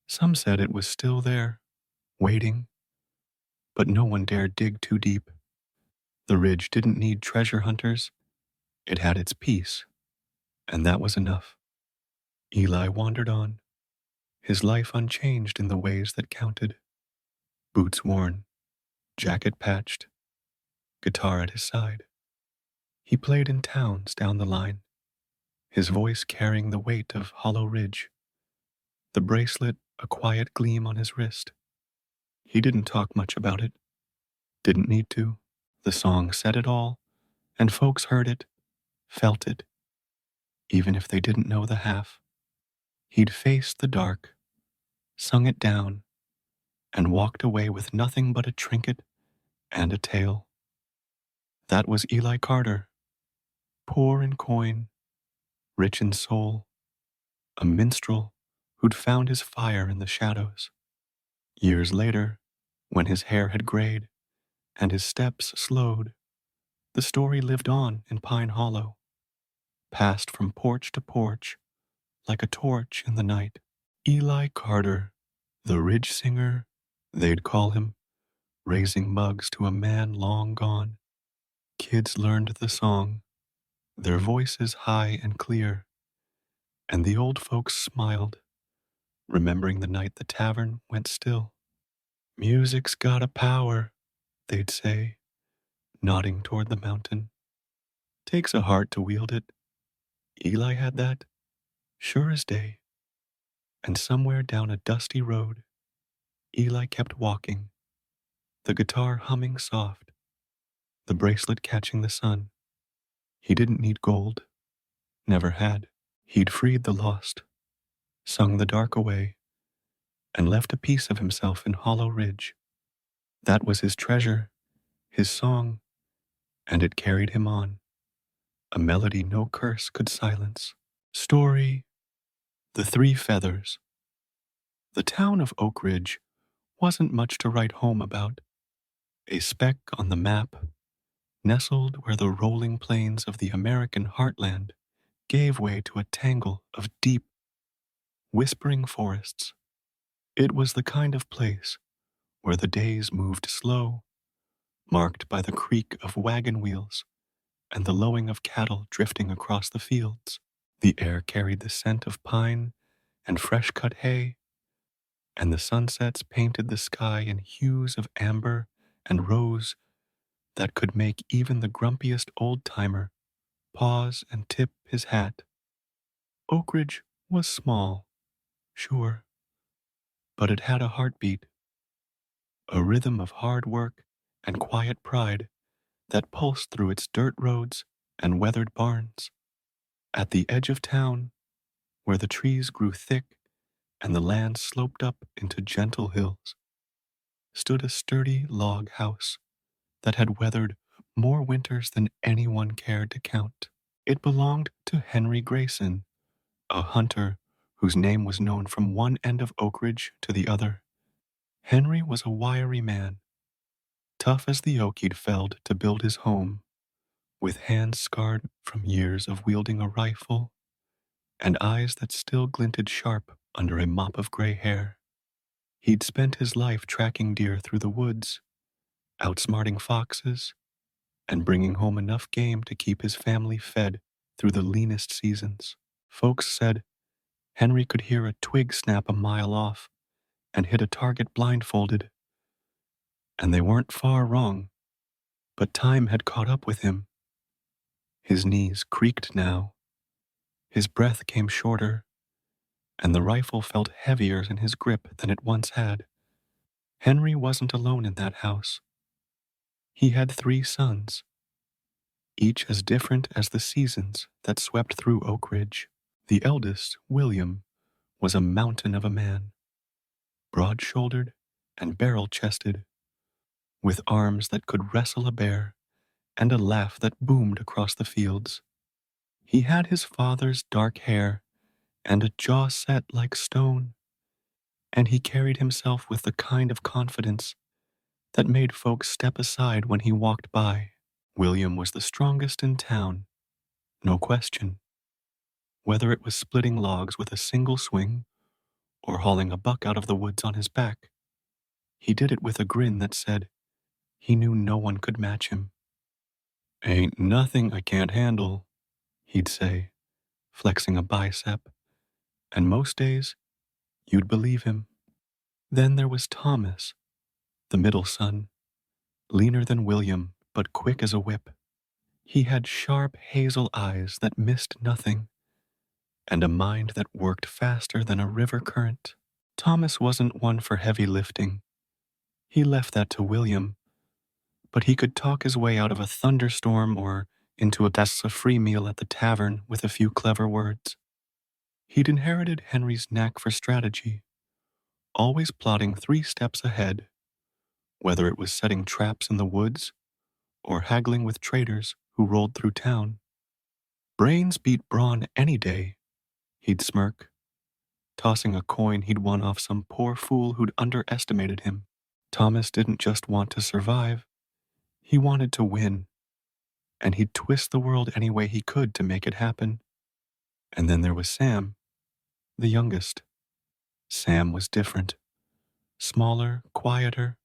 Some said it was still there, waiting, but no one dared dig too deep. The ridge didn't need treasure hunters. It had its peace, and that was enough. Eli wandered on, his life unchanged in the ways that counted. Boots worn, jacket patched, guitar at his side. He played in towns down the line, his voice carrying the weight of Hollow Ridge, the bracelet a quiet gleam on his wrist. He didn't talk much about it, didn't need to. The song said it all, and folks heard it, felt it, even if they didn't know the half. He'd faced the dark, sung it down, and walked away with nothing but a trinket and a tale. That was Eli Carter, poor in coin, rich in soul, a minstrel who'd found his fire in the shadows. Years later, when his hair had grayed and his steps slowed, the story lived on in Pine Hollow, passed from porch to porch like a torch in the night. Eli Carter, the ridge singer, they'd call him, raising mugs to a man long gone. Kids learned the song, their voices high and clear, and the old folks smiled, remembering the night the tavern went still. Music's got a power, they'd say, nodding toward the mountain. Takes a heart to wield it. Eli had that, sure as day. And somewhere down a dusty road, Eli kept walking, the guitar humming soft, the bracelet catching the sun. He didn't need gold, never had. He'd freed the lost, sung the dark away, and left a piece of himself in Hollow Ridge. That was his treasure, his song, and it carried him on, a melody no curse could silence. Story: The Three Feathers. The town of Oak Ridge wasn't much to write home about. A speck on the map, nestled where the rolling plains of the American heartland gave way to a tangle of deep, whispering forests. It was the kind of place where the days moved slow, marked by the creak of wagon wheels and the lowing of cattle drifting across the fields. The air carried the scent of pine and fresh-cut hay, and the sunsets painted the sky in hues of amber and rose that could make even the grumpiest old-timer pause and tip his hat. Oak Ridge was small, sure, but it had a heartbeat, a rhythm of hard work and quiet pride that pulsed through its dirt roads and weathered barns. At the edge of town, where the trees grew thick and the land sloped up into gentle hills, stood a sturdy log house that had weathered more winters than anyone cared to count. It belonged to Henry Grayson, a hunter whose name was known from one end of Oak Ridge to the other. Henry was a wiry man, tough as the oak he'd felled to build his home, with hands scarred from years of wielding a rifle and eyes that still glinted sharp under a mop of gray hair. He'd spent his life tracking deer through the woods, outsmarting foxes, and bringing home enough game to keep his family fed through the leanest seasons. Folks said Henry could hear a twig snap a mile off and hit a target blindfolded, and they weren't far wrong, but time had caught up with him. His knees creaked now, his breath came shorter, and the rifle felt heavier in his grip than it once had. Henry wasn't alone in that house. He had 3 sons, each as different as the seasons that swept through Oak Ridge. The eldest, William, was a mountain of a man, broad-shouldered and barrel-chested, with arms that could wrestle a bear and a laugh that boomed across the fields. He had his father's dark hair and a jaw set like stone, and he carried himself with the kind of confidence that made folks step aside when he walked by. William was the strongest in town, no question. Whether it was splitting logs with a single swing or hauling a buck out of the woods on his back, he did it with a grin that said he knew no one could match him. "Ain't nothing I can't handle," he'd say, flexing a bicep, and most days you'd believe him. Then there was Thomas, the middle son, leaner than William, but quick as a whip. He had sharp hazel eyes that missed nothing, and a mind that worked faster than a river current. Thomas wasn't one for heavy lifting. He left that to William, but he could talk his way out of a thunderstorm or into a free meal at the tavern with a few clever words. He'd inherited Henry's knack for strategy, always plotting 3 steps ahead, whether it was setting traps in the woods or haggling with traders who rolled through town. Brains beat brawn any day, he'd smirk, tossing a coin he'd won off some poor fool who'd underestimated him. Thomas didn't just want to survive, he wanted to win, and he'd twist the world any way he could to make it happen. And then there was Sam, the youngest. Sam was different, smaller, quieter,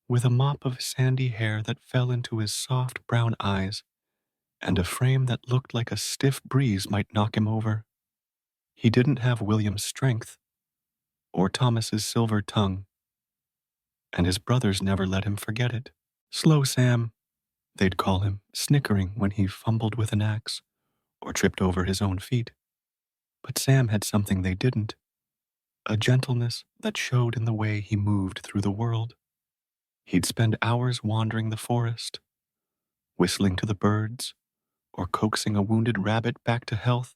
with a mop of sandy hair that fell into his soft brown eyes and a frame that looked like a stiff breeze might knock him over. He didn't have William's strength or Thomas's silver tongue, and his brothers never let him forget it. Slow Sam, they'd call him, snickering when he fumbled with an axe or tripped over his own feet. But Sam had something they didn't, a gentleness that showed in the way he moved through the world. He'd spend hours wandering the forest, whistling to the birds, or coaxing a wounded rabbit back to health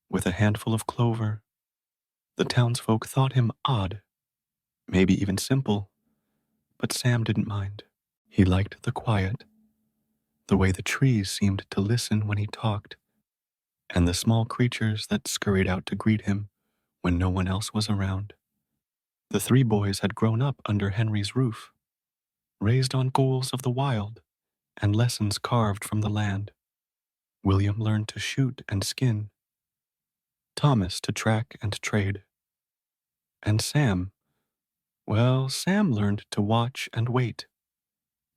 with a handful of clover. The townsfolk thought him odd, maybe even simple, but Sam didn't mind. He liked the quiet, the way the trees seemed to listen when he talked, and the small creatures that scurried out to greet him when no one else was around. The 3 boys had grown up under Henry's roof, raised on goals of the wild and lessons carved from the land. William learned to shoot and skin, Thomas to track and trade. And Sam, well, Sam learned to watch and wait,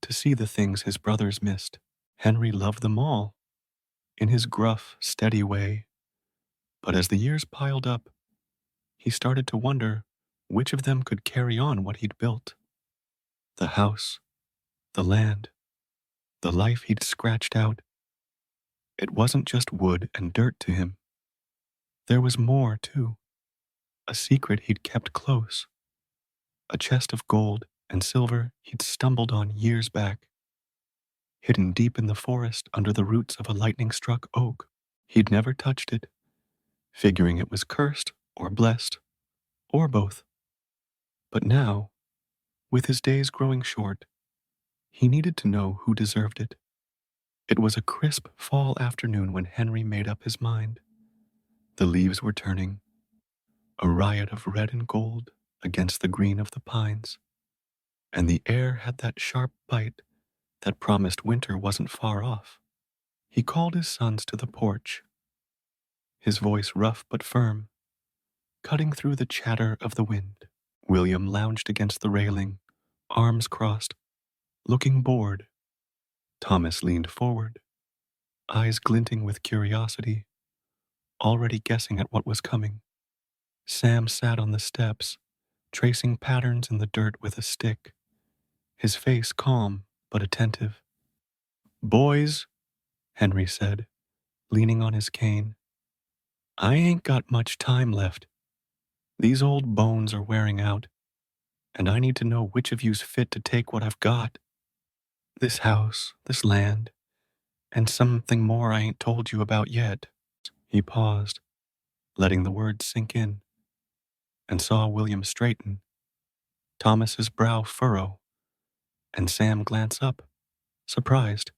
to see the things his brothers missed. Henry loved them all, in his gruff, steady way. But as the years piled up, he started to wonder which of them could carry on what he'd built. The house, the land, the life he'd scratched out. It wasn't just wood and dirt to him. There was more, too. A secret he'd kept close. A chest of gold and silver he'd stumbled on years back, hidden deep in the forest under the roots of a lightning-struck oak. He'd never touched it, figuring it was cursed or blessed, or both. But now, with his days growing short, he needed to know who deserved it. It was a crisp fall afternoon when Henry made up his mind. The leaves were turning, a riot of red and gold against the green of the pines, and the air had that sharp bite that promised winter wasn't far off. He called his sons to the porch, his voice rough but firm, cutting through the chatter of the wind. William lounged against the railing, arms crossed, looking bored. Thomas leaned forward, eyes glinting with curiosity, already guessing at what was coming. Sam sat on the steps, tracing patterns in the dirt with a stick, his face calm but attentive. "Boys," Henry said, leaning on his cane, "I ain't got much time left. These old bones are wearing out, and I need to know which of you's fit to take what I've got. This house, this land, and something more I ain't told you about yet." He paused, letting the words sink in, and saw William straighten, Thomas's brow furrow, and Sam glance up, surprised.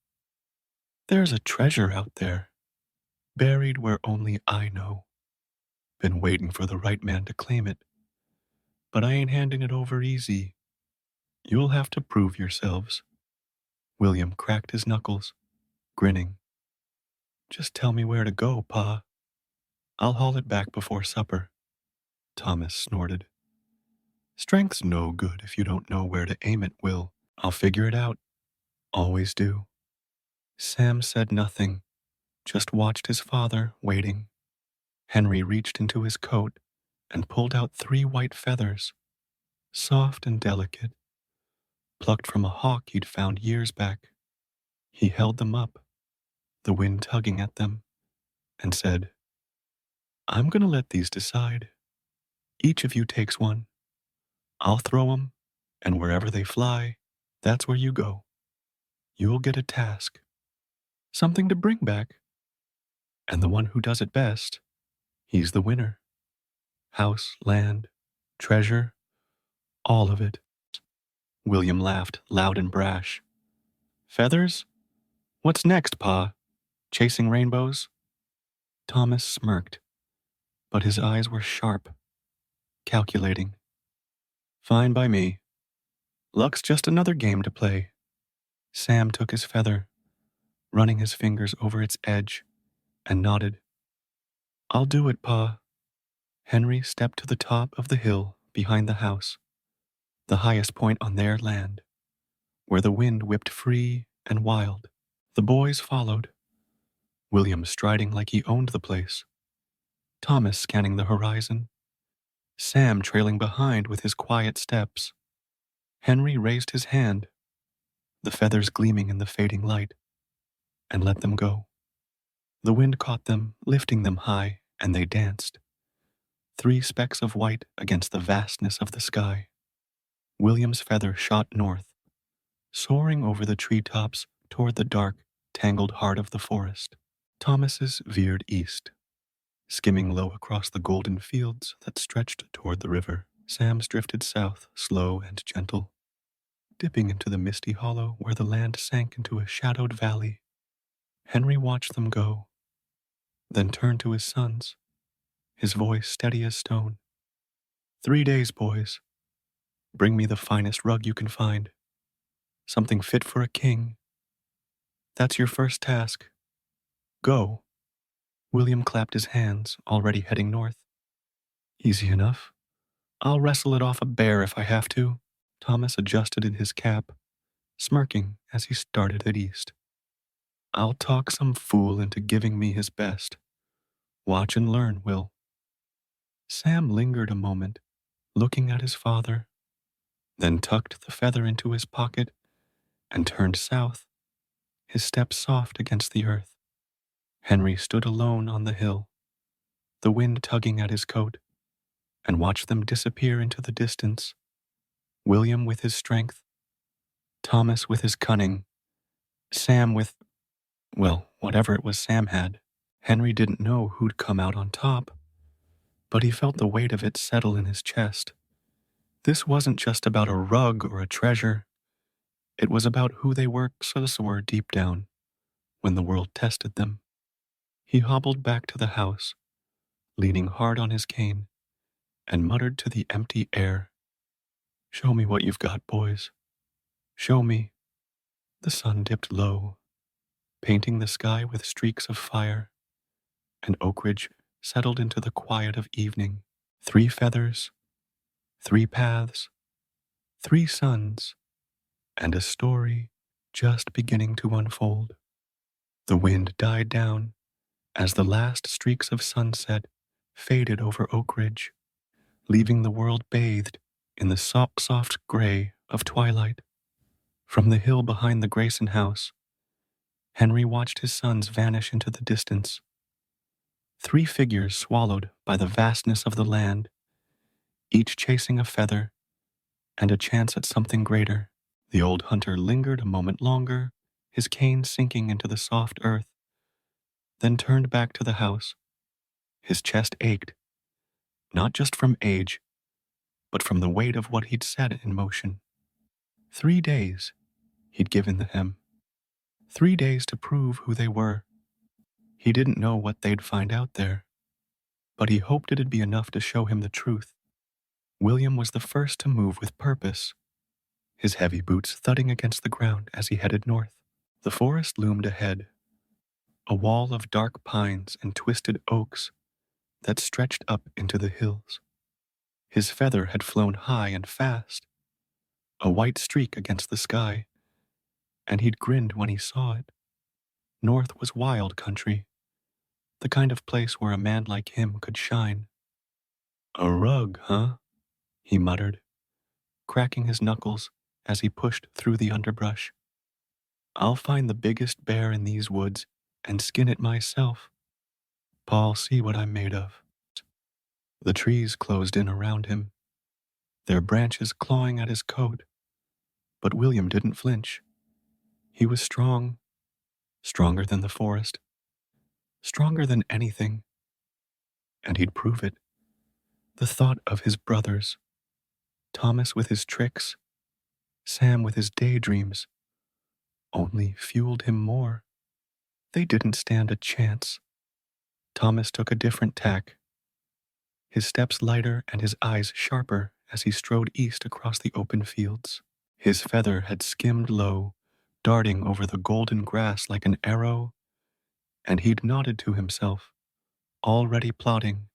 "There's a treasure out there, buried where only I know. Been waiting for the right man to claim it, but I ain't handing it over easy. You'll have to prove yourselves." William cracked his knuckles, grinning. "Just tell me where to go, Pa. I'll haul it back before supper." Thomas snorted. "Strength's no good if you don't know where to aim it, Will. I'll figure it out. Always do." Sam said nothing, just watched his father, waiting. Henry reached into his coat and pulled out 3 white feathers, soft and delicate, plucked from a hawk he'd found years back. He held them up, the wind tugging at them, and said, "I'm going to let these decide. Each of you takes one. I'll throw 'em, and wherever they fly, that's where you go. You'll get a task, something to bring back. And the one who does it best, he's the winner. House, land, treasure, all of it." William laughed, loud and brash. "Feathers? What's next, Pa? Chasing rainbows?" Thomas smirked, but his eyes were sharp, calculating. "Fine by me. Luck's just another game to play." Sam took his feather, running his fingers over its edge, and nodded. "I'll do it, Pa." Henry stepped to the top of the hill behind the house, the highest point on their land, where the wind whipped free and wild. The boys followed, William striding like he owned the place, Thomas scanning the horizon, Sam trailing behind with his quiet steps. Henry raised his hand, the feathers gleaming in the fading light, and let them go. The wind caught them, lifting them high, and they danced, 3 specks of white against the vastness of the sky. William's feather shot north, soaring over the treetops toward the dark, tangled heart of the forest. Thomas's veered east, skimming low across the golden fields that stretched toward the river. Sam's drifted south, slow and gentle, dipping into the misty hollow where the land sank into a shadowed valley. Henry watched them go, then turned to his sons, his voice steady as stone. 3 days, boys. Bring me the finest rug you can find, something fit for a king. That's your first task. Go." William clapped his hands, already heading north. "Easy enough. I'll wrestle it off a bear if I have to." Thomas adjusted in his cap, smirking as he started it east. "I'll talk some fool into giving me his best. Watch and learn, Will." Sam lingered a moment, looking at his father, then tucked the feather into his pocket and turned south, his steps soft against the earth. Henry stood alone on the hill, the wind tugging at his coat, and watched them disappear into the distance. William with his strength, Thomas with his cunning, Sam with, well, whatever it was Sam had. Henry didn't know who'd come out on top, but he felt the weight of it settle in his chest. This wasn't just about a rug or a treasure. It was about who they were deep down when the world tested them. He hobbled back to the house, leaning hard on his cane, and muttered to the empty air, "Show me what you've got, boys. Show me." The sun dipped low, painting the sky with streaks of fire, and Oak Ridge settled into the quiet of evening. 3 feathers, 3 paths, 3 suns, and a story just beginning to unfold. The wind died down as the last streaks of sunset faded over Oak Ridge, leaving the world bathed in the soft gray of twilight. From the hill behind the Grayson house, Henry watched his sons vanish into the distance. 3 figures swallowed by the vastness of the land, each chasing a feather and a chance at something greater. The old hunter lingered a moment longer, his cane sinking into the soft earth, then turned back to the house. His chest ached, not just from age, but from the weight of what he'd set in motion. 3 days he'd given them. 3 days to prove who they were. He didn't know what they'd find out there, but he hoped it'd be enough to show him the truth. William was the first to move with purpose, his heavy boots thudding against the ground as he headed north. The forest loomed ahead, a wall of dark pines and twisted oaks that stretched up into the hills. His feather had flown high and fast, a white streak against the sky, and he'd grinned when he saw it. North was wild country, the kind of place where a man like him could shine. A rug, huh? He muttered, cracking his knuckles as he pushed through the underbrush. I'll find the biggest bear in these woods and skin it myself. Paul, see what I'm made of. The trees closed in around him, their branches clawing at his coat. But William didn't flinch. He was strong, stronger than the forest, stronger than anything, and he'd prove it. The thought of his brothers, Thomas with his tricks, Sam with his daydreams, only fueled him more. They didn't stand a chance. Thomas took a different tack, his steps lighter and his eyes sharper as he strode east across the open fields. His feather had skimmed low, darting over the golden grass like an arrow, and he'd nodded to himself, already plotting.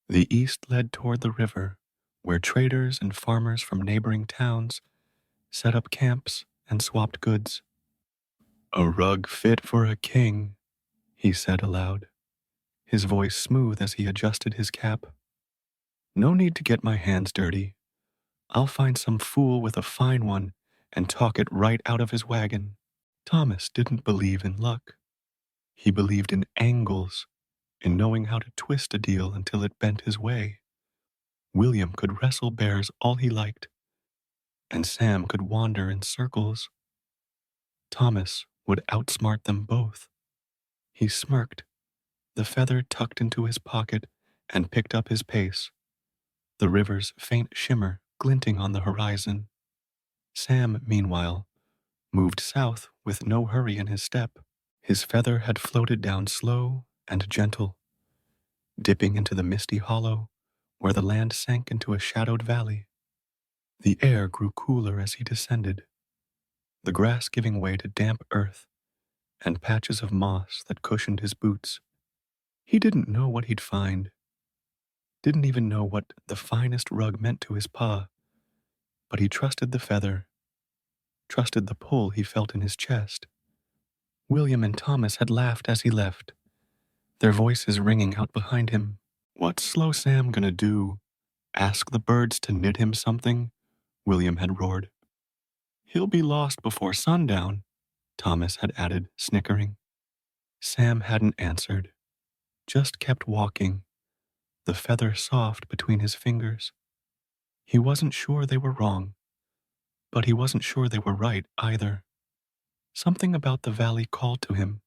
The east led toward the river, where traders and farmers from neighboring towns set up camps and swapped goods. A rug fit for a king, he said aloud, his voice smooth as he adjusted his cap. No need to get my hands dirty. I'll find some fool with a fine one and talk it right out of his wagon. Thomas didn't believe in luck. He believed in angles, in knowing how to twist a deal until it bent his way. William could wrestle bears all he liked, and Sam could wander in circles. Thomas would outsmart them both. He smirked, the feather tucked into his pocket, and picked up his pace, the river's faint shimmer glinting on the horizon. Sam, meanwhile, moved south with no hurry in his step. His feather had floated down slow and gentle, dipping into the misty hollow where the land sank into a shadowed valley. The air grew cooler as he descended, the grass giving way to damp earth and patches of moss that cushioned his boots. He didn't know what he'd find, didn't even know what the finest rug meant to his paw, but he trusted the feather, trusted the pull he felt in his chest. William and Thomas had laughed as he left, their voices ringing out behind him. What's Slow Sam gonna do? Ask the birds to knit him something? William had roared. He'll be lost before sundown, Thomas had added, snickering. Sam hadn't answered, just kept walking, the feather soft between his fingers. He wasn't sure they were wrong, but he wasn't sure they were right either. Something about the valley called to him,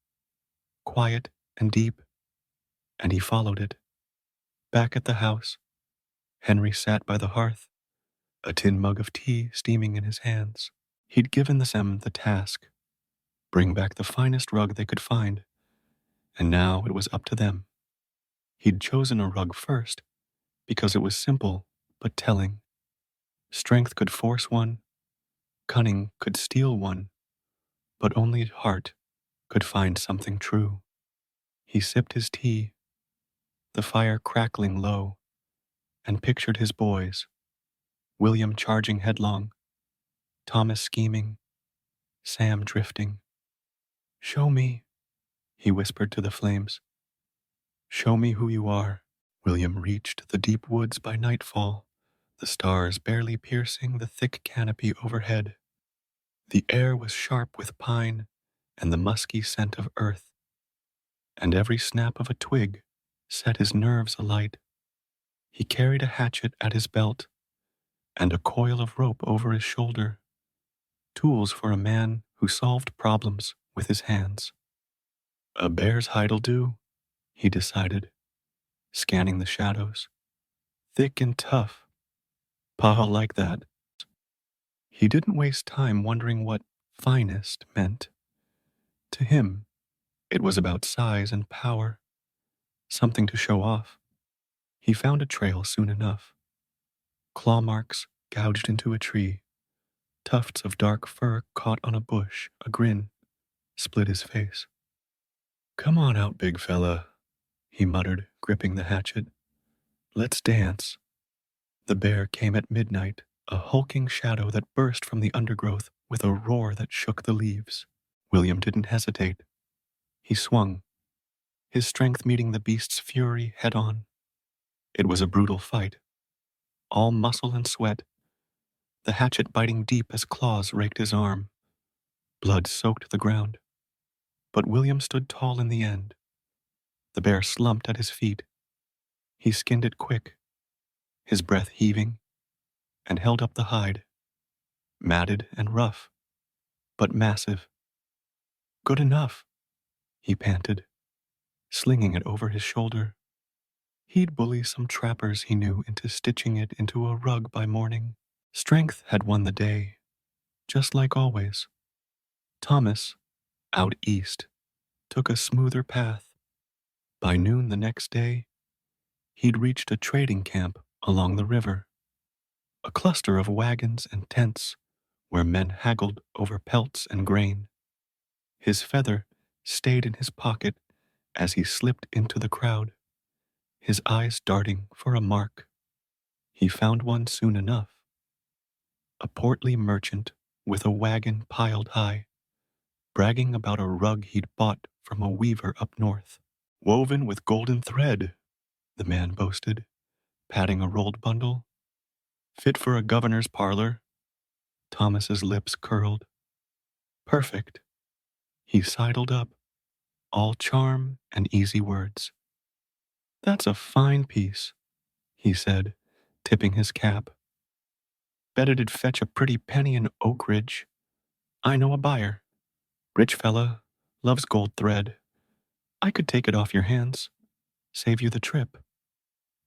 quiet and deep, and he followed it. Back at the house, Henry sat by the hearth, a tin mug of tea steaming in his hands. He'd given Sam the task, bring back the finest rug they could find, and now it was up to them. He'd chosen a rug first because it was simple but telling. Strength could force one, cunning could steal one, but only heart could find something true. He sipped his tea, the fire crackling low, and pictured his boys, William charging headlong, Thomas scheming, Sam drifting. Show me, he whispered to the flames. Show me who you are. William reached the deep woods by nightfall, the stars barely piercing the thick canopy overhead. The air was sharp with pine and the musky scent of earth, and every snap of a twig set his nerves alight. He carried a hatchet at his belt and a coil of rope over his shoulder, tools for a man who solved problems with his hands. A bear's hide'll do, he decided, scanning the shadows. Thick and tough. Pa'll like that. He didn't waste time wondering what finest meant. To him, it was about size and power, something to show off. He found a trail soon enough. Claw marks gouged into a tree, tufts of dark fur caught on a bush, a grin split his face. Come on out, big fella, he muttered, gripping the hatchet. Let's dance. The bear came at midnight, a hulking shadow that burst from the undergrowth with a roar that shook the leaves. William didn't hesitate. He swung, his strength meeting the beast's fury head on. It was a brutal fight, all muscle and sweat, the hatchet biting deep as claws raked his arm. Blood soaked the ground. But William stood tall in the end. The bear slumped at his feet. He skinned it quick, his breath heaving, and held up the hide, matted and rough, but massive. Good enough, he panted, slinging it over his shoulder. He'd bully some trappers he knew into stitching it into a rug by morning. Strength had won the day, just like always. Thomas, out east, took a smoother path. By noon the next day, he'd reached a trading camp along the river, a cluster of wagons and tents where men haggled over pelts and grain. His feather stayed in his pocket as he slipped into the crowd, his eyes darting for a mark. He found one soon enough, a portly merchant with a wagon piled high, bragging about a rug he'd bought from a weaver up north. Woven with golden thread, the man boasted, patting a rolled bundle. Fit for a governor's parlor. Thomas's lips curled. Perfect. He sidled up, all charm and easy words. That's a fine piece, he said, tipping his cap. Bet it'd fetch a pretty penny in Oak Ridge. I know a buyer. Rich fella, loves gold thread. I could take it off your hands, save you the trip.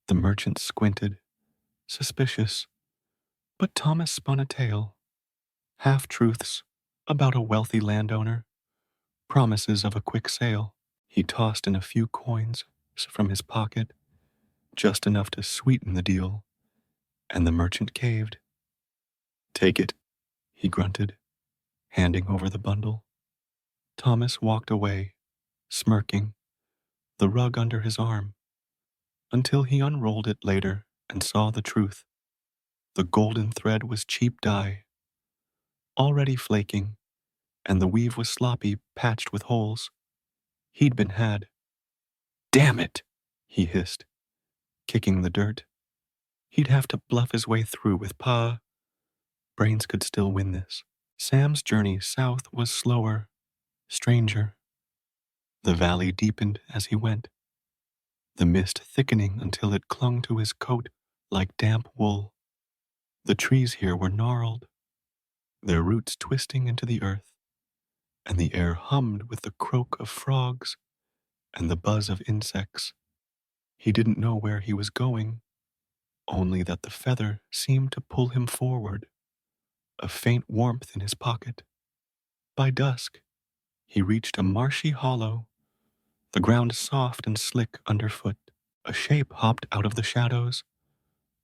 The merchant squinted, suspicious. But Thomas spun a tale. Half-truths about a wealthy landowner, promises of a quick sale. He tossed in a few coins from his pocket, just enough to sweeten the deal, and the merchant caved. Take it, he grunted, handing over the bundle. Thomas walked away, smirking, the rug under his arm, until he unrolled it later and saw the truth. The golden thread was cheap dye, already flaking, and the weave was sloppy, patched with holes. He'd been had. Damn it, he hissed, kicking the dirt. He'd have to bluff his way through with Pa. Brains could still win this. Sam's journey south was slower, stranger. The valley deepened as he went, the mist thickening until it clung to his coat like damp wool. The trees here were gnarled, their roots twisting into the earth, and the air hummed with the croak of frogs and the buzz of insects. He didn't know where he was going, only that the feather seemed to pull him forward, a faint warmth in his pocket. By dusk, he reached a marshy hollow, the ground soft and slick underfoot. A shape hopped out of the shadows,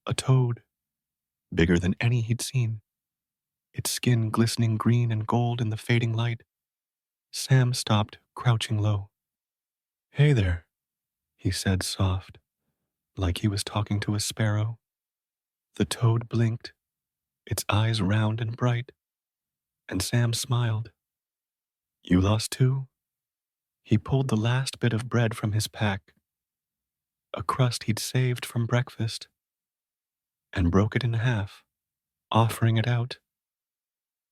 a toad, bigger than any he'd seen, its skin glistening green and gold in the fading light. Sam stopped, crouching low. Hey there, he said soft, like he was talking to a sparrow. The toad blinked, its eyes round and bright, and Sam smiled. You lost too? He pulled the last bit of bread from his pack, a crust he'd saved from breakfast, and broke it in half, offering it out.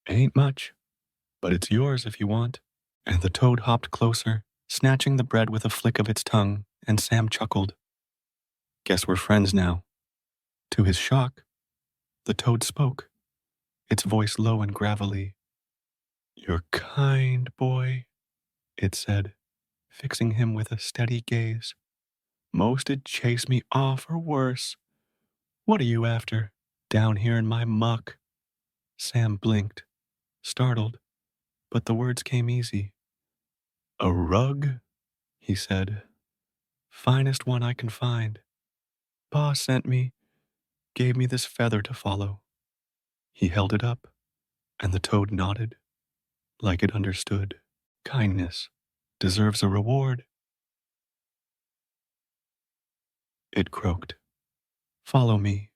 Ain't much, but it's yours if you want. And the toad hopped closer, snatching the bread with a flick of its tongue, and Sam chuckled. Guess we're friends now. To his shock, the toad spoke, its voice low and gravelly. You're kind, boy, it said, fixing him with a steady gaze. Most'd chase me off or worse. What are you after, down here in my muck? Sam blinked, startled, but the words came easy. A rug, he said. Finest one I can find. Pa sent me, gave me this feather to follow. He held it up, and the toad nodded, like it understood. Kindness deserves a reward. It croaked. Follow me.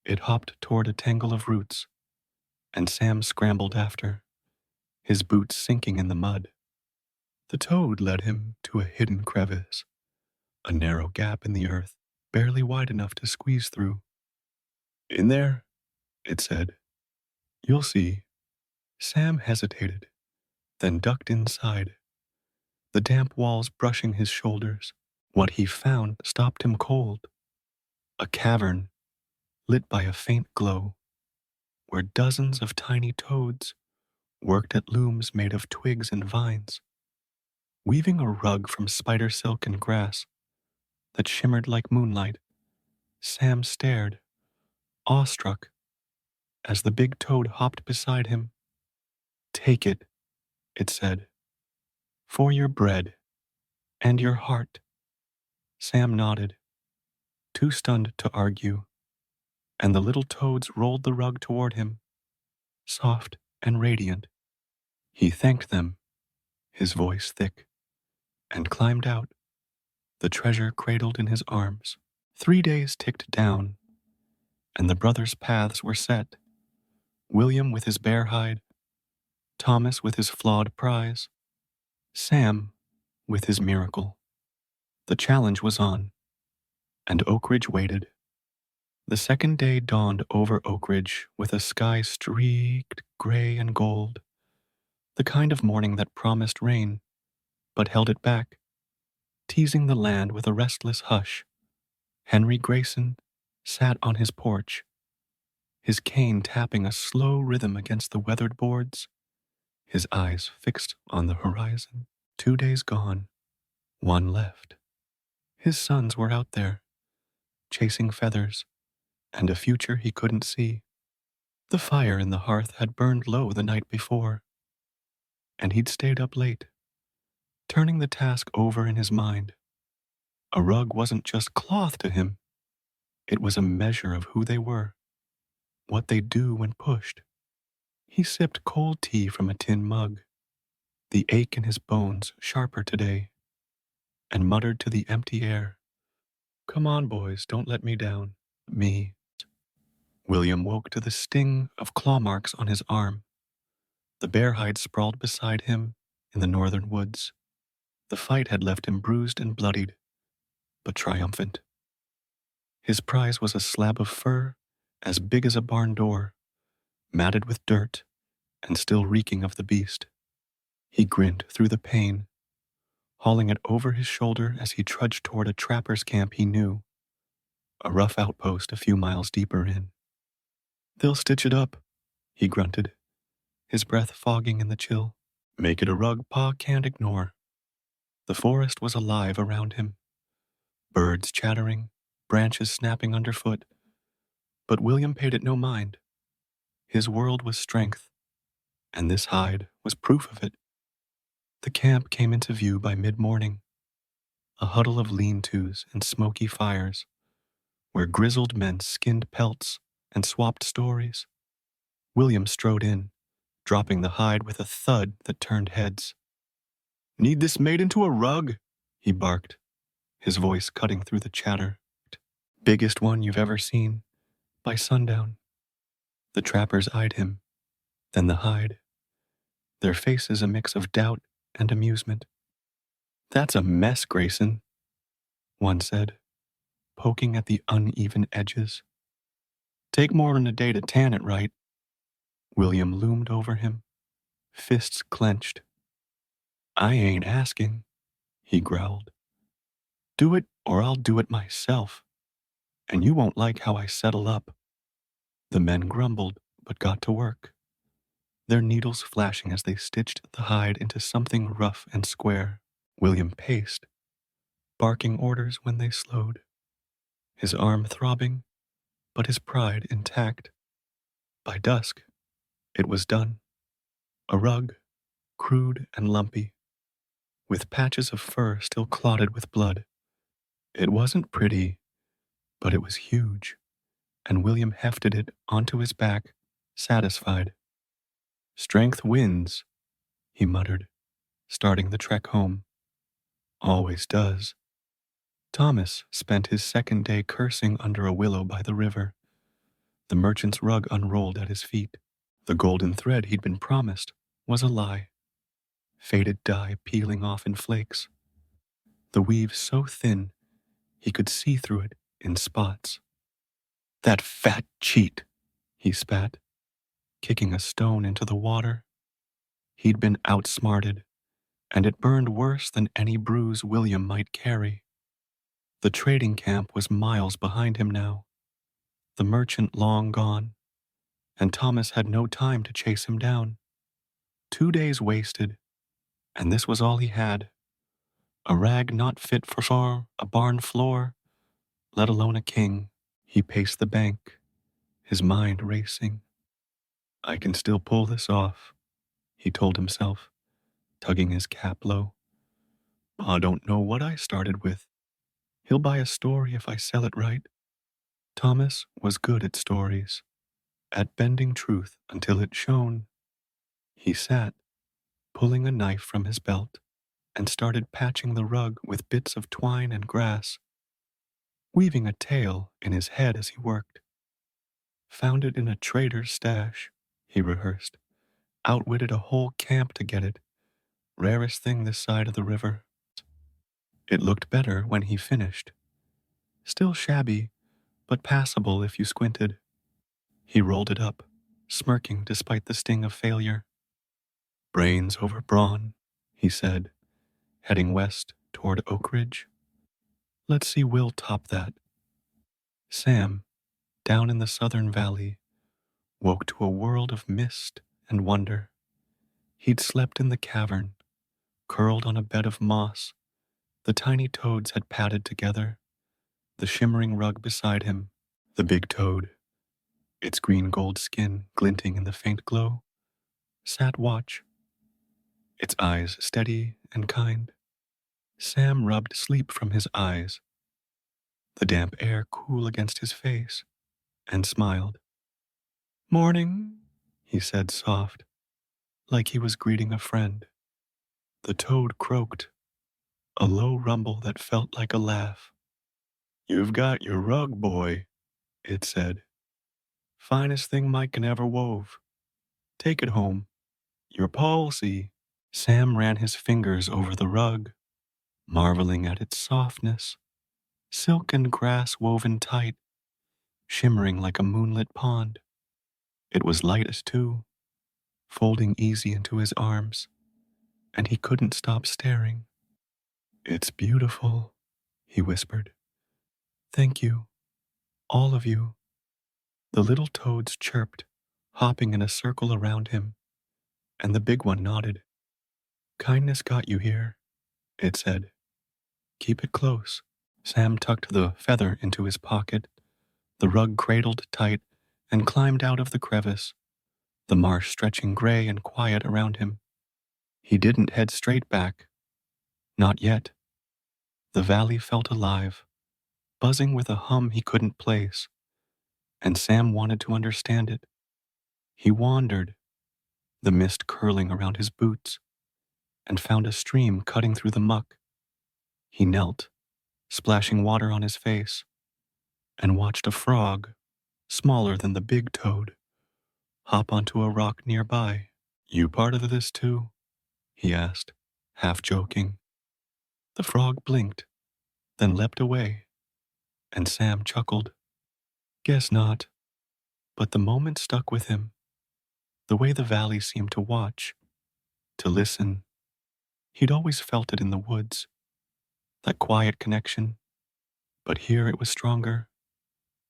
It hopped toward a tangle of roots, and Sam scrambled after, his boots sinking in the mud. The toad led him to a hidden crevice, a narrow gap in the earth. barely wide enough to squeeze through. "In there," it said. "You'll see." Sam hesitated, then ducked inside, the damp walls brushing his shoulders. What he found stopped him cold. A cavern lit by a faint glow, where dozens of tiny toads worked at looms made of twigs and vines, weaving a rug from spider silk and grass that shimmered like moonlight. Sam stared, awestruck, as the big toad hopped beside him. "Take it," it said, "for your bread and your heart." Sam nodded, too stunned to argue, and the little toads rolled the rug toward him, soft and radiant. He thanked them, his voice thick, and climbed out, the treasure cradled in his arms. 3 days ticked down, and the brothers' paths were set. William with his bear hide, Thomas with his flawed prize, Sam with his miracle. The challenge was on, and Oak Ridge waited. The second day dawned over Oak Ridge with a sky streaked gray and gold, the kind of morning that promised rain, but held it back, teasing the land with a restless hush. Henry Grayson sat on his porch, his cane tapping a slow rhythm against the weathered boards, his eyes fixed on the horizon. 2 days gone, 1 left. His sons were out there, chasing feathers, and a future he couldn't see. The fire in the hearth had burned low the night before, and he'd stayed up late, turning the task over in his mind. A rug wasn't just cloth to him. It was a measure of who they were, what they'd do when pushed. He sipped cold tea from a tin mug, the ache in his bones sharper today, and muttered to the empty air, "Come on, boys, don't let me down. Me." William woke to the sting of claw marks on his arm. The bear hide sprawled beside him in the northern woods. The fight had left him bruised and bloodied, but triumphant. His prize was a slab of fur as big as a barn door, matted with dirt and still reeking of the beast. He grinned through the pain, hauling it over his shoulder as he trudged toward a trapper's camp he knew, a rough outpost a few miles deeper in. "They'll stitch it up," he grunted, his breath fogging in the chill. "Make it a rug Pa can't ignore." The forest was alive around him, birds chattering, branches snapping underfoot, but William paid it no mind. His world was strength, and this hide was proof of it. The camp came into view by mid-morning, a huddle of lean-tos and smoky fires, where grizzled men skinned pelts and swapped stories. William strode in, dropping the hide with a thud that turned heads. "Need this made into a rug?" he barked, his voice cutting through the chatter. "Biggest one you've ever seen, by sundown." The trappers eyed him, then the hide, their faces a mix of doubt and amusement. "That's a mess, Grayson," one said, poking at the uneven edges. "Take more than a day to tan it right." William loomed over him, fists clenched. "I ain't asking," he growled. "Do it or I'll do it myself, and you won't like how I settle up." The men grumbled, but got to work, their needles flashing as they stitched the hide into something rough and square. William paced, barking orders when they slowed, his arm throbbing, but his pride intact. By dusk, it was done. A rug, crude and lumpy, with patches of fur still clotted with blood. It wasn't pretty, but it was huge, and William hefted it onto his back, satisfied. "Strength wins," he muttered, starting the trek home. "Always does." Thomas spent his second day cursing under a willow by the river, the merchant's rug unrolled at his feet. The golden thread he'd been promised was a lie, faded dye peeling off in flakes, the weave so thin he could see through it in spots. That fat cheat, he spat, kicking a stone into the water. He'd been outsmarted, and it burned worse than any bruise William might carry. The trading camp was miles behind him now, the merchant long gone, and Thomas had no time to chase him down. 2 days wasted, and this was all he had. A rag not fit for a barn floor, let alone a king. He paced the bank, his mind racing. I can still pull this off, he told himself, tugging his cap low. Pa don't know what I started with. He'll buy a story if I sell it right. Thomas was good at stories, at bending truth until it shone. He sat, pulling a knife from his belt, and started patching the rug with bits of twine and grass, weaving a tale in his head as he worked. Found it in a trader's stash, he rehearsed. Outwitted a whole camp to get it. Rarest thing this side of the river. It looked better when he finished. Still shabby, but passable if you squinted. He rolled it up, smirking despite the sting of failure. Brains over brawn, he said, heading west toward Oak Ridge. Let's see Will top that. Sam, down in the southern valley, woke to a world of mist and wonder. He'd slept in the cavern, curled on a bed of moss. The tiny toads had padded together, the shimmering rug beside him. The big toad, its green-gold skin glinting in the faint glow, sat watch, its eyes steady and kind. Sam rubbed sleep from his eyes, the damp air cool against his face, and smiled. Morning, he said soft, like he was greeting a friend. The toad croaked, a low rumble that felt like a laugh. You've got your rug, boy, it said. Finest thing Mike can ever wove. Take it home. Your pa'll see. Sam ran his fingers over the rug, marveling at its softness, silk and grass woven tight, shimmering like a moonlit pond. It was light too, folding easy into his arms, and he couldn't stop staring. It's beautiful, he whispered. Thank you, all of you. The little toads chirped, hopping in a circle around him, and the big one nodded. Kindness got you here, it said. Keep it close. Sam tucked the feather into his pocket, the rug cradled tight, and climbed out of the crevice, the marsh stretching gray and quiet around him. He didn't head straight back. Not yet. The valley felt alive, buzzing with a hum he couldn't place, and Sam wanted to understand it. He wandered, the mist curling around his boots, and found a stream cutting through the muck. He knelt, splashing water on his face, and watched a frog, smaller than the big toad, hop onto a rock nearby. You part of this too? He asked, half joking. The frog blinked, then leapt away, and Sam chuckled. Guess not. But the moment stuck with him, the way the valley seemed to watch, to listen. He'd always felt it in the woods, that quiet connection, but here it was stronger,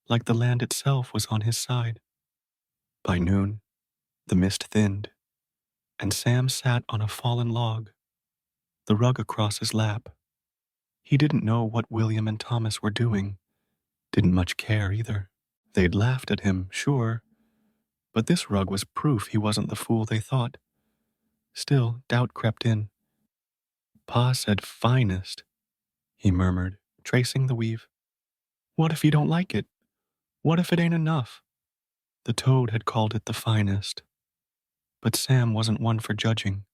like the land itself was on his side. By noon, the mist thinned, and Sam sat on a fallen log, the rug across his lap. He didn't know what William and Thomas were doing, didn't much care either. They'd laughed at him, sure, but this rug was proof he wasn't the fool they thought. Still, doubt crept in. Pa said finest, he murmured, tracing the weave. What if you don't like it? What if it ain't enough? The toad had called it the finest, but Sam wasn't one for judging.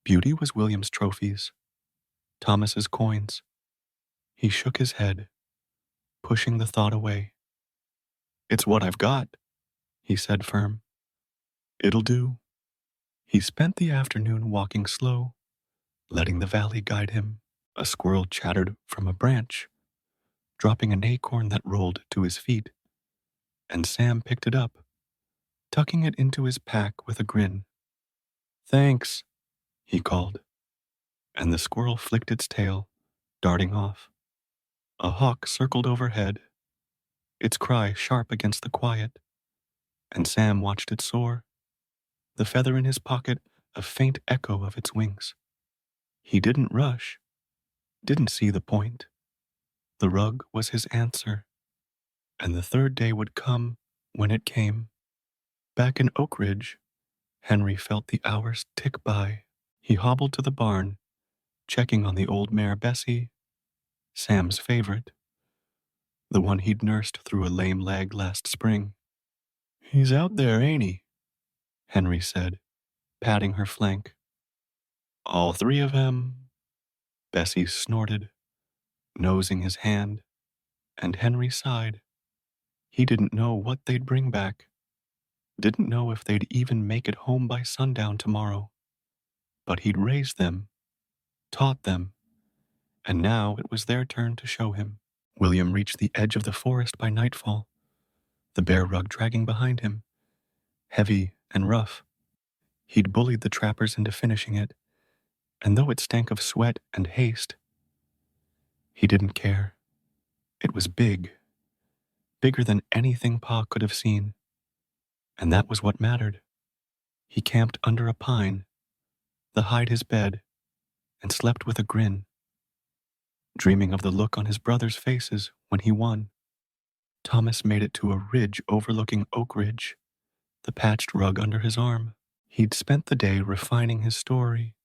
Beauty was William's trophies, Thomas's coins. He shook his head, pushing the thought away. It's what I've got, he said firm. It'll do. He spent the afternoon walking slow, letting the valley guide him. A squirrel chattered from a branch, dropping an acorn that rolled to his feet, and Sam picked it up, tucking it into his pack with a grin. "Thanks," he called, and the squirrel flicked its tail, darting off. A hawk circled overhead, its cry sharp against the quiet, and Sam watched it soar, the feather in his pocket a faint echo of its wings. He didn't rush, didn't see the point. The rug was his answer, and the third day would come when it came. Back in Oak Ridge, Henry felt the hours tick by. He hobbled to the barn, checking on the old mare Bessie, Sam's favorite, the one he'd nursed through a lame leg last spring. "He's out there, ain't he?" Henry said, patting her flank. "All three of 'em," Bessie snorted, nosing his hand, and Henry sighed. He didn't know what they'd bring back, didn't know if they'd even make it home by sundown tomorrow. But he'd raised them, taught them, and now it was their turn to show him. William reached the edge of the forest by nightfall, the bear rug dragging behind him, heavy and rough. He'd bullied the trappers into finishing it, and though it stank of sweat and haste, he didn't care. It was big, bigger than anything Pa could have seen, and that was what mattered. He camped under a pine, the hide his bed, and slept with a grin, dreaming of the look on his brothers' faces when he won. Thomas made it to a ridge overlooking Oak Ridge, the patched rug under his arm. He'd spent the day refining his story,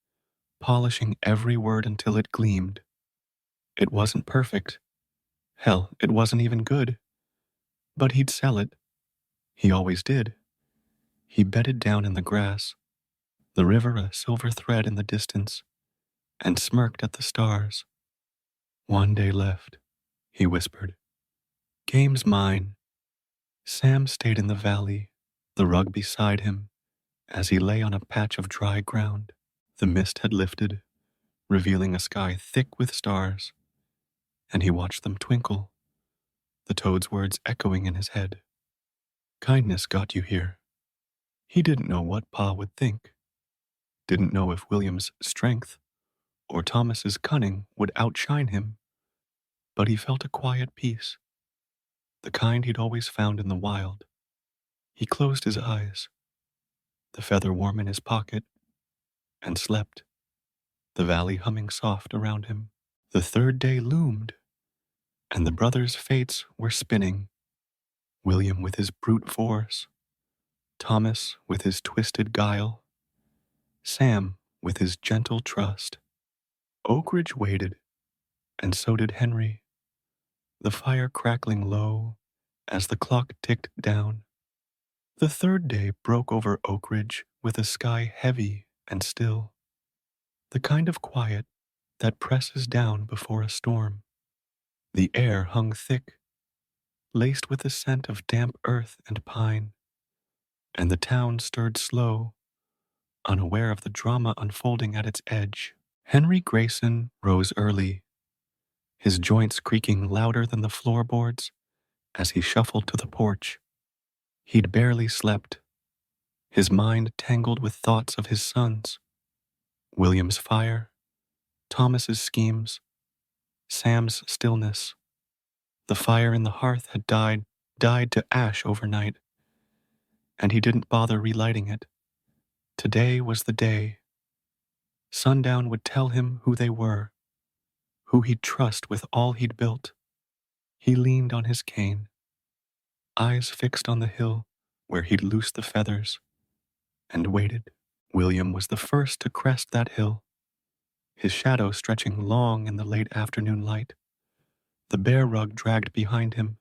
polishing every word until it gleamed. It wasn't perfect. Hell, it wasn't even good. But he'd sell it. He always did. He bedded down in the grass, the river a silver thread in the distance, and smirked at the stars. "One day left," he whispered. "Game's mine." Sam stayed in the valley, the rug beside him, as he lay on a patch of dry ground. The mist had lifted, revealing a sky thick with stars, and he watched them twinkle, the toad's words echoing in his head. Kindness got you here. He didn't know what Pa would think, didn't know if William's strength or Thomas's cunning would outshine him, but he felt a quiet peace, the kind he'd always found in the wild. He closed his eyes, the feather warm in his pocket, and slept, the valley humming soft around him. The third day loomed, and the brothers' fates were spinning, William with his brute force, Thomas with his twisted guile, Sam with his gentle trust. Oak Ridge waited, and so did Henry, the fire crackling low as the clock ticked down. The third day broke over Oak Ridge with a sky heavy and still, the kind of quiet that presses down before a storm. The air hung thick, laced with the scent of damp earth and pine, and the town stirred slow, unaware of the drama unfolding at its edge. Henry Grayson rose early, his joints creaking louder than the floorboards as he shuffled to the porch. He'd barely slept, his mind tangled with thoughts of his sons, William's fire, Thomas's schemes, Sam's stillness. The fire in the hearth had died to ash overnight, and he didn't bother relighting it. Today was the day. Sundown would tell him who they were, who he'd trust with all he'd built. He leaned on his cane, eyes fixed on the hill where he'd loosed the feathers, and waited. William was the first to crest that hill, his shadow stretching long in the late afternoon light. The bear rug dragged behind him,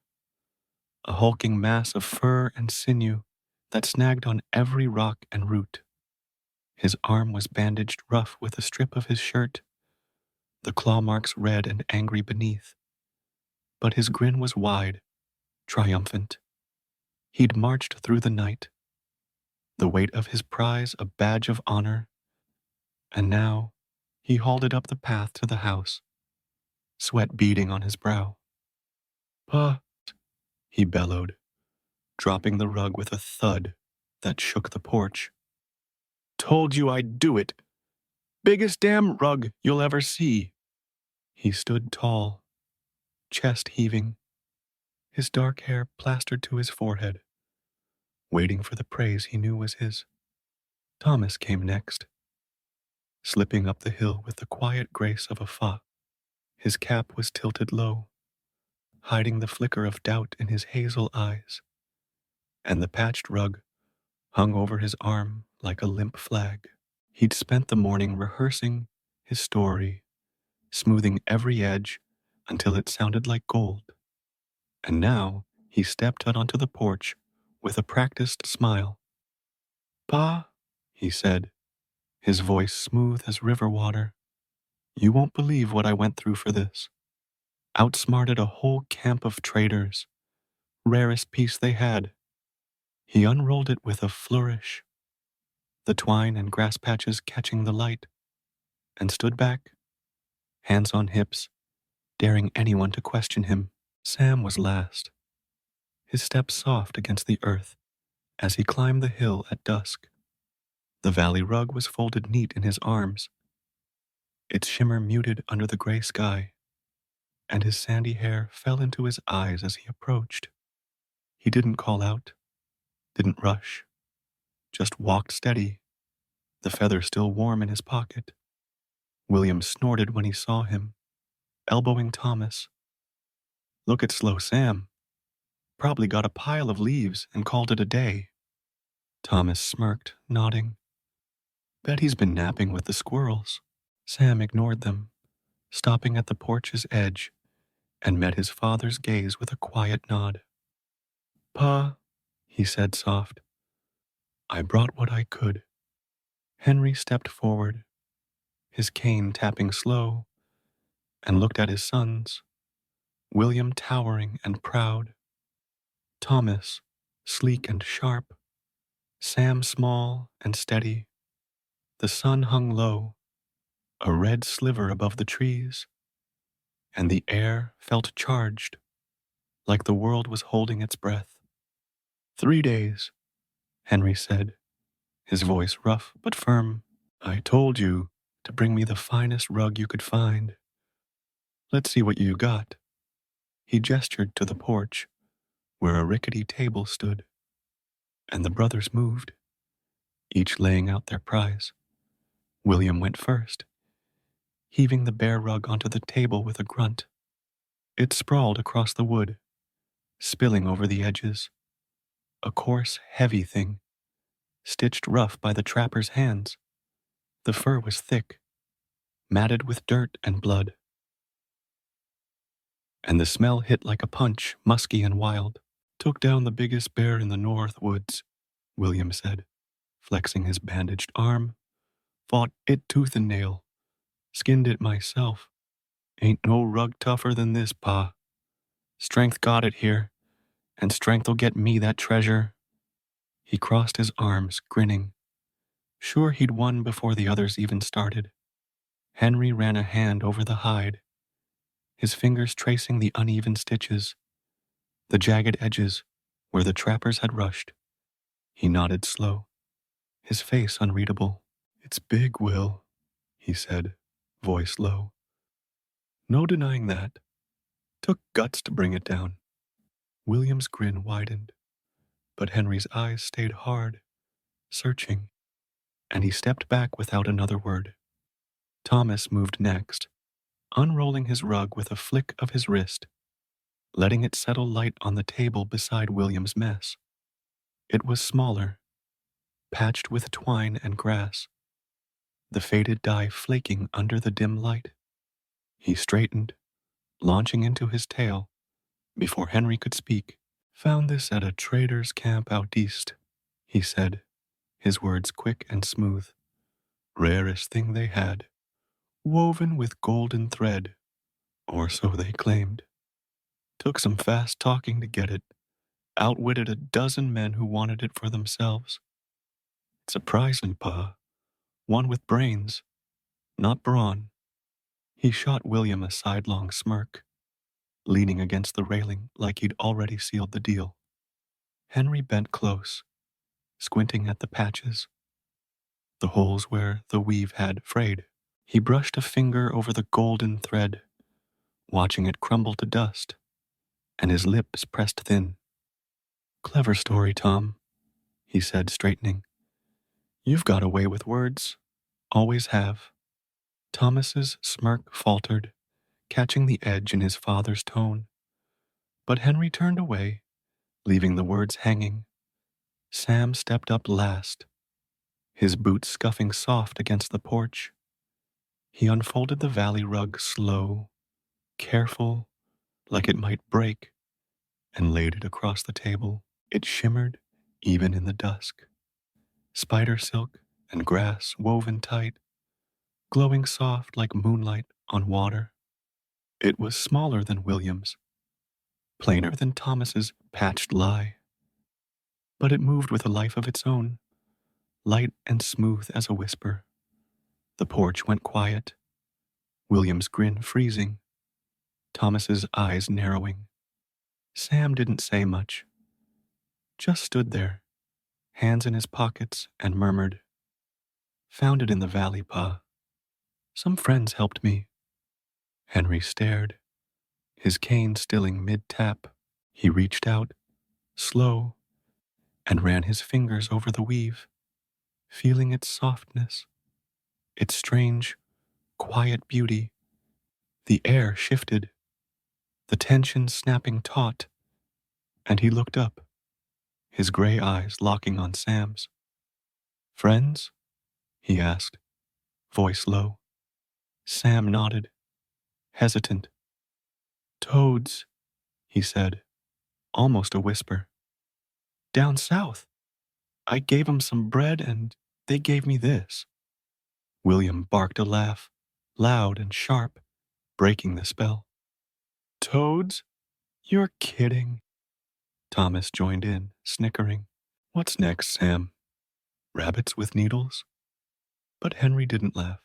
a hulking mass of fur and sinew that snagged on every rock and root. His arm was bandaged rough with a strip of his shirt, the claw marks red and angry beneath. But his grin was wide, triumphant. He'd marched through the night, the weight of his prize a badge of honor, and now he hauled it up the path to the house, sweat beading on his brow. Pa, he bellowed, dropping the rug with a thud that shook the porch. Told you I'd do it. Biggest damn rug you'll ever see. He stood tall, chest heaving, his dark hair plastered to his forehead, waiting for the praise he knew was his. Thomas came next, slipping up the hill with the quiet grace of a fa. His cap was tilted low, hiding the flicker of doubt in his hazel eyes, and the patched rug hung over his arm like a limp flag. He'd spent the morning rehearsing his story, smoothing every edge until it sounded like gold. And now he stepped out onto the porch with a practiced smile. Pa, he said, his voice smooth as river water, you won't believe what I went through for this. Outsmarted a whole camp of traders, rarest piece they had. He unrolled it with a flourish, the twine and grass patches catching the light, and stood back, hands on hips, daring anyone to question him. Sam was last, his steps soft against the earth as he climbed the hill at dusk. The valley rug was folded neat in his arms, its shimmer muted under the gray sky, and his sandy hair fell into his eyes as he approached. He didn't call out, didn't rush, just walked steady, the feather still warm in his pocket. William snorted when he saw him, elbowing Thomas. Look at slow Sam. Probably got a pile of leaves and called it a day. Thomas smirked, nodding. Bet he's been napping with the squirrels. Sam ignored them, stopping at the porch's edge, and met his father's gaze with a quiet nod. Pa, he said soft, I brought what I could. Henry stepped forward, his cane tapping slow, and looked at his sons, William towering and proud, Thomas sleek and sharp, Sam small and steady. The sun hung low, a red sliver above the trees, and the air felt charged, like the world was holding its breath. 3 days, Henry said, his voice rough but firm. I told you to bring me the finest rug you could find. Let's see what you got. He gestured to the porch, where a rickety table stood, and the brothers moved, each laying out their prize. William went first, heaving the bare rug onto the table with a grunt. It sprawled across the wood, spilling over the edges, a coarse, heavy thing, stitched rough by the trapper's hands. The fur was thick, matted with dirt and blood, and the smell hit like a punch, musky and wild. Took down the biggest bear in the north woods, William said, flexing his bandaged arm. Fought it tooth and nail. Skinned it myself. Ain't no rug tougher than this, Pa. Strength got it here, and strength'll get me that treasure. He crossed his arms, grinning, sure he'd won before the others even started. Henry ran a hand over the hide, his fingers tracing the uneven stitches, the jagged edges where the trappers had rushed. He nodded slow, his face unreadable. It's big, Will, he said, voice low. No denying that. Took guts to bring it down. William's grin widened, but Henry's eyes stayed hard, searching, and he stepped back without another word. Thomas moved next, unrolling his rug with a flick of his wrist, letting it settle light on the table beside William's mess. It was smaller, patched with twine and grass, the faded dye flaking under the dim light. He straightened, launching into his tale, before Henry could speak. Found this at a trader's camp out east, he said, his words quick and smooth. Rarest thing they had, woven with golden thread, or so they claimed. Took some fast talking to get it, outwitted a dozen men who wanted it for themselves. It's a surprising, Pa, one with brains, not brawn. He shot William a sidelong smirk. leaning against the railing like he'd already sealed the deal. Henry bent close, squinting at the patches, the holes where the weave had frayed. He brushed a finger over the golden thread, watching it crumble to dust, and his lips pressed thin. "Clever story, Tom," he said, straightening. "You've got a way with words. Always have." Thomas's smirk faltered, catching the edge in his father's tone. But Henry turned away, leaving the words hanging. Sam stepped up last, his boots scuffing soft against the porch. He unfolded the valley rug slow, careful, like it might break, and laid it across the table. It shimmered even in the dusk. Spider silk and grass woven tight, glowing soft like moonlight on water. It was smaller than William's, plainer than Thomas's patched lie. But it moved with a life of its own, light and smooth as a whisper. The porch went quiet, William's grin freezing, Thomas's eyes narrowing. Sam didn't say much, just stood there, hands in his pockets, and murmured, "Found it in the valley, Pa. Some friends helped me." Henry stared, his cane stilling mid-tap. He reached out, slow, and ran his fingers over the weave, feeling its softness, its strange, quiet beauty. The air shifted, the tension snapping taut, and he looked up, his gray eyes locking on Sam's. "Friends?" he asked, voice low. Sam nodded, hesitant. "Toads," he said, almost a whisper. "Down south. I gave 'em some bread and they gave me this." William barked a laugh, loud and sharp, breaking the spell. "Toads? You're kidding." Thomas joined in, snickering. "What's next, Sam? Rabbits with needles?" But Henry didn't laugh.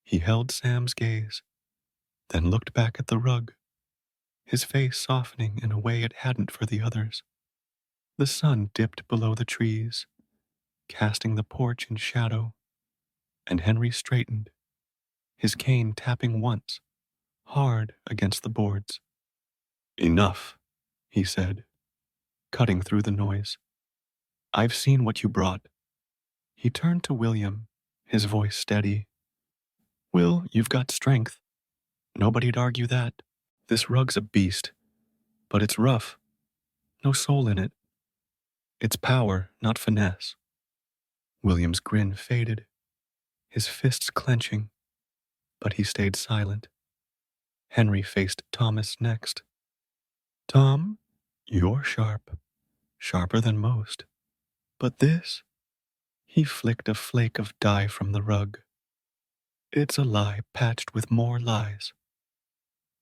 He held Sam's gaze, then looked back at the rug, his face softening in a way it hadn't for the others. The sun dipped below the trees, casting the porch in shadow, and Henry straightened, his cane tapping once, hard against the boards. "Enough," he said, cutting through the noise. "I've seen what you brought." He turned to William, his voice steady. "Will, you've got strength. Nobody'd argue that. This rug's a beast, but it's rough. No soul in it. It's power, not finesse." William's grin faded, his fists clenching, but he stayed silent. Henry faced Thomas next. "Tom, you're sharp, sharper than most. But this?" He flicked a flake of dye from the rug. "It's a lie patched with more lies.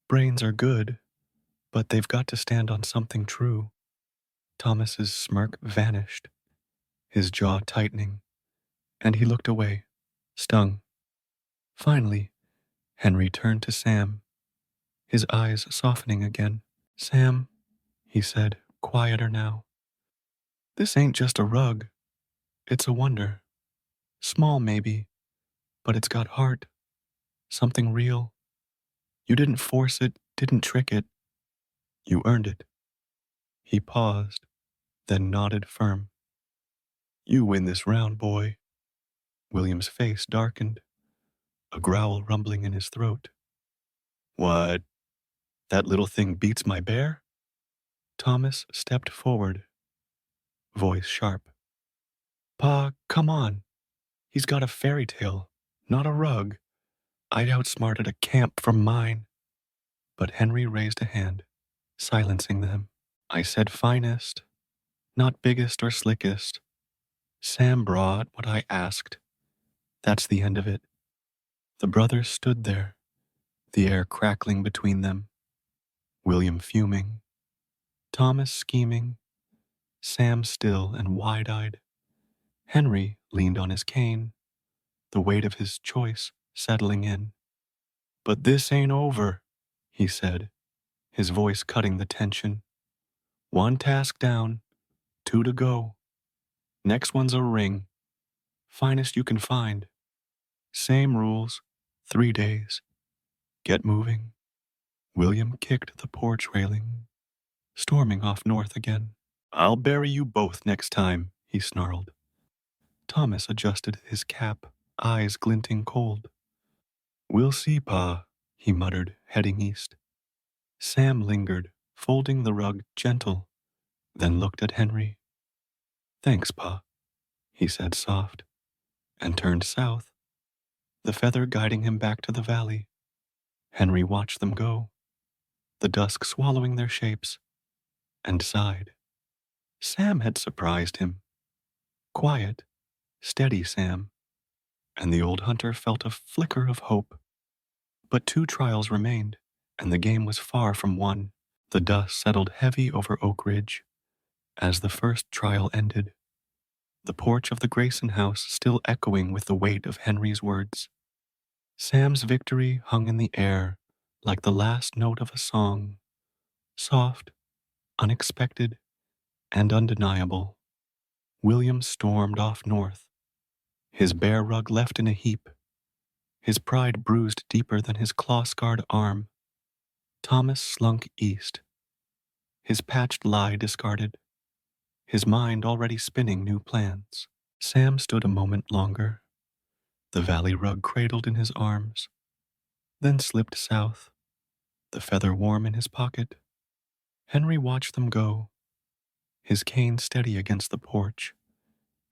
Brains are good, but they've got to stand on something true." Thomas's smirk vanished, his jaw tightening, and he looked away, stung. Finally, Henry turned to Sam, his eyes softening again. "Sam," he said, quieter now, "this ain't just a rug. It's a wonder. Small, maybe, but it's got heart. Something real. You didn't force it, didn't trick it. You earned it." He paused, then nodded firm. "You win this round, boy." William's face darkened, a growl rumbling in his throat. "What? That little thing beats my bear?" Thomas stepped forward, voice sharp. "Pa, come on. He's got a fairy tale, not a rug. I'd outsmarted a camp from mine." But Henry raised a hand, silencing them. "I said finest, not biggest or slickest. Sam brought what I asked. That's the end of it." The brothers stood there, the air crackling between them. William fuming, Thomas scheming, Sam still and wide-eyed. Henry leaned on his cane, the weight of his choice settling in. "But this ain't over," he said, his voice cutting the tension. One task down, two to go. Next one's a ring, finest you can find. Same rules, 3 days. Get moving. William kicked the porch railing, storming off north again. I'll bury you both next time, he snarled. Thomas adjusted his cap, eyes glinting cold. We'll see, Pa, he muttered, heading east. Sam lingered, folding the rug gentle, then looked at Henry. Thanks, Pa, he said soft, and turned south, the feather guiding him back to the valley. Henry watched them go, the dusk swallowing their shapes, and sighed. Sam had surprised him. Quiet, steady Sam, and the old hunter felt a flicker of hope. But 2 trials remained, and the game was far from won. The dust settled heavy over Oak Ridge as the first trial ended, the porch of the Grayson house still echoing with the weight of Henry's words. Sam's victory hung in the air like the last note of a song, soft, unexpected, and undeniable. William stormed off north, his bear rug left in a heap, his pride bruised deeper than his claw-scarred arm. Thomas slunk east, his patched lie discarded, his mind already spinning new plans. Sam stood a moment longer, the valley rug cradled in his arms, then slipped south, the feather warm in his pocket. Henry watched them go, his cane steady against the porch,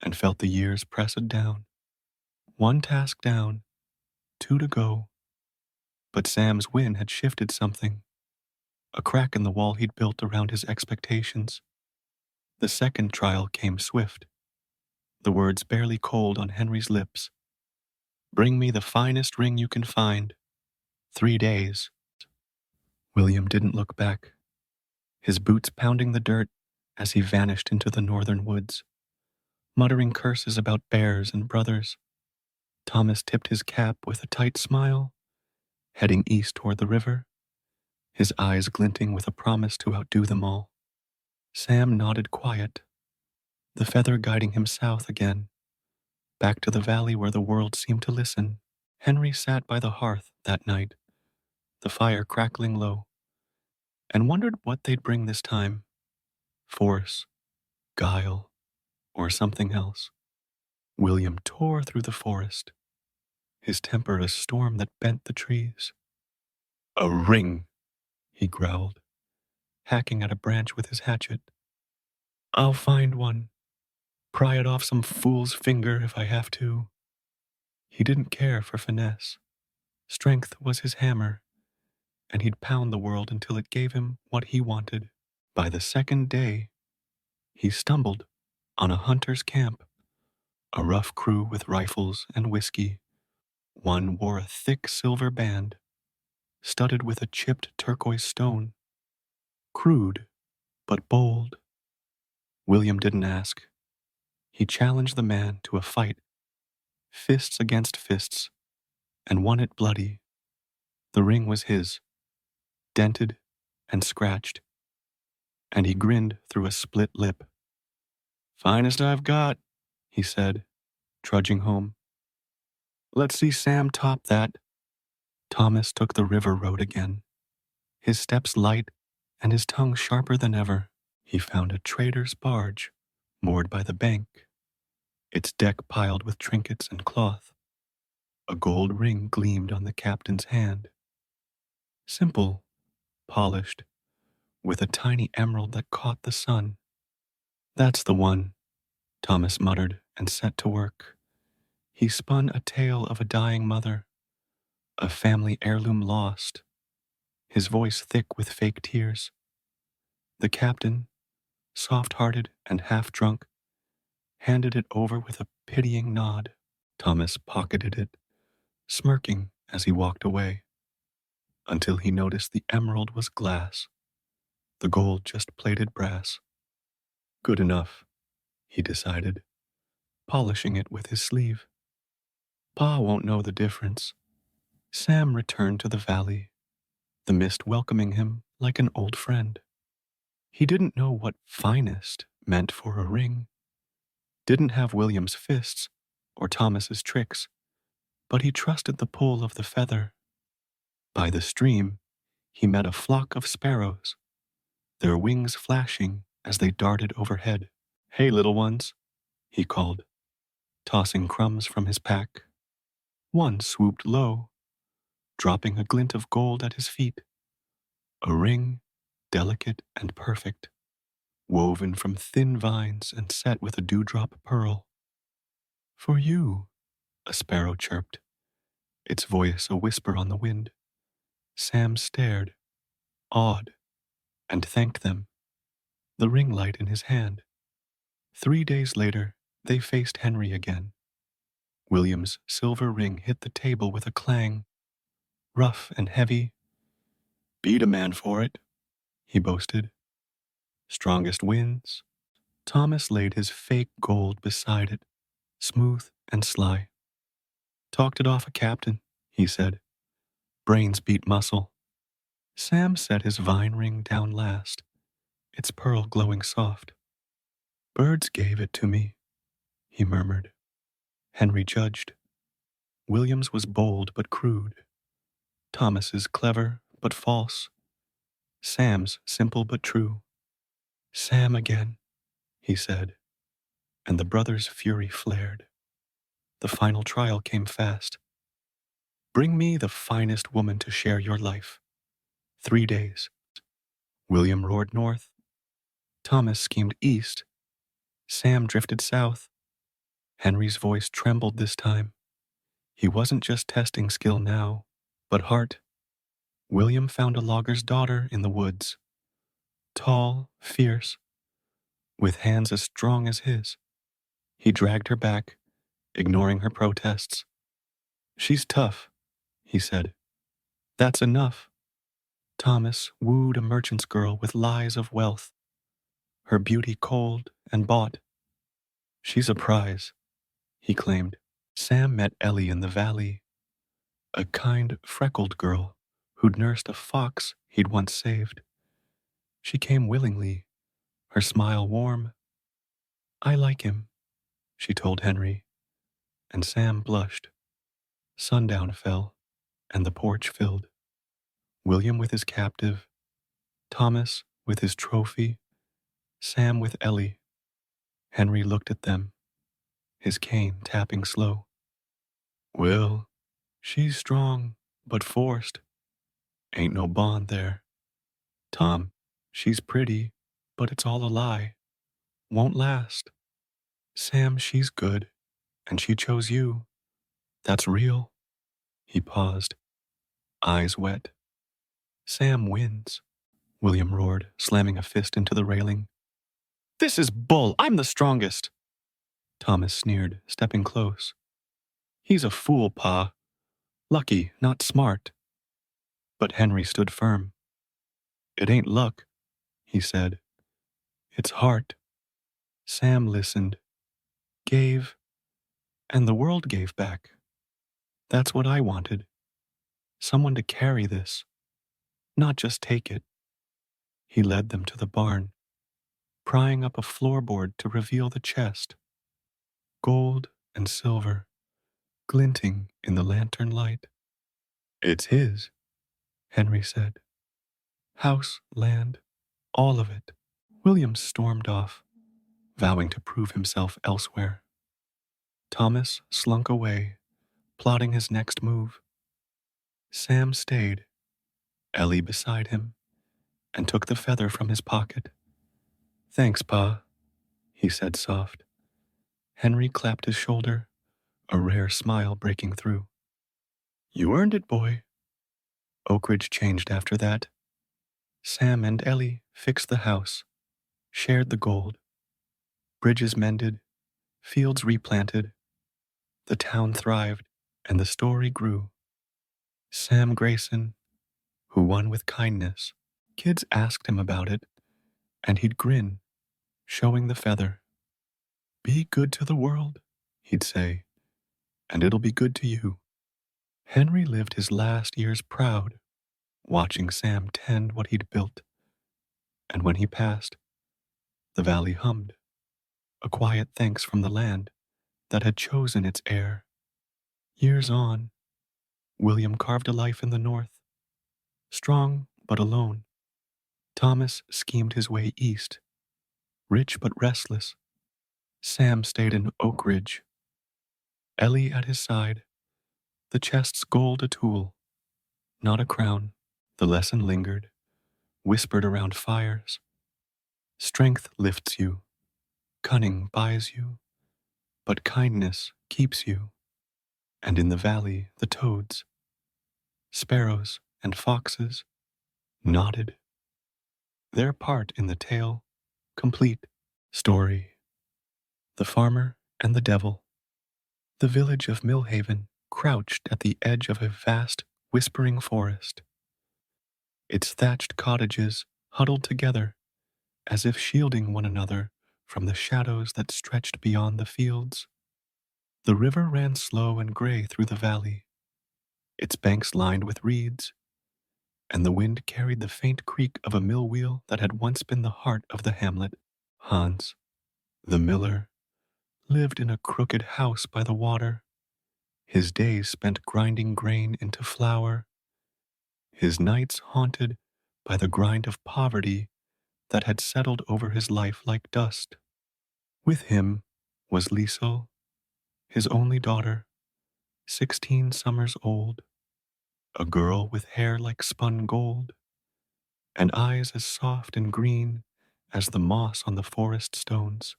and felt the years press it down. 1 task down, 2 to go. But Sam's win had shifted something, a crack in the wall he'd built around his expectations. The second trial came swift, the words barely cold on Henry's lips. Bring me the finest ring you can find. 3 days. William didn't look back, his boots pounding the dirt as he vanished into the northern woods, muttering curses about bears and brothers. Thomas tipped his cap with a tight smile, heading east toward the river, his eyes glinting with a promise to outdo them all. Sam nodded quiet, the feather guiding him south again, back to the valley where the world seemed to listen. Henry sat by the hearth that night, the fire crackling low, and wondered what they'd bring this time. Force, guile, or something else. William tore through the forest, his temper a storm that bent the trees. A ring, he growled, hacking at a branch with his hatchet. I'll find one, pry it off some fool's finger if I have to. He didn't care for finesse. Strength was his hammer, and he'd pound the world until it gave him what he wanted. By the second day, he stumbled on a hunter's camp, a rough crew with rifles and whiskey. One wore a thick silver band, studded with a chipped turquoise stone. Crude, but bold. William didn't ask. He challenged the man to a fight, fists against fists, and won it bloody. The ring was his, dented and scratched, and he grinned through a split lip. Finest I've got, he said, trudging home. Let's see Sam top that. Thomas took the river road again, his steps light and his tongue sharper than ever. He found a trader's barge, moored by the bank, its deck piled with trinkets and cloth. A gold ring gleamed on the captain's hand. Simple, polished, with a tiny emerald that caught the sun. That's the one, Thomas muttered and set to work. He spun a tale of a dying mother, a family heirloom lost, his voice thick with fake tears. The captain, soft-hearted and half-drunk, handed it over with a pitying nod. Thomas pocketed it, smirking as he walked away, until he noticed the emerald was glass, the gold just plated brass. Good enough, he decided, polishing it with his sleeve. Pa won't know the difference. Sam returned to the valley, the mist welcoming him like an old friend. He didn't know what finest meant for a ring, didn't have William's fists or Thomas's tricks, but he trusted the pull of the feather. By the stream, he met a flock of sparrows, their wings flashing as they darted overhead. "Hey, little ones," he called, tossing crumbs from his pack. One swooped low, dropping a glint of gold at his feet, a ring, delicate and perfect, woven from thin vines and set with a dewdrop pearl. "For you," a sparrow chirped, its voice a whisper on the wind. Sam stared, awed, and thanked them, the ring light in his hand. 3 days later, they faced Henry again. William's silver ring hit the table with a clang, rough and heavy. "Beat a man for it," he boasted. "Strongest wins." Thomas laid his fake gold beside it, smooth and sly. "Talked it off a captain," he said. "Brains beat muscle." Sam set his vine ring down last, its pearl glowing soft. "Birds gave it to me," he murmured. Henry judged. William's was bold but crude. Thomas's clever but false. Sam's simple but true. "Sam again," he said, and the brothers' fury flared. The final trial came fast. "Bring me the finest woman to share your life. 3 days." William roared north. Thomas schemed east. Sam drifted south. Henry's voice trembled this time. He wasn't just testing skill now, but heart. William found a logger's daughter in the woods, tall, fierce, with hands as strong as his. He dragged her back, ignoring her protests. "She's tough," he said. "That's enough." Thomas wooed a merchant's girl with lies of wealth, her beauty cold and bought. "She's a prize," he claimed. Sam met Ellie in the valley, a kind, freckled girl who'd nursed a fox he'd once saved. She came willingly, her smile warm. "I like him," she told Henry, and Sam blushed. Sundown fell, and the porch filled. William with his captive, Thomas with his trophy, Sam with Ellie. Henry looked at them, his cane tapping slow. "Well, she's strong, but forced. Ain't no bond there. Tom, she's pretty, but it's all a lie. Won't last. Sam, she's good, and she chose you. That's real." He paused, eyes wet. "Sam wins," William roared, slamming a fist into the railing. "This is bull. I'm the strongest." Thomas sneered, stepping close. "He's a fool, Pa. Lucky, not smart." But Henry stood firm. "It ain't luck," he said. "It's heart." Sam listened, gave, and the world gave back. That's what I wanted. Someone to carry this, not just take it. He led them to the barn, prying up a floorboard to reveal the chest. Gold and silver, glinting in the lantern light. "It's his," Henry said. "House, land, all of it." William stormed off, vowing to prove himself elsewhere. Thomas slunk away, plotting his next move. Sam stayed, Ellie beside him, and took the feather from his pocket. "Thanks, Pa," he said soft. Henry clapped his shoulder, a rare smile breaking through. "You earned it, boy." Oakridge changed after that. Sam and Ellie fixed the house, shared the gold. Bridges mended, fields replanted. The town thrived, and the story grew. Sam Grayson, who won with kindness. Kids asked him about it, and he'd grin, showing the feather. "Be good to the world," he'd say, "and it'll be good to you." Henry lived his last years proud, watching Sam tend what he'd built. And when he passed, the valley hummed, a quiet thanks from the land that had chosen its heir. Years on, William carved a life in the north, strong but alone. Thomas schemed his way east, rich but restless. Sam stayed in Oak Ridge, Ellie at his side, the chest's gold a tool, not a crown. The lesson lingered, whispered around fires. Strength lifts you, cunning buys you, but kindness keeps you. And in the valley, the toads, sparrows, and foxes nodded, their part in the tale complete. Story: The Farmer and the Devil. The village of Millhaven crouched at the edge of a vast, whispering forest. Its thatched cottages huddled together as if shielding one another from the shadows that stretched beyond the fields. The river ran slow and gray through the valley, its banks lined with reeds, and the wind carried the faint creak of a mill wheel that had once been the heart of the hamlet. Hans, the miller, lived in a crooked house by the water, his days spent grinding grain into flour, his nights haunted by the grind of poverty that had settled over his life like dust. With him was Leisel, his only daughter, 16 summers old, a girl with hair like spun gold, and eyes as soft and green as the moss on the forest stones.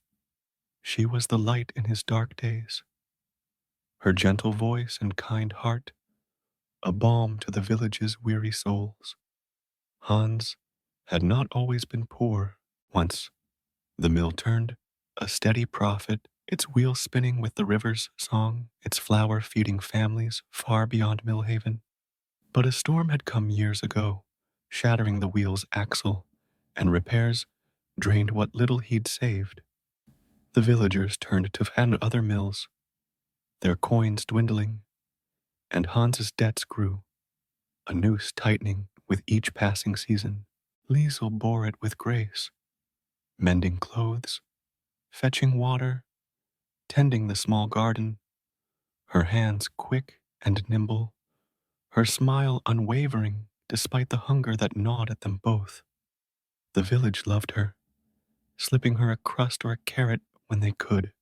She was the light in his dark days, her gentle voice and kind heart a balm to the village's weary souls. Hans had not always been poor. Once the mill turned, a steady profit, its wheels spinning with the river's song, its flour feeding families far beyond Millhaven. But a storm had come years ago, shattering the wheel's axle, and repairs drained what little he'd saved. The villagers turned to find other mills, their coins dwindling, and Hans's debts grew, a noose tightening with each passing season. Leisel bore it with grace, mending clothes, fetching water, tending the small garden, her hands quick and nimble, her smile unwavering despite the hunger that gnawed at them both. The village loved her, slipping her a crust or a carrot when they could.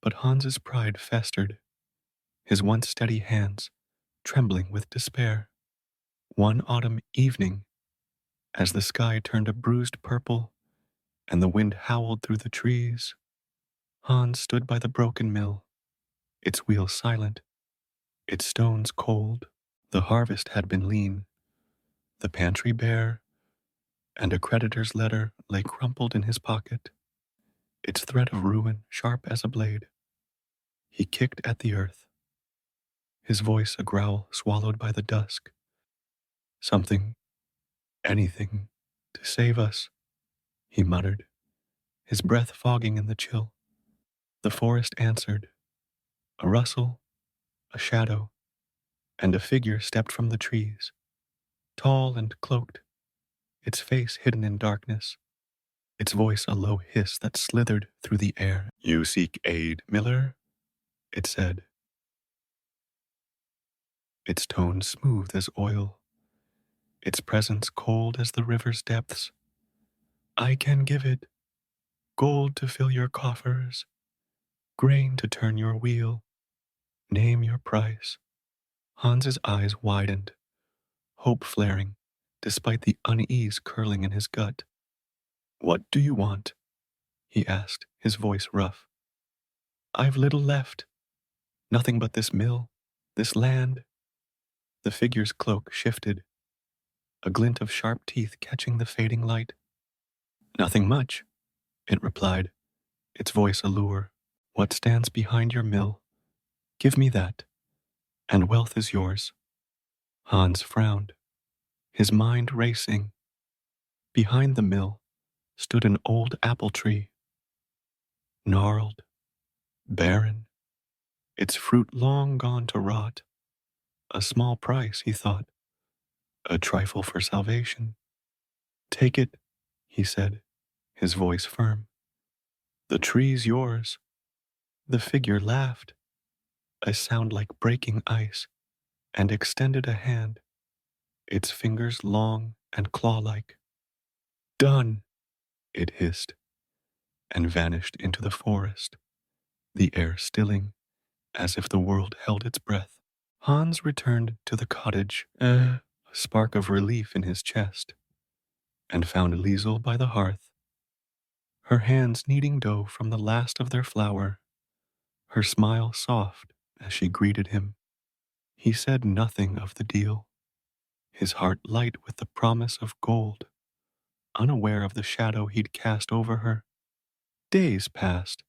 But Hans's pride festered, his once steady hands trembling with despair. One autumn evening, as the sky turned a bruised purple and the wind howled through the trees, Hans stood by the broken mill, its wheels silent, its stones cold. The harvest had been lean, the pantry bare, and a creditor's letter lay crumpled in his pocket, its threat of ruin sharp as a blade. He kicked at the earth, his voice a growl swallowed by the dusk. Something, anything, to save us, he muttered, his breath fogging in the chill. The forest answered, a rustle, a shadow, and a figure stepped from the trees, tall and cloaked, its face hidden in darkness, its voice a low hiss that slithered through the air. You seek aid, Miller? It said, its tone smooth as oil, its presence cold as the river's depths. I can give it, gold to fill your coffers, grain to turn your wheel. Name your price. Hans's eyes widened, hope flaring, despite the unease curling in his gut. What do you want? He asked, his voice rough. I've little left. Nothing but this mill, this land. The figure's cloak shifted, a glint of sharp teeth catching the fading light. Nothing much, it replied, its voice a lure. What stands behind your mill? Give me that, and wealth is yours. Hans frowned, his mind racing. Behind the mill stood an old apple tree, gnarled, barren, its fruit long gone to rot. A small price, he thought, a trifle for salvation. Take it, he said, his voice firm. The tree's yours. The figure laughed, a sound like breaking ice, and extended a hand, its fingers long and claw-like. Done, it hissed, and vanished into the forest, the air stilling as if the world held its breath. Hans returned to the cottage, a spark of relief in his chest, and found Leisel by the hearth, her hands kneading dough from the last of their flour, her smile soft as she greeted him. He said nothing of the deal, his heart light with the promise of gold, unaware of the shadow he'd cast over her. Days passed,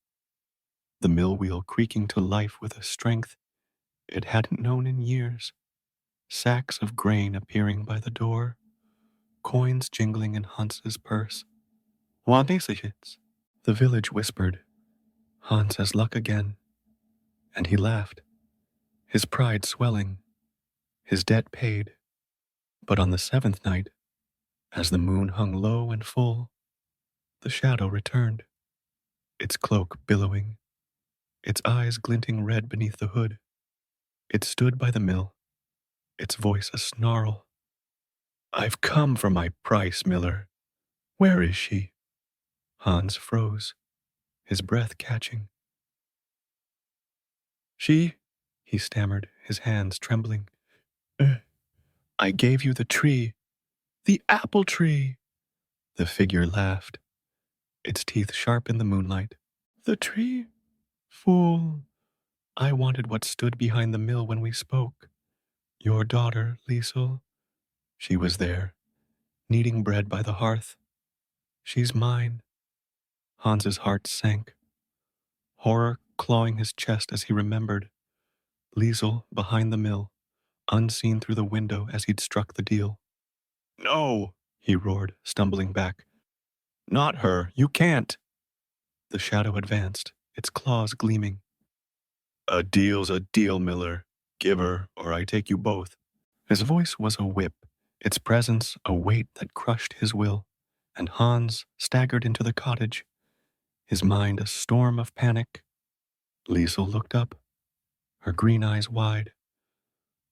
the mill wheel creaking to life with a strength it hadn't known in years, sacks of grain appearing by the door, coins jingling in Hans's purse. Want these? The village whispered, Hans has luck again, and he laughed, his pride swelling, his debt paid. But on the seventh night, as the moon hung low and full, the shadow returned, its cloak billowing, its eyes glinting red beneath the hood. It stood by the mill, its voice a snarl. I've come for my price, Miller. Where is she? Hans froze, his breath catching. She, he stammered, his hands trembling. I gave you the tree, the apple tree. The figure laughed, its teeth sharp in the moonlight. The tree? Fool. I wanted what stood behind the mill when we spoke. Your daughter, Leisel. She was there, kneading bread by the hearth. She's mine. Hans's heart sank, horror clawing his chest as he remembered. Leisel behind the mill, unseen through the window as he'd struck the deal. No, he roared, stumbling back. Not her, you can't. The shadow advanced, its claws gleaming. A deal's a deal, Miller. Give her, or I take you both. His voice was a whip, its presence a weight that crushed his will, and Hans staggered into the cottage, his mind a storm of panic. Leisel looked up, her green eyes wide,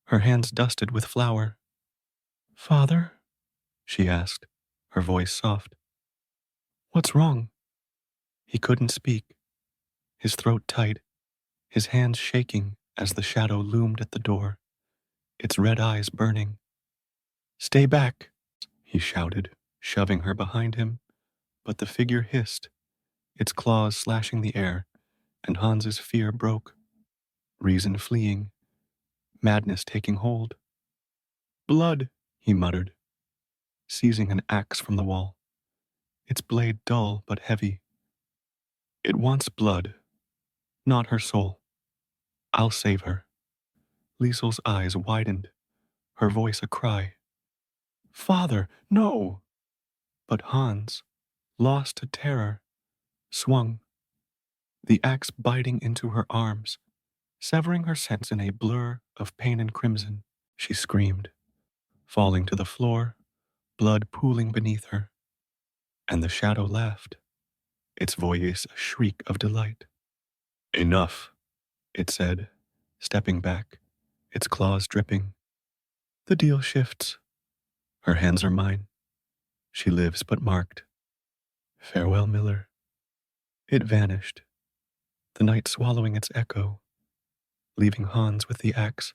her hands dusted with flour. Father? She asked, her voice soft. What's wrong? He couldn't speak, his throat tight, his hands shaking as the shadow loomed at the door, its red eyes burning. Stay back, he shouted, shoving her behind him, but the figure hissed, its claws slashing the air, and Hans's fear broke, reason fleeing, madness taking hold. Blood, he muttered, seizing an axe from the wall, its blade dull but heavy. It wants blood, not her soul. I'll save her. Liesel's eyes widened, her voice a cry. Father, no! But Hans, lost to terror, swung, the axe biting into her arms, severing her sense in a blur of pain and crimson. She screamed, falling to the floor, blood pooling beneath her. And the shadow laughed, its voice a shriek of delight. Enough, it said, stepping back, its claws dripping. The deal shifts. Her hands are mine. She lives but marked. Farewell, Miller. It vanished, the night swallowing its echo, leaving Hans with the axe,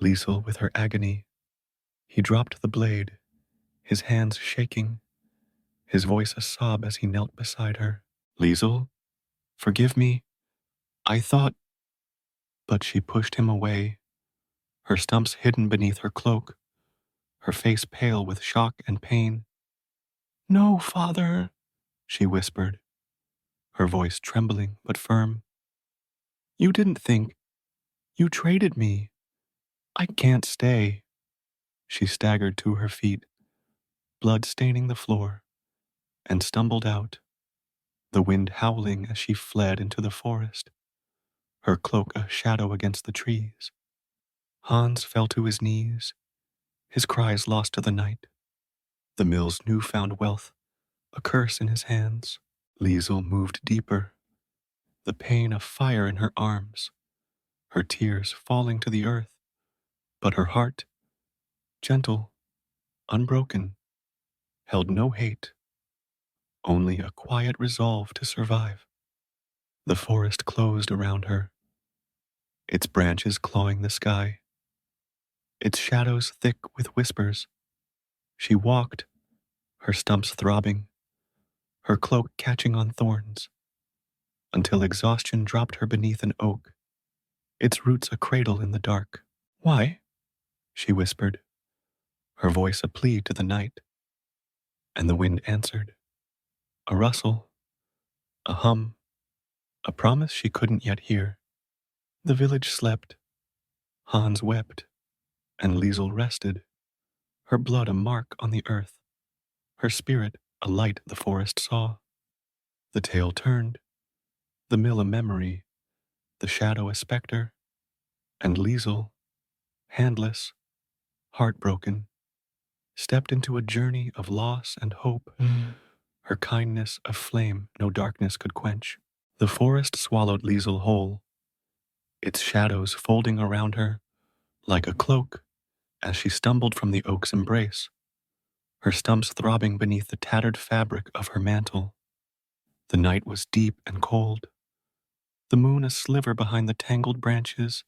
Leisel with her agony. He dropped the blade, his hands shaking, his voice a sob as he knelt beside her. Leisel, forgive me. I thought... But she pushed him away, her stumps hidden beneath her cloak, her face pale with shock and pain. No, father, she whispered, her voice trembling but firm. You didn't think. You traded me. I can't stay. She staggered to her feet, blood staining the floor, and stumbled out, the wind howling as she fled into the forest, her cloak a shadow against the trees. Hans fell to his knees, his cries lost to the night, the mill's newfound wealth a curse in his hands. Leisel moved deeper, the pain of fire in her arms, her tears falling to the earth, but her heart, gentle, unbroken, held no hate, only a quiet resolve to survive. The forest closed around her, its branches clawing the sky, its shadows thick with whispers. She walked, her stumps throbbing, her cloak catching on thorns, until exhaustion dropped her beneath an oak, its roots a cradle in the dark. Why? She whispered, her voice a plea to the night, and the wind answered. A rustle, a hum, a promise she couldn't yet hear. The village slept, Hans wept, and Leisel rested, her blood a mark on the earth, her spirit a light the forest saw. The tale turned, the mill a memory, the shadow a specter, and Leisel, handless, heartbroken, stepped into a journey of loss and hope, her kindness a flame no darkness could quench. The forest swallowed Leisel whole, its shadows folding around her like a cloak as she stumbled from the oak's embrace, her stumps throbbing beneath the tattered fabric of her mantle. The night was deep and cold, the moon a sliver behind the tangled branches,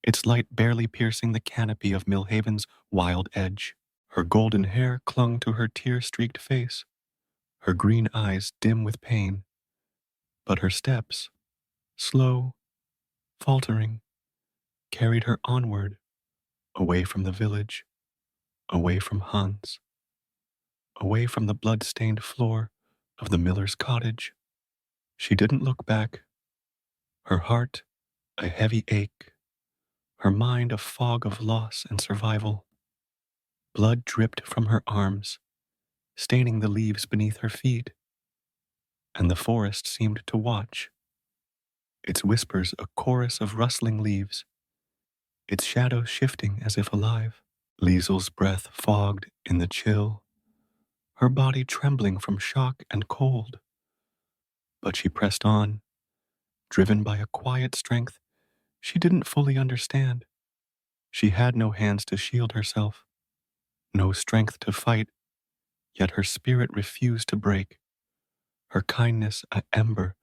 its light barely piercing the canopy of Millhaven's wild edge. Her golden hair clung to her tear-streaked face, her green eyes dim with pain, but her steps, slow, faltering, carried her onward, away from the village, away from Hans, away from the blood-stained floor of the miller's cottage. She didn't look back, her heart a heavy ache, her mind a fog of loss and survival. Blood dripped from her arms, staining the leaves beneath her feet, and the forest seemed to watch, its whispers a chorus of rustling leaves, its shadows shifting as if alive. Liesel's breath fogged in the chill, her body trembling from shock and cold. But she pressed on, driven by a quiet strength she didn't fully understand. She had no hands to shield herself, no strength to fight, yet her spirit refused to break, her kindness a ember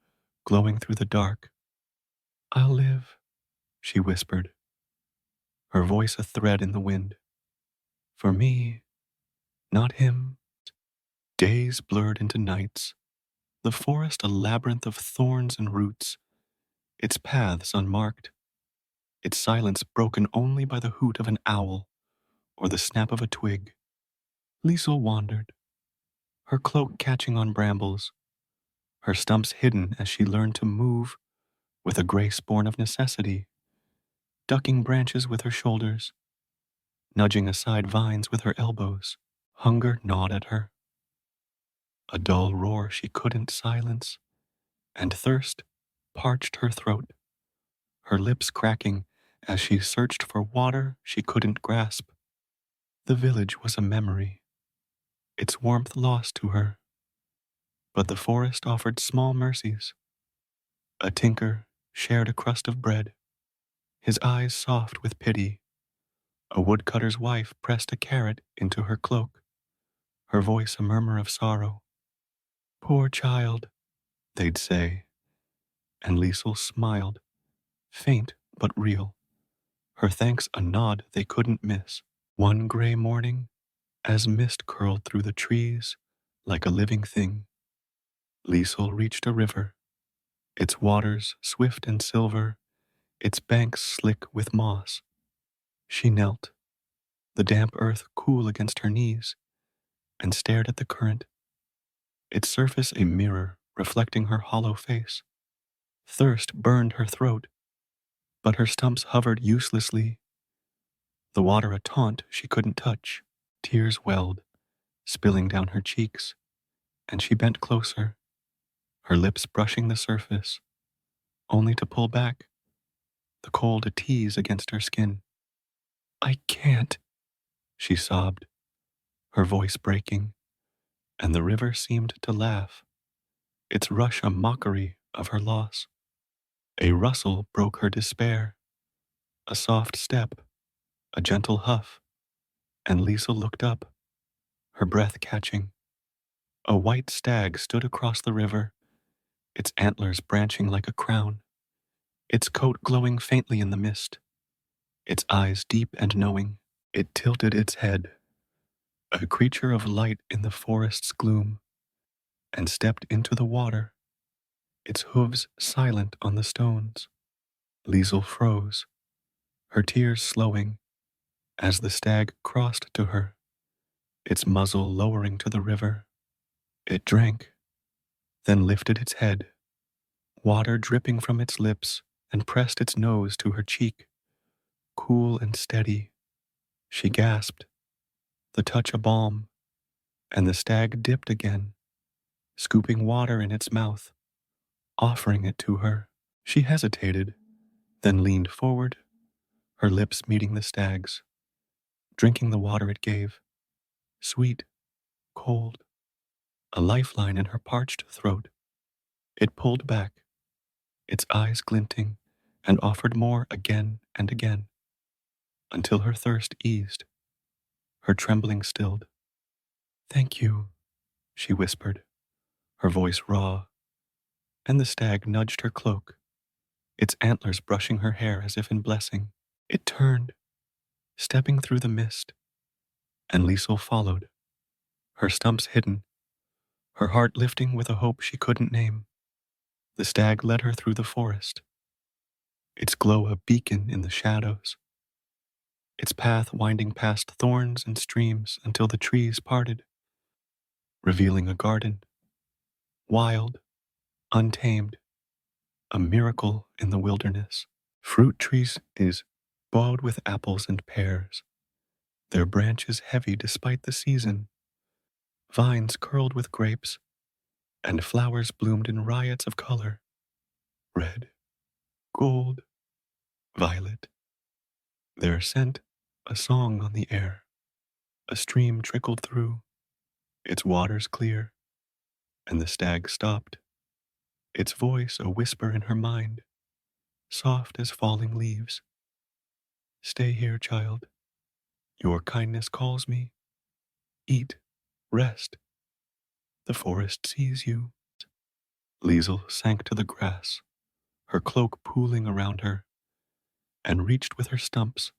glowing through the dark. I'll live, she whispered, her voice a thread in the wind. For me, not him. Days blurred into nights, the forest a labyrinth of thorns and roots, its paths unmarked, its silence broken only by the hoot of an owl or the snap of a twig. Leisel wandered, her cloak catching on brambles, her stumps hidden as she learned to move with a grace born of necessity, ducking branches with her shoulders, nudging aside vines with her elbows. Hunger gnawed at her, a dull roar she couldn't silence, and thirst parched her throat, her lips cracking as she searched for water she couldn't grasp. The village was a memory, its warmth lost to her, but the forest offered small mercies. A tinker shared a crust of bread, his eyes soft with pity. A woodcutter's wife pressed a carrot into her cloak, her voice a murmur of sorrow. Poor child, they'd say, and Liesel smiled, faint but real, her thanks a nod they couldn't miss. One gray morning, as mist curled through the trees like a living thing, Liesel reached a river, its waters swift and silver, its banks slick with moss. She knelt, the damp earth cool against her knees, and stared at the current, its surface a mirror reflecting her hollow face. Thirst burned her throat, but her stumps hovered uselessly, the water a taunt she couldn't touch. Tears welled, spilling down her cheeks, and she bent closer, her lips brushing the surface, only to pull back, the cold a tease against her skin. I can't, she sobbed, her voice breaking, and the river seemed to laugh, its rush a mockery of her loss. A rustle broke her despair, a soft step, a gentle huff, and Leisel looked up, her breath catching. A white stag stood across the river, its antlers branching like a crown, its coat glowing faintly in the mist, its eyes deep and knowing. It tilted its head, a creature of light in the forest's gloom, and stepped into the water, its hooves silent on the stones. Leisel froze, her tears slowing as the stag crossed to her, its muzzle lowering to the river. It drank, then lifted its head, water dripping from its lips, and pressed its nose to her cheek, cool and steady. She gasped, the touch a balm, and the stag dipped again, scooping water in its mouth, offering it to her. She hesitated, then leaned forward, her lips meeting the stag's, drinking the water it gave, sweet, cold, a lifeline in her parched throat. It pulled back, its eyes glinting, and offered more again and again, until her thirst eased, her trembling stilled. Thank you, she whispered, her voice raw, and the stag nudged her cloak, its antlers brushing her hair as if in blessing. It turned, stepping through the mist, and Leisel followed, her stumps hidden, her heart lifting with a hope she couldn't name. The stag led her through the forest, its glow a beacon in the shadows, its path winding past thorns and streams until the trees parted, revealing a garden, wild, untamed, a miracle in the wilderness. Fruit trees is bowed with apples and pears, their branches heavy despite the season, vines curled with grapes, and flowers bloomed in riots of color, red, gold, violet, their scent a song on the air. A stream trickled through, its waters clear, and the stag stopped, its voice a whisper in her mind, soft as falling leaves. Stay here, child. Your kindness calls me. Eat, rest. The forest sees you. Leisel sank to the grass, her cloak pooling around her, and reached with her stumps,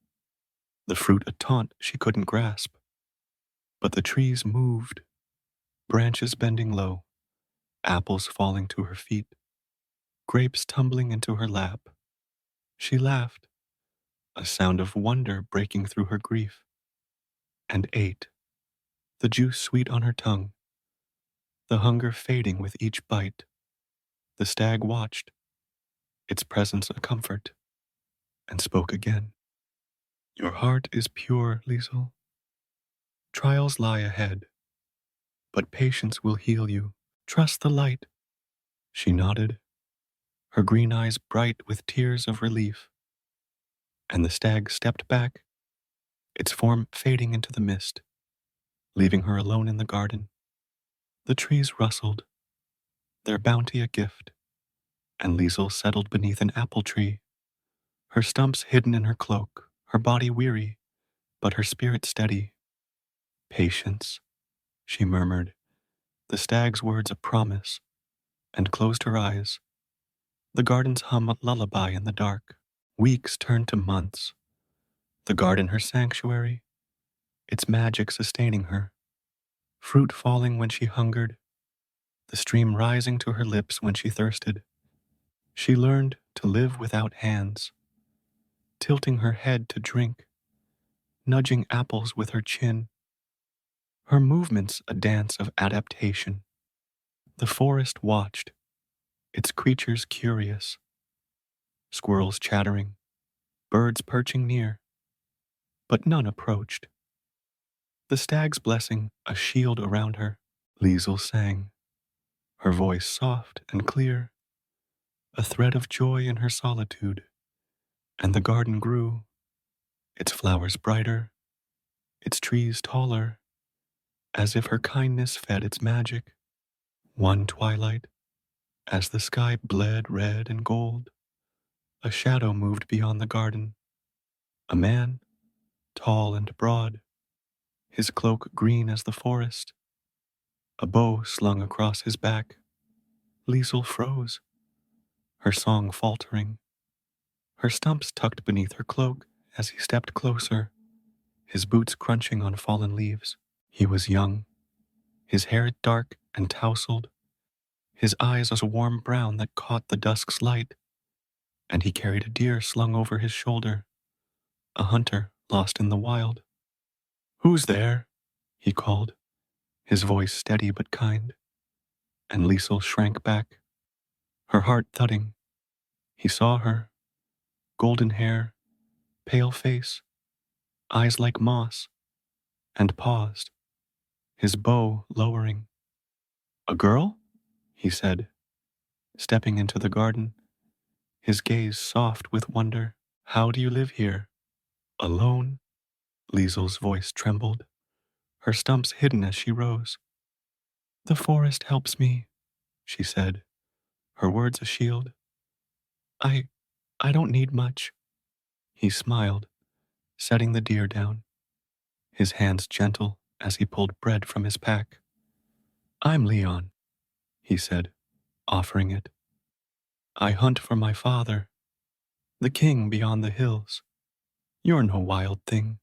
the fruit a taunt she couldn't grasp. But the trees moved, branches bending low, apples falling to her feet, grapes tumbling into her lap. She laughed, a sound of wonder breaking through her grief, and ate, the juice sweet on her tongue, the hunger fading with each bite. The stag watched, its presence a comfort, and spoke again. Your heart is pure, Leisel. Trials lie ahead, but patience will heal you. Trust the light. She nodded, her green eyes bright with tears of relief, and the stag stepped back, its form fading into the mist, leaving her alone in the garden. The trees rustled, their bounty a gift, and Leisel settled beneath an apple tree, her stumps hidden in her cloak, her body weary, but her spirit steady. Patience, she murmured, the stag's words a promise, and closed her eyes. The garden's hum a lullaby in the dark. Weeks turned to months, the garden her sanctuary, its magic sustaining her, fruit falling when she hungered, the stream rising to her lips when she thirsted. She learned to live without hands, tilting her head to drink, nudging apples with her chin, her movements a dance of adaptation. The forest watched, its creatures curious, squirrels chattering, birds perching near, but none approached. The stag's blessing a shield around her. Leisel sang, her voice soft and clear, a thread of joy in her solitude, and the garden grew, its flowers brighter, its trees taller, as if her kindness fed its magic. One twilight, as the sky bled red and gold, a shadow moved beyond the garden. A man, tall and broad, his cloak green as the forest, a bow slung across his back. Leisel froze, her song faltering, her stumps tucked beneath her cloak as he stepped closer, his boots crunching on fallen leaves. He was young, his hair dark and tousled, his eyes a warm brown that caught the dusk's light, and he carried a deer slung over his shoulder, a hunter lost in the wild. "Who's there?" he called, his voice steady but kind, and Liesel shrank back, her heart thudding. He saw her, golden hair, pale face, eyes like moss, and paused, his bow lowering. "A girl?" he said, stepping into the garden, his gaze soft with wonder. "How do you live here?" "Alone?" Liesel's voice trembled, her stumps hidden as she rose. "The forest helps me," she said, her words a shield. I I don't need much." He smiled, setting the deer down, his hands gentle as he pulled bread from his pack. "I'm Leon," he said, offering it. "I hunt for my father, the king beyond the hills. You're no wild thing.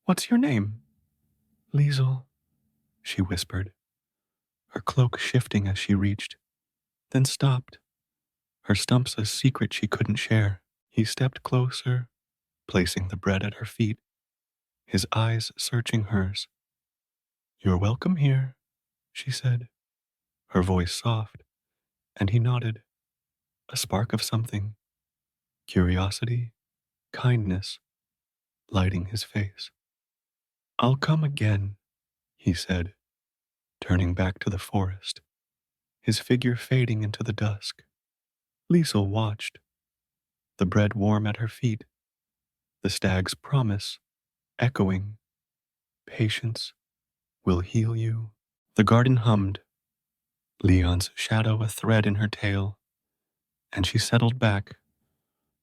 What's your name?" "Leisel," she whispered, her cloak shifting as she reached, then stopped, her stumps a secret she couldn't share. He stepped closer, placing the bread at her feet, his eyes searching hers. "You're welcome here," she said, her voice soft, and he nodded, a spark of something, curiosity, kindness, lighting his face. "I'll come again," he said, turning back to the forest, his figure fading into the dusk. Liesel watched, the bread warm at her feet, the stag's promise echoing, "Patience will heal you." The garden hummed, Leon's shadow a thread in her tail, and she settled back,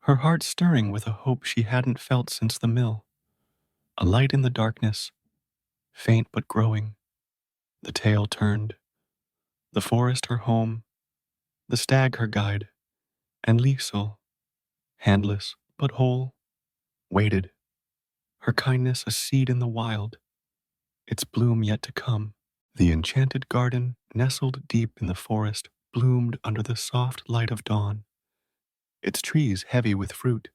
her heart stirring with a hope she hadn't felt since the mill. A light in the darkness, faint but growing. The tale turned, the forest her home, the stag her guide, and Liesel, handless but whole, waited, her kindness a seed in the wild, its bloom yet to come. The enchanted garden, nestled deep in the forest, bloomed under the soft light of dawn, its trees heavy with fruit,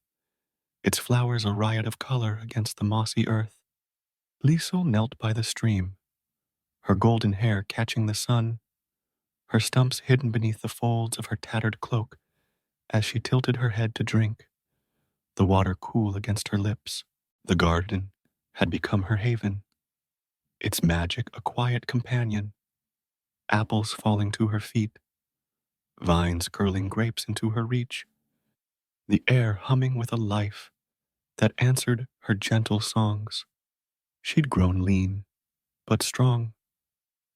its flowers a riot of color against the mossy earth. Liesel knelt by the stream, her golden hair catching the sun, her stumps hidden beneath the folds of her tattered cloak as she tilted her head to drink, the water cool against her lips. The garden had become her haven, its magic a quiet companion, apples falling to her feet, vines curling grapes into her reach, the air humming with a life that answered her gentle songs. She'd grown lean, but strong,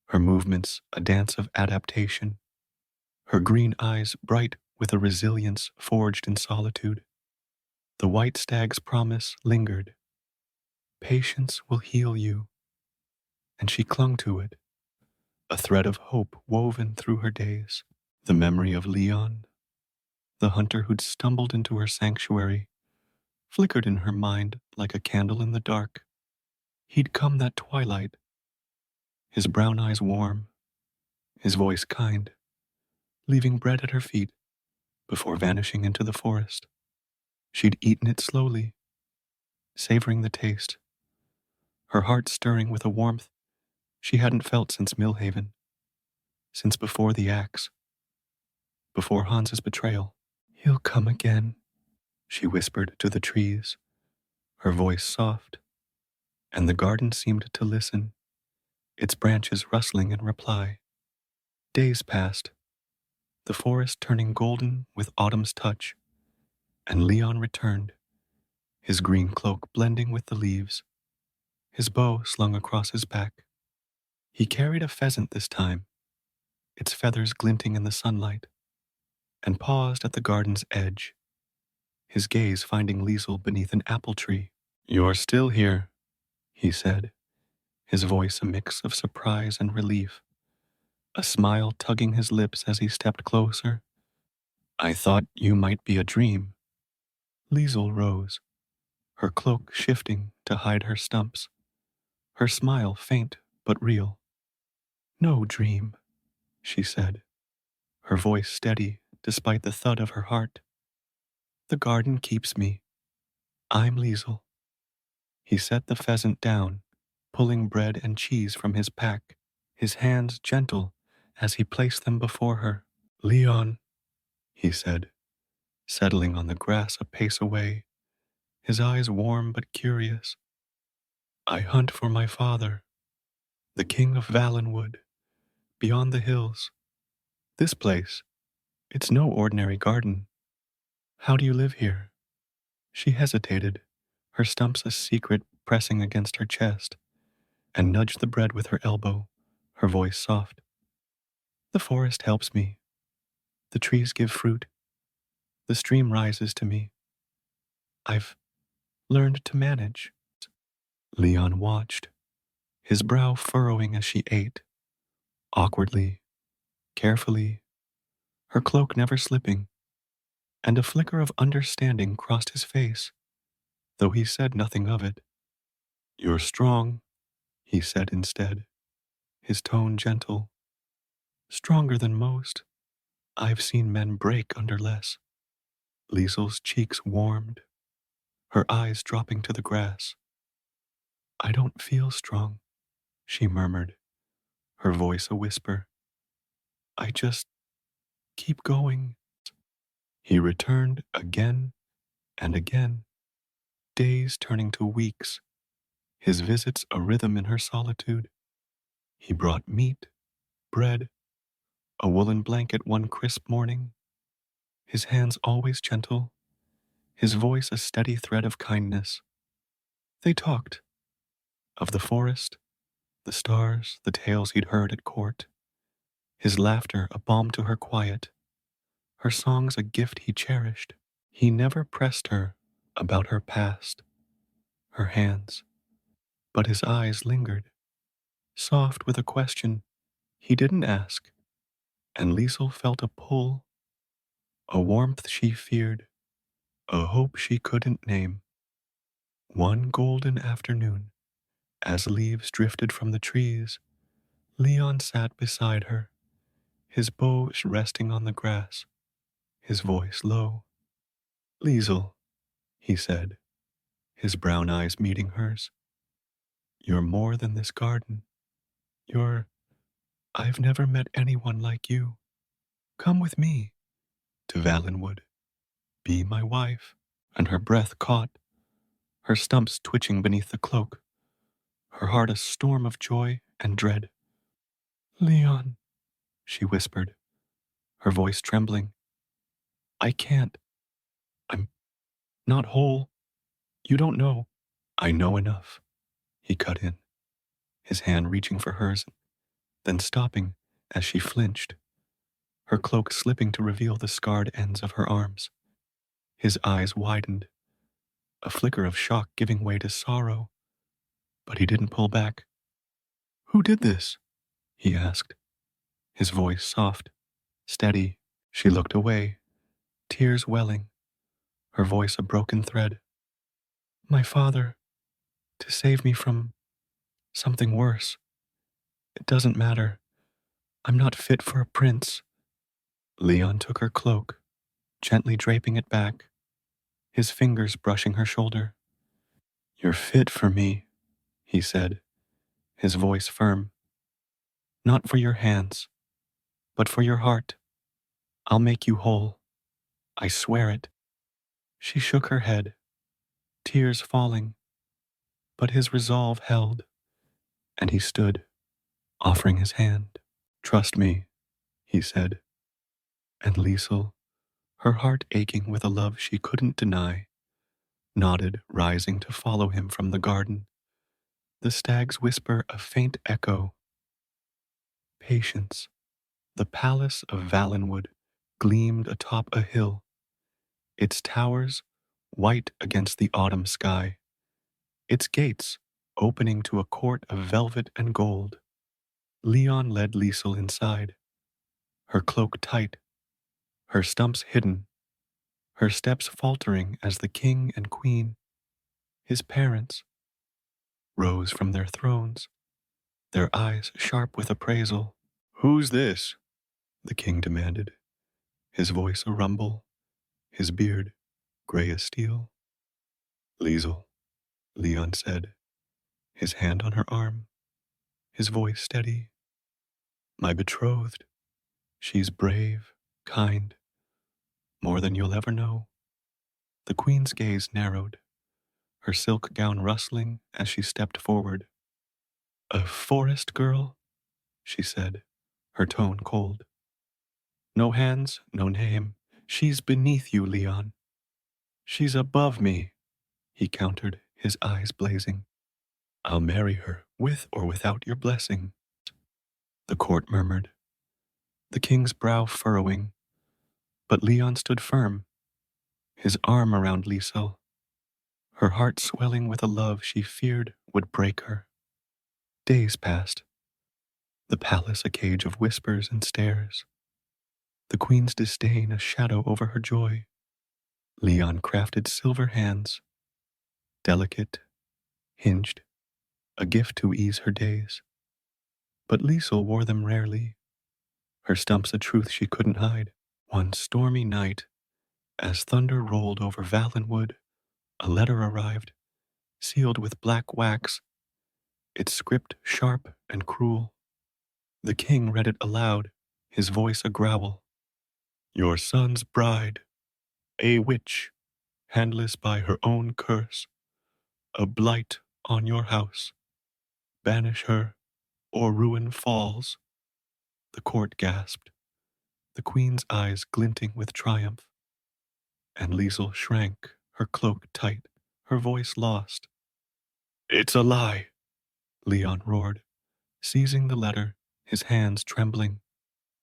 her movements a dance of adaptation, her green eyes bright with a resilience forged in solitude. The white stag's promise lingered. "Patience will heal you," and she clung to it, a thread of hope woven through her days. The memory of Leon, the hunter who'd stumbled into her sanctuary, flickered in her mind like a candle in the dark. He'd come that twilight, his brown eyes warm, his voice kind, leaving bread at her feet before vanishing into the forest. She'd eaten it slowly, savoring the taste, her heart stirring with a warmth she hadn't felt since Millhaven, since before the axe, before Hans's betrayal. "He'll come again," she whispered to the trees, her voice soft, and the garden seemed to listen, its branches rustling in reply. Days passed, the forest turning golden with autumn's touch, and Leon returned, his green cloak blending with the leaves, his bow slung across his back. He carried a pheasant this time, its feathers glinting in the sunlight, and paused at the garden's edge, his gaze finding Leisel beneath an apple tree. "You're still here," he said, his voice a mix of surprise and relief, a smile tugging his lips as he stepped closer. "I thought you might be a dream." Leisel rose, her cloak shifting to hide her stumps, her smile faint but real. "No dream," she said, her voice steady despite the thud of her heart. "The garden keeps me. I'm Leisel." He set the pheasant down, pulling bread and cheese from his pack, his hands gentle as he placed them before her. "Leon," he said, settling on the grass a pace away, his eyes warm but curious. "I hunt for my father, the king of Valenwood, beyond the hills. This place, it's no ordinary garden. How do you live here?" She hesitated, her stumps a secret pressing against her chest, and nudged the bread with her elbow, her voice soft. "The forest helps me. The trees give fruit. The stream rises to me. I've learned to manage." Leon watched, his brow furrowing as she ate, awkwardly, carefully, her cloak never slipping, and a flicker of understanding crossed his face, though he said nothing of it. "You're strong," he said instead, his tone gentle. "Stronger than most. I've seen men break under less." Liesel's cheeks warmed, her eyes dropping to the grass. "I don't feel strong," she murmured, her voice a whisper. "I just keep going." He returned again and again, days turning to weeks, his visits a rhythm in her solitude. He brought meat, bread, a woolen blanket one crisp morning, his hands always gentle, his voice a steady thread of kindness. They talked of the forest, the stars, the tales he'd heard at court, his laughter a balm to her quiet, her songs a gift he cherished. He never pressed her about her past, her hands, but his eyes lingered, soft with a question he didn't ask, and Liesel felt a pull, a warmth she feared, a hope she couldn't name. One golden afternoon, as leaves drifted from the trees, Leon sat beside her, his bow resting on the grass, his voice low. "Liesel," he said, his brown eyes meeting hers, "you're more than this garden. I've never met anyone like you. Come with me to Valenwood. Be my wife." And her breath caught, her stumps twitching beneath the cloak, her heart a storm of joy and dread. "Leon," she whispered, her voice trembling. "I can't. I'm not whole. You don't know." "I know enough," he cut in, his hand reaching for hers, then stopping as she flinched, her cloak slipping to reveal the scarred ends of her arms. His eyes widened, a flicker of shock giving way to sorrow, but he didn't pull back. "Who did this?" he asked, his voice soft, steady. She looked away, tears welling, her voice a broken thread. "My father, to save me from something worse. It doesn't matter. I'm not fit for a prince." Leon took her cloak, gently draping it back, his fingers brushing her shoulder. "You're fit for me," he said, his voice firm. "Not for your hands, but for your heart. I'll make you whole. I swear it." She shook her head, tears falling, but his resolve held, and he stood, offering his hand. "Trust me," he said, and Liesel, her heart aching with a love she couldn't deny, nodded, rising to follow him from the garden. The stags whisper a faint echo. Patience. The palace of Valenwood gleamed atop a hill, its towers white against the autumn sky, its gates opening to a court of velvet and gold. Leon led Leisel inside, her cloak tight, her stumps hidden, her steps faltering as the king and queen, his parents, rose from their thrones, their eyes sharp with appraisal. "Who's this?" the king demanded, his voice a rumble, his beard gray as steel. "Leisel," Leon said, his hand on her arm, his voice steady. "My betrothed. She's brave, kind, more than you'll ever know." The queen's gaze narrowed, her silk gown rustling as she stepped forward. "A forest girl?" she said, her tone cold. "No hands, no name. She's beneath you, Leon." "She's above me," he countered, his eyes blazing. "I'll marry her, with or without your blessing." The court murmured, the king's brow furrowing, but Leon stood firm, his arm around Leisel, her heart swelling with a love she feared would break her. Days passed, the palace a cage of whispers and stares, the queen's disdain a shadow over her joy. Leon crafted silver hands, delicate, hinged, a gift to ease her days. But Leisel wore them rarely, her stumps a truth she couldn't hide. One stormy night, as thunder rolled over Valenwood, a letter arrived, sealed with black wax, its script sharp and cruel. The king read it aloud, his voice a growl. "Your son's bride, a witch, handless by her own curse, a blight on your house. Banish her, or ruin falls." The court gasped, the queen's eyes glinting with triumph. And Leisel shrank, her cloak tight, her voice lost. "It's a lie," Leon roared, seizing the letter, his hands trembling.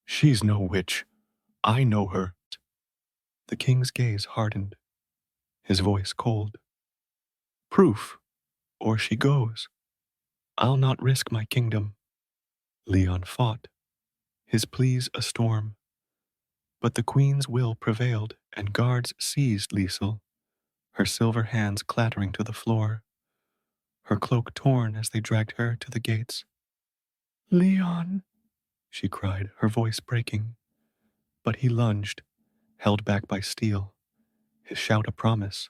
"She's no witch. I know her." The king's gaze hardened, his voice cold. "Proof, or she goes. I'll not risk my kingdom." Leon fought, his pleas a storm. But the queen's will prevailed, and guards seized Leisel, her silver hands clattering to the floor, her cloak torn as they dragged her to the gates. "Leon," she cried, her voice breaking. But he lunged, held back by steel, his shout a promise.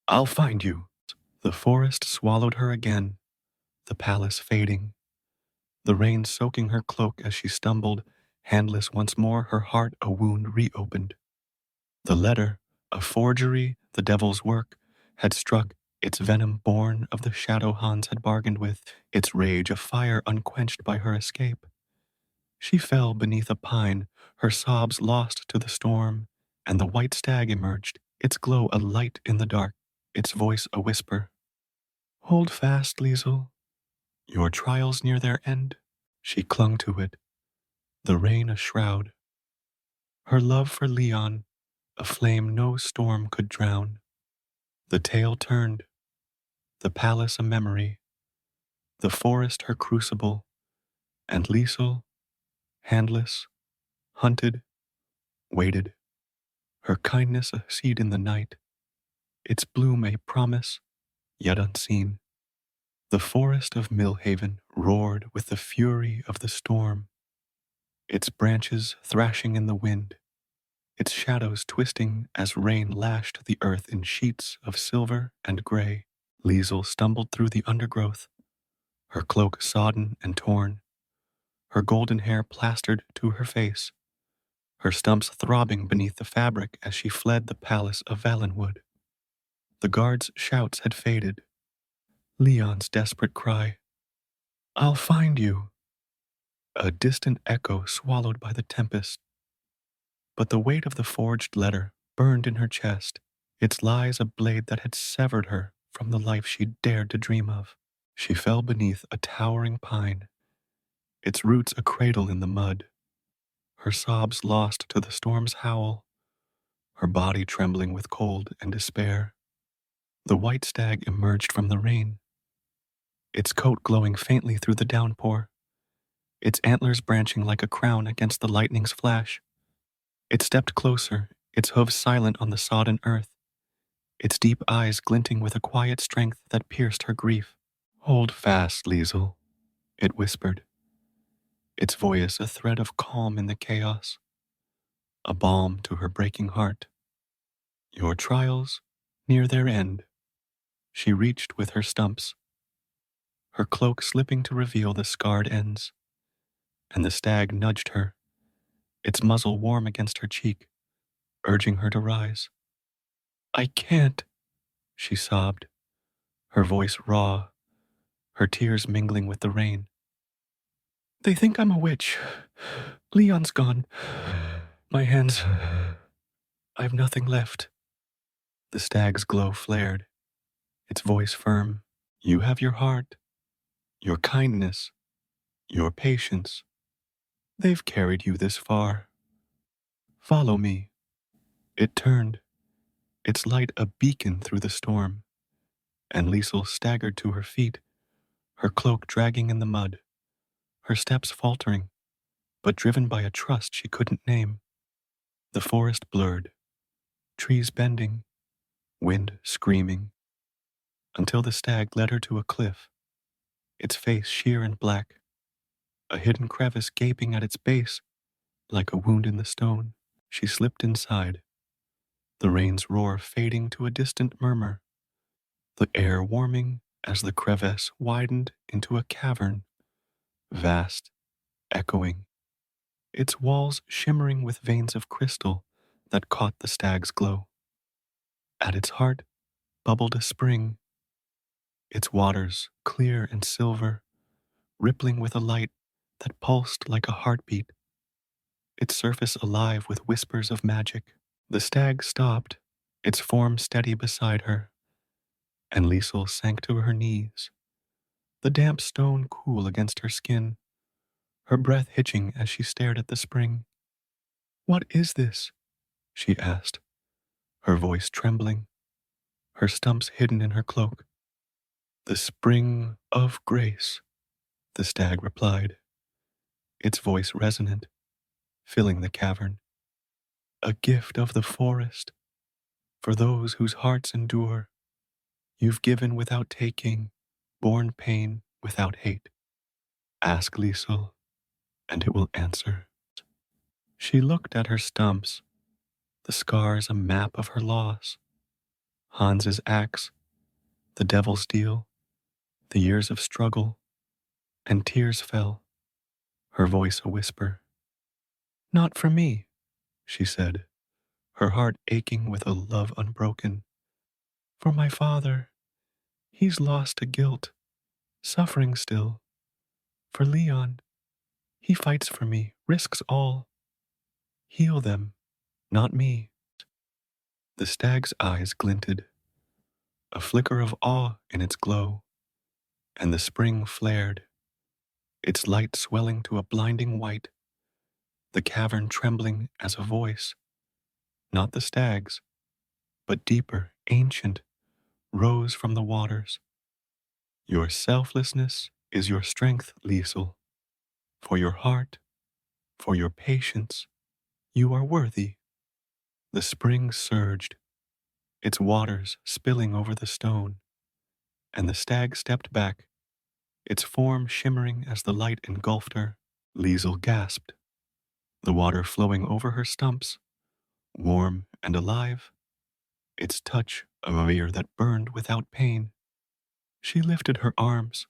"I'll find you." The forest swallowed her again, the palace fading, the rain soaking her cloak as she stumbled, handless once more, her heart a wound reopened. The letter, a forgery, the devil's work, had struck, its venom born of the shadow Hans had bargained with, its rage a fire unquenched by her escape. She fell beneath a pine, her sobs lost to the storm, and the white stag emerged, its glow a light in the dark, its voice a whisper. "Hold fast, Leisel. Your trials near their end." She clung to it, the rain a shroud. Her love for Leon, a flame no storm could drown. The tale turned, the palace a memory, the forest her crucible, and Leisel, handless, hunted, waited, her kindness a seed in the night, its bloom a promise, yet unseen. The forest of Millhaven roared with the fury of the storm, its branches thrashing in the wind, its shadows twisting as rain lashed the earth in sheets of silver and gray. Leisel stumbled through the undergrowth, her cloak sodden and torn, her golden hair plastered to her face, her stumps throbbing beneath the fabric as she fled the palace of Valenwood. The guards' shouts had faded. Leon's desperate cry, "I'll find you," a distant echo swallowed by the tempest. But the weight of the forged letter burned in her chest, its lies a blade that had severed her from the life she'd dared to dream of. She fell beneath a towering pine, its roots a cradle in the mud, her sobs lost to the storm's howl, her body trembling with cold and despair. The white stag emerged from the rain, its coat glowing faintly through the downpour, its antlers branching like a crown against the lightning's flash. It stepped closer, its hooves silent on the sodden earth, its deep eyes glinting with a quiet strength that pierced her grief. "Hold fast, Leisel," it whispered, its voice a thread of calm in the chaos, a balm to her breaking heart. "Your trials near their end." She reached with her stumps, her cloak slipping to reveal the scarred ends, and the stag nudged her, its muzzle warm against her cheek, urging her to rise. "I can't," she sobbed, her voice raw, her tears mingling with the rain. "They think I'm a witch. Leon's gone. My hands, I've nothing left." The stag's glow flared, its voice firm. "You have your heart, your kindness, your patience. They've carried you this far. Follow me." It turned, its light a beacon through the storm, and Liesel staggered to her feet, her cloak dragging in the mud, her steps faltering, but driven by a trust she couldn't name. The forest blurred, trees bending, wind screaming, until the stag led her to a cliff, its face sheer and black, a hidden crevice gaping at its base like a wound in the stone. She slipped inside, the rain's roar fading to a distant murmur, the air warming as the crevice widened into a cavern, vast, echoing, its walls shimmering with veins of crystal that caught the stag's glow. At its heart bubbled a spring, its waters clear and silver, rippling with a light that pulsed like a heartbeat, its surface alive with whispers of magic. The stag stopped, its form steady beside her, and Liesel sank to her knees, the damp stone cool against her skin, her breath hitching as she stared at the spring. "What is this?" she asked, her voice trembling, her stumps hidden in her cloak. "The spring of grace," the stag replied, its voice resonant, filling the cavern. "A gift of the forest, for those whose hearts endure. You've given without taking, borne pain without hate. Ask Leisel, and it will answer." She looked at her stumps, the scars a map of her loss. Hans's axe, the devil's deal, the years of struggle, and tears fell, her voice a whisper. "Not for me," she said, her heart aching with a love unbroken. "For my father, he's lost to guilt, suffering still. For Leon, he fights for me, risks all. Heal them, not me." The stag's eyes glinted, a flicker of awe in its glow, and the spring flared, its light swelling to a blinding white, the cavern trembling as a voice, not the stag's, but deeper, ancient, rose from the waters. "Your selflessness is your strength, Liesel. For your heart, for your patience, you are worthy." The spring surged, its waters spilling over the stone, and the stag stepped back, its form shimmering as the light engulfed her. Liesel gasped, the water flowing over her stumps, warm and alive, its touch a mirror that burned without pain. She lifted her arms,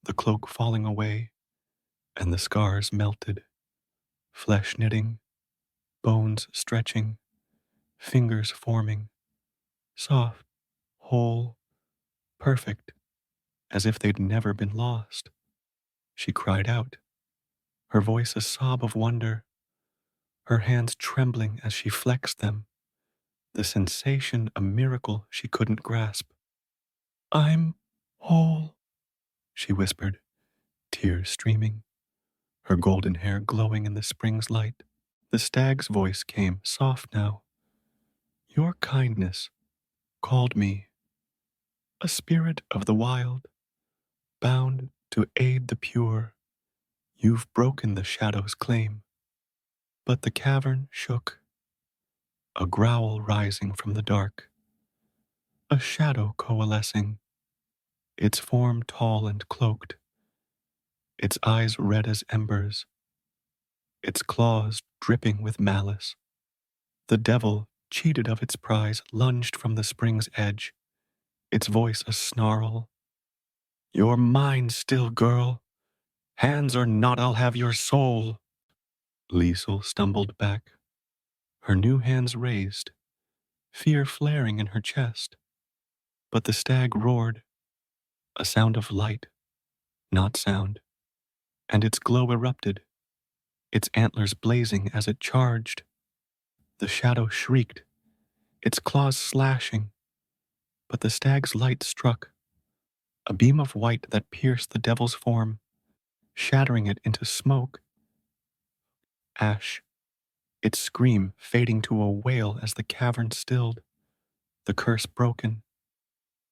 the cloak falling away, and the scars melted, flesh knitting, bones stretching, fingers forming, soft, whole, perfect, as if they'd never been lost. She cried out, her voice a sob of wonder, her hands trembling as she flexed them, the sensation a miracle she couldn't grasp. "I'm whole," she whispered, tears streaming, her golden hair glowing in the spring's light. The stag's voice came, soft now. Your kindness called me, a spirit of the wild, bound to aid the pure. You've broken the shadow's claim. But the cavern shook, a growl rising from the dark, a shadow coalescing, its form tall and cloaked, its eyes red as embers, its claws dripping with malice. The devil, cheated of its prize, lunged from the spring's edge, its voice a snarl. You're mine still, girl. Hands or not, I'll have your soul. Leisel stumbled back, her new hands raised, fear flaring in her chest. But the stag roared, a sound of light, not sound, and its glow erupted, its antlers blazing as it charged. The shadow shrieked, its claws slashing, but the stag's light struck, a beam of white that pierced the devil's form, shattering it into smoke, ash, its scream fading to a wail as the cavern stilled, the curse broken,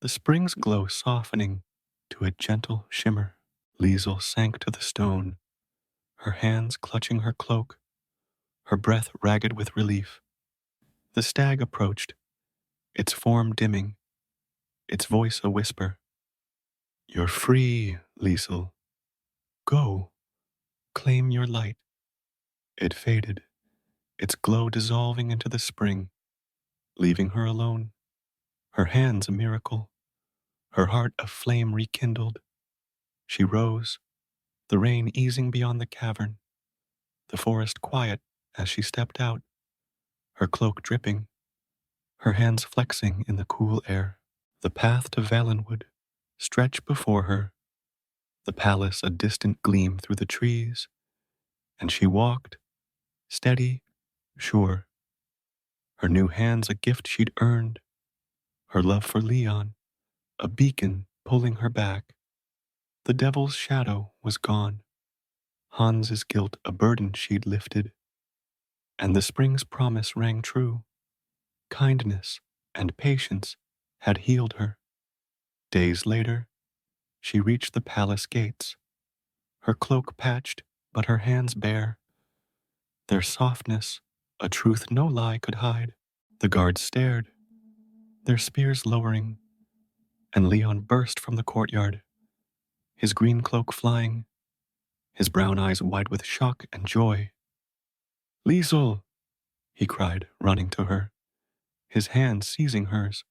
the spring's glow softening to a gentle shimmer. Leisel sank to the stone, her hands clutching her cloak, her breath ragged with relief. The stag approached, its form dimming, its voice a whisper. You're free, Leisel. Go, claim your light. It faded, its glow dissolving into the spring, leaving her alone, her hands a miracle, her heart a flame rekindled. She rose, the rain easing beyond the cavern, the forest quiet as she stepped out, her cloak dripping, her hands flexing in the cool air. The path to Valenwood stretched before her, the palace a distant gleam through the trees, and she walked, steady, sure, her new hands a gift she'd earned, her love for Leon a beacon pulling her back. The devil's shadow was gone, Hans's guilt a burden she'd lifted, and the spring's promise rang true. Kindness and patience had healed her. Days later, she reached the palace gates, her cloak patched but her hands bare, their softness a truth no lie could hide. The guards stared, their spears lowering, and Leon burst from the courtyard, his green cloak flying, his brown eyes wide with shock and joy. Leisel, he cried, running to her, his hand seizing hers,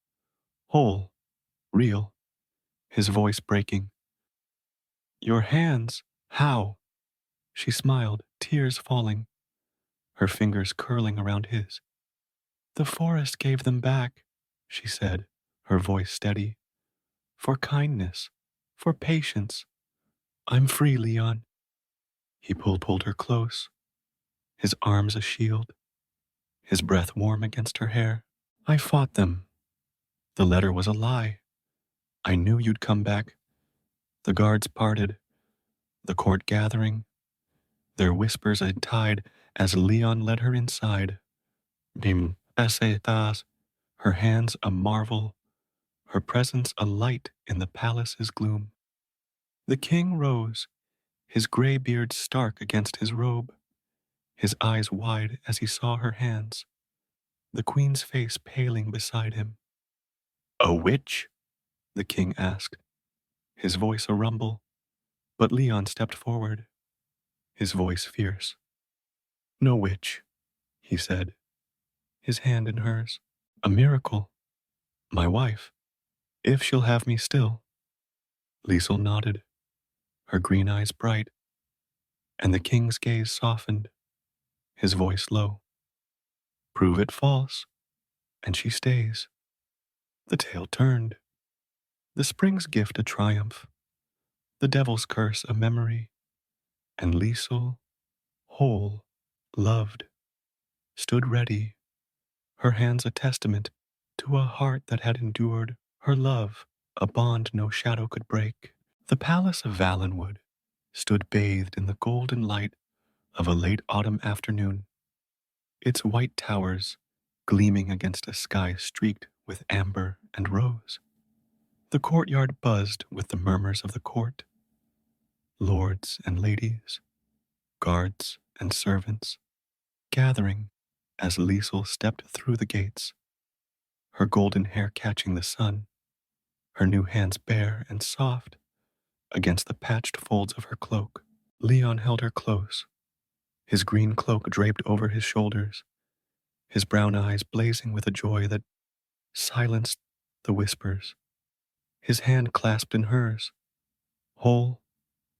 whole, real, his voice breaking. Your hands, how? She smiled, tears falling, her fingers curling around his. The forest gave them back, she said, her voice steady. For kindness, for patience. I'm free, Leon. He pulled her close, his arms a shield, his breath warm against her hair. I fought them. The letter was a lie. I knew you'd come back. The guards parted, the court gathering, their whispers a tide as Leon led her inside. Bim esetas, her hands a marvel, her presence a light in the palace's gloom. The king rose, his gray beard stark against his robe, his eyes wide as he saw her hands, the queen's face paling beside him. A witch? The king asked, his voice a rumble, but Leon stepped forward, his voice fierce. No witch, he said, his hand in hers. A miracle. My wife, if she'll have me still. Leisel nodded, her green eyes bright, and the king's gaze softened, his voice low. Prove it false, and she stays. The tale turned, the spring's gift a triumph, the devil's curse a memory, and Leisel, whole, loved, stood ready, her hands a testament to a heart that had endured, her love a bond no shadow could break. The palace of Valenwood stood bathed in the golden light of a late autumn afternoon, its white towers gleaming against a sky streaked with amber and rose. The courtyard buzzed with the murmurs of the court, lords and ladies, guards and servants, gathering as Leisel stepped through the gates, her golden hair catching the sun, her new hands bare and soft against the patched folds of her cloak. Leon held her close, his green cloak draped over his shoulders, his brown eyes blazing with a joy that silenced the whispers, his hand clasped in hers, whole,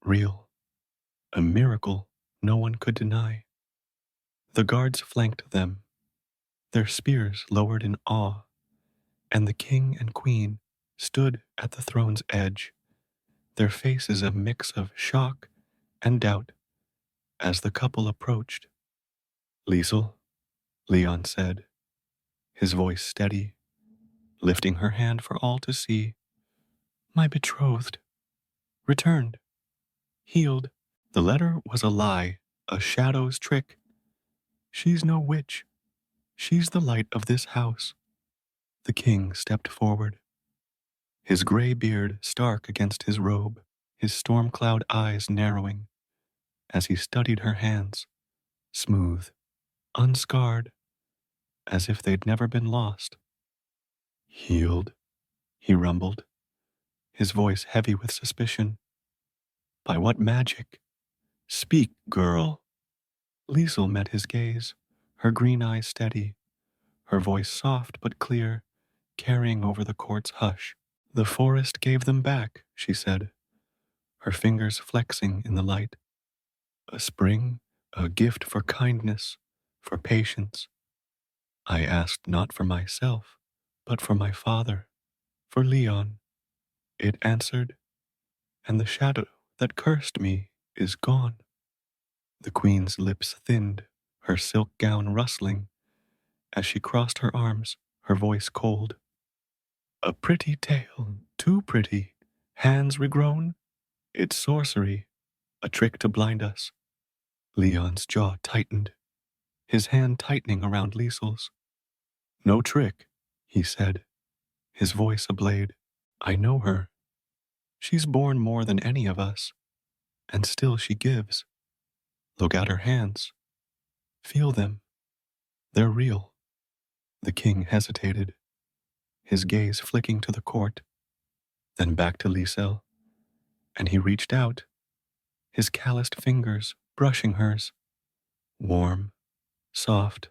real, a miracle no one could deny. The guards flanked them, their spears lowered in awe, and the king and queen stood at the throne's edge, their faces a mix of shock and doubt as the couple approached. Leisel, Leon said, his voice steady, lifting her hand for all to see. My betrothed, returned, healed. The letter was a lie, a shadow's trick. She's no witch. She's the light of this house. The king stepped forward, his gray beard stark against his robe, his storm cloud eyes narrowing as he studied her hands, smooth, unscarred, as if they'd never been lost. Healed, he rumbled, his voice heavy with suspicion. By what magic? Speak, girl. Leisel met his gaze, her green eyes steady, her voice soft but clear, carrying over the court's hush. The forest gave them back, she said, her fingers flexing in the light. A spring, a gift for kindness, for patience. I asked not for myself, but for my father, for Leon. It answered, and the shadow that cursed me is gone. The queen's lips thinned, her silk gown rustling, as she crossed her arms, her voice cold. A pretty tale, too pretty, hands regrown? It's sorcery, a trick to blind us. Leon's jaw tightened, his hand tightening around Leisel's. No trick, he said, his voice a blade. I know her. She's born more than any of us, and still she gives. Look at her hands. Feel them. They're real. The king hesitated, his gaze flicking to the court, then back to Leisel, and he reached out, his calloused fingers brushing hers, warm, soft,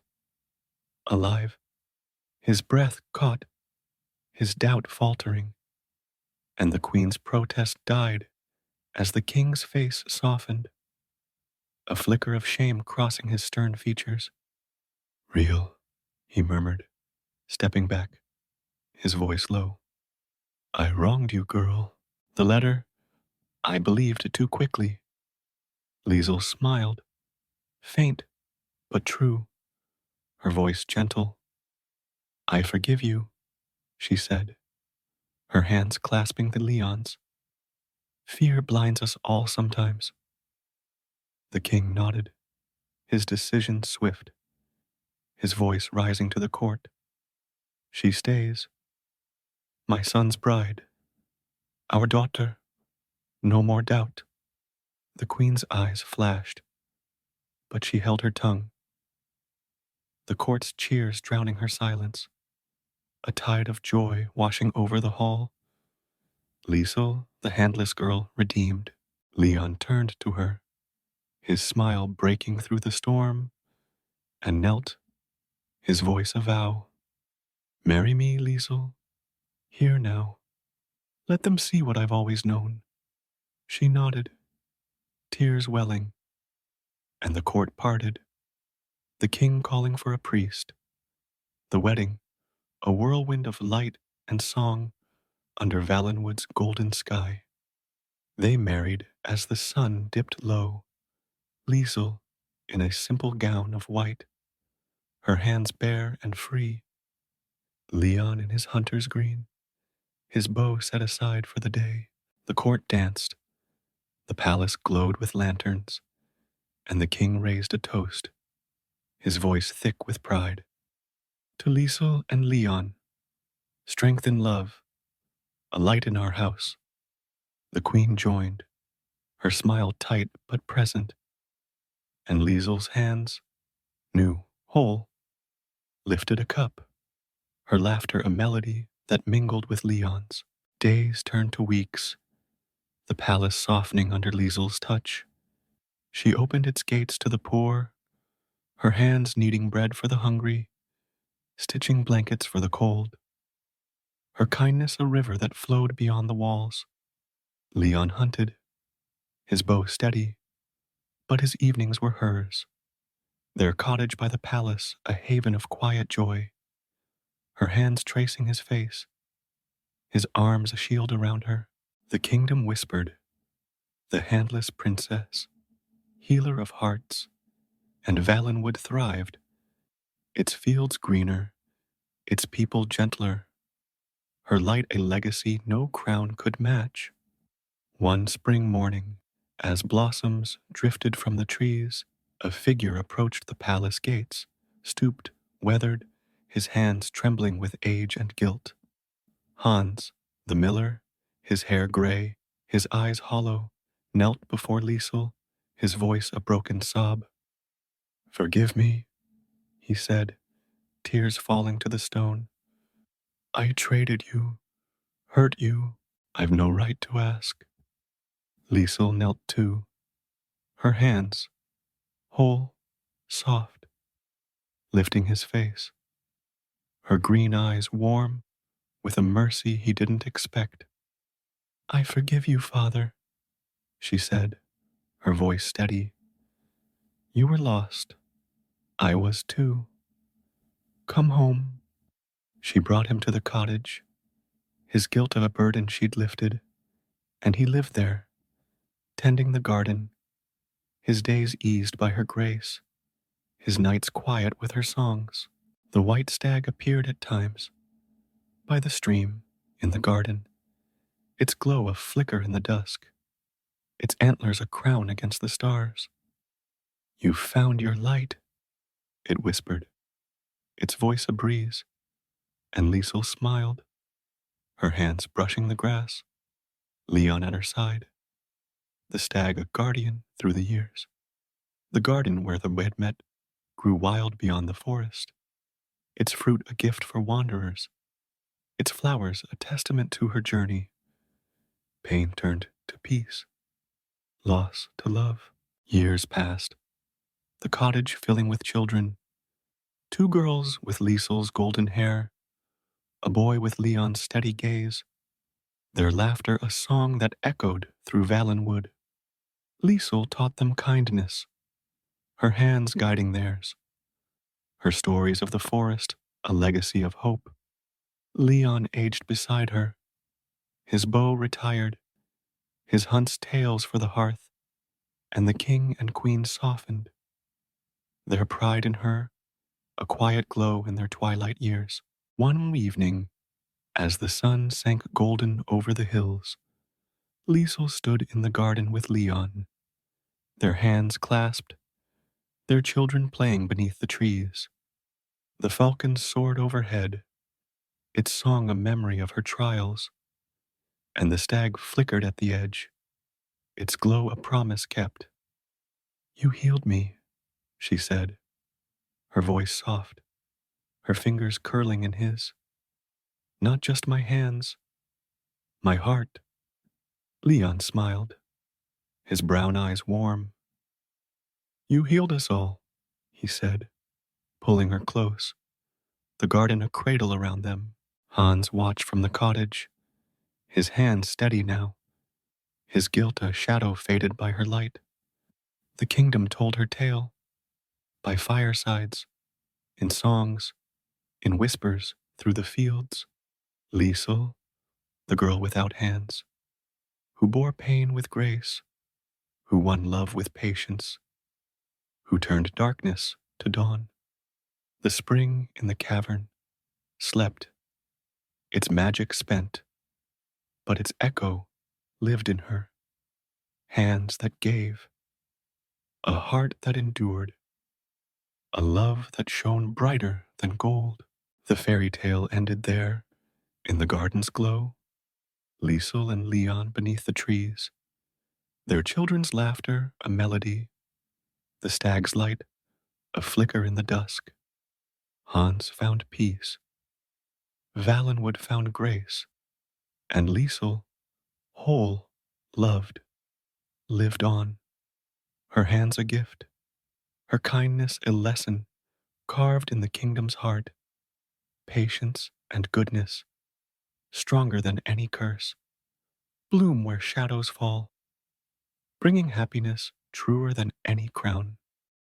alive. His breath caught, his doubt faltering, and the queen's protest died as the king's face softened, a flicker of shame crossing his stern features. Real, he murmured, stepping back, his voice low. I wronged you, girl. The letter, I believed too quickly. Leisel smiled, faint but true, her voice gentle. I forgive you, she said, her hands clasping the Leon's. Fear blinds us all sometimes. The king nodded, his decision swift, his voice rising to the court. She stays. My son's bride. Our daughter. No more doubt. The queen's eyes flashed, but she held her tongue. The court's cheers drowning her silence, a tide of joy washing over the hall. Leisel, the handless girl, redeemed. Leon turned to her, his smile breaking through the storm, and knelt, his voice a vow. Marry me, Leisel, here now. Let them see what I've always known. She nodded, tears welling, and the court parted, the king calling for a priest. The wedding, a whirlwind of light and song under Valenwood's golden sky. They married as the sun dipped low, Leisel in a simple gown of white, her hands bare and free, Leon in his hunter's green, his bow set aside for the day. The court danced, the palace glowed with lanterns, and the king raised a toast, his voice thick with pride. To Leisel and Leon, strength in love, a light in our house. The queen joined, her smile tight but present, and Leisel's hands, new, whole, lifted a cup, her laughter a melody that mingled with Leon's. Days turned to weeks, the palace softening under Leisel's touch. She opened its gates to the poor, her hands kneading bread for the hungry, stitching blankets for the cold. Her kindness a river that flowed beyond the walls. Leon hunted, his bow steady, but his evenings were hers. Their cottage by the palace, a haven of quiet joy. Her hands tracing his face, his arms a shield around her. The kingdom whispered, the handless princess, healer of hearts, and Valenwood thrived, its fields greener, its people gentler, her light a legacy no crown could match. One spring morning, as blossoms drifted from the trees, a figure approached the palace gates, stooped, weathered, his hands trembling with age and guilt. Hans, the miller, his hair gray, his eyes hollow, knelt before Leisel, his voice a broken sob. "Forgive me," he said, tears falling to the stone. "I traded you, hurt you, I've no right to ask." Leisel knelt too, her hands, whole, soft, lifting his face, her green eyes warm with a mercy he didn't expect. "I forgive you, father," she said, her voice steady. "You were lost. I was too. Come home." She brought him to the cottage, his guilt of a burden she'd lifted, and he lived there, tending the garden, his days eased by her grace, his nights quiet with her songs. The white stag appeared at times, by the stream, in the garden, its glow a flicker in the dusk, its antlers a crown against the stars. "You've found your light," it whispered, its voice a breeze, and Leisel smiled, her hands brushing the grass, Leon at her side, the stag a guardian through the years. The garden where the wed met grew wild beyond the forest, its fruit a gift for wanderers, its flowers a testament to her journey. Pain turned to peace, loss to love. Years passed, the cottage filling with children, two girls with Leisel's golden hair, a boy with Leon's steady gaze, their laughter a song that echoed through Valenwood. Leisel taught them kindness, her hands guiding theirs, her stories of the forest a legacy of hope. Leon aged beside her, his bow retired, his hunt's tales for the hearth, and the king and queen softened, their pride in her, a quiet glow in their twilight years. One evening, as the sun sank golden over the hills, Leisel stood in the garden with Leon, their hands clasped, their children playing beneath the trees. The falcon soared overhead, its song a memory of her trials, and the stag flickered at the edge, its glow a promise kept. "You healed me," she said, her voice soft, her fingers curling in his. "Not just my hands, my heart." Leon smiled, his brown eyes warm. "You healed us all," he said, pulling her close, the garden a cradle around them. Hans watched from the cottage, his hands steady now, his guilt a shadow faded by her light. The kingdom told her tale, by firesides, in songs, in whispers through the fields. Leisel, the girl without hands, who bore pain with grace, who won love with patience, who turned darkness to dawn. The spring in the cavern slept, its magic spent, but its echo lived in her, hands that gave, a heart that endured, a love that shone brighter than gold. The fairy tale ended there, in the garden's glow, Leisel and Leon beneath the trees, their children's laughter a melody, the stag's light a flicker in the dusk. Hans found peace, Valenwood found grace, and Leisel, whole, loved, lived on, her hands a gift, her kindness a lesson carved in the kingdom's heart, patience and goodness, stronger than any curse, bloom where shadows fall, bringing happiness truer than any crown.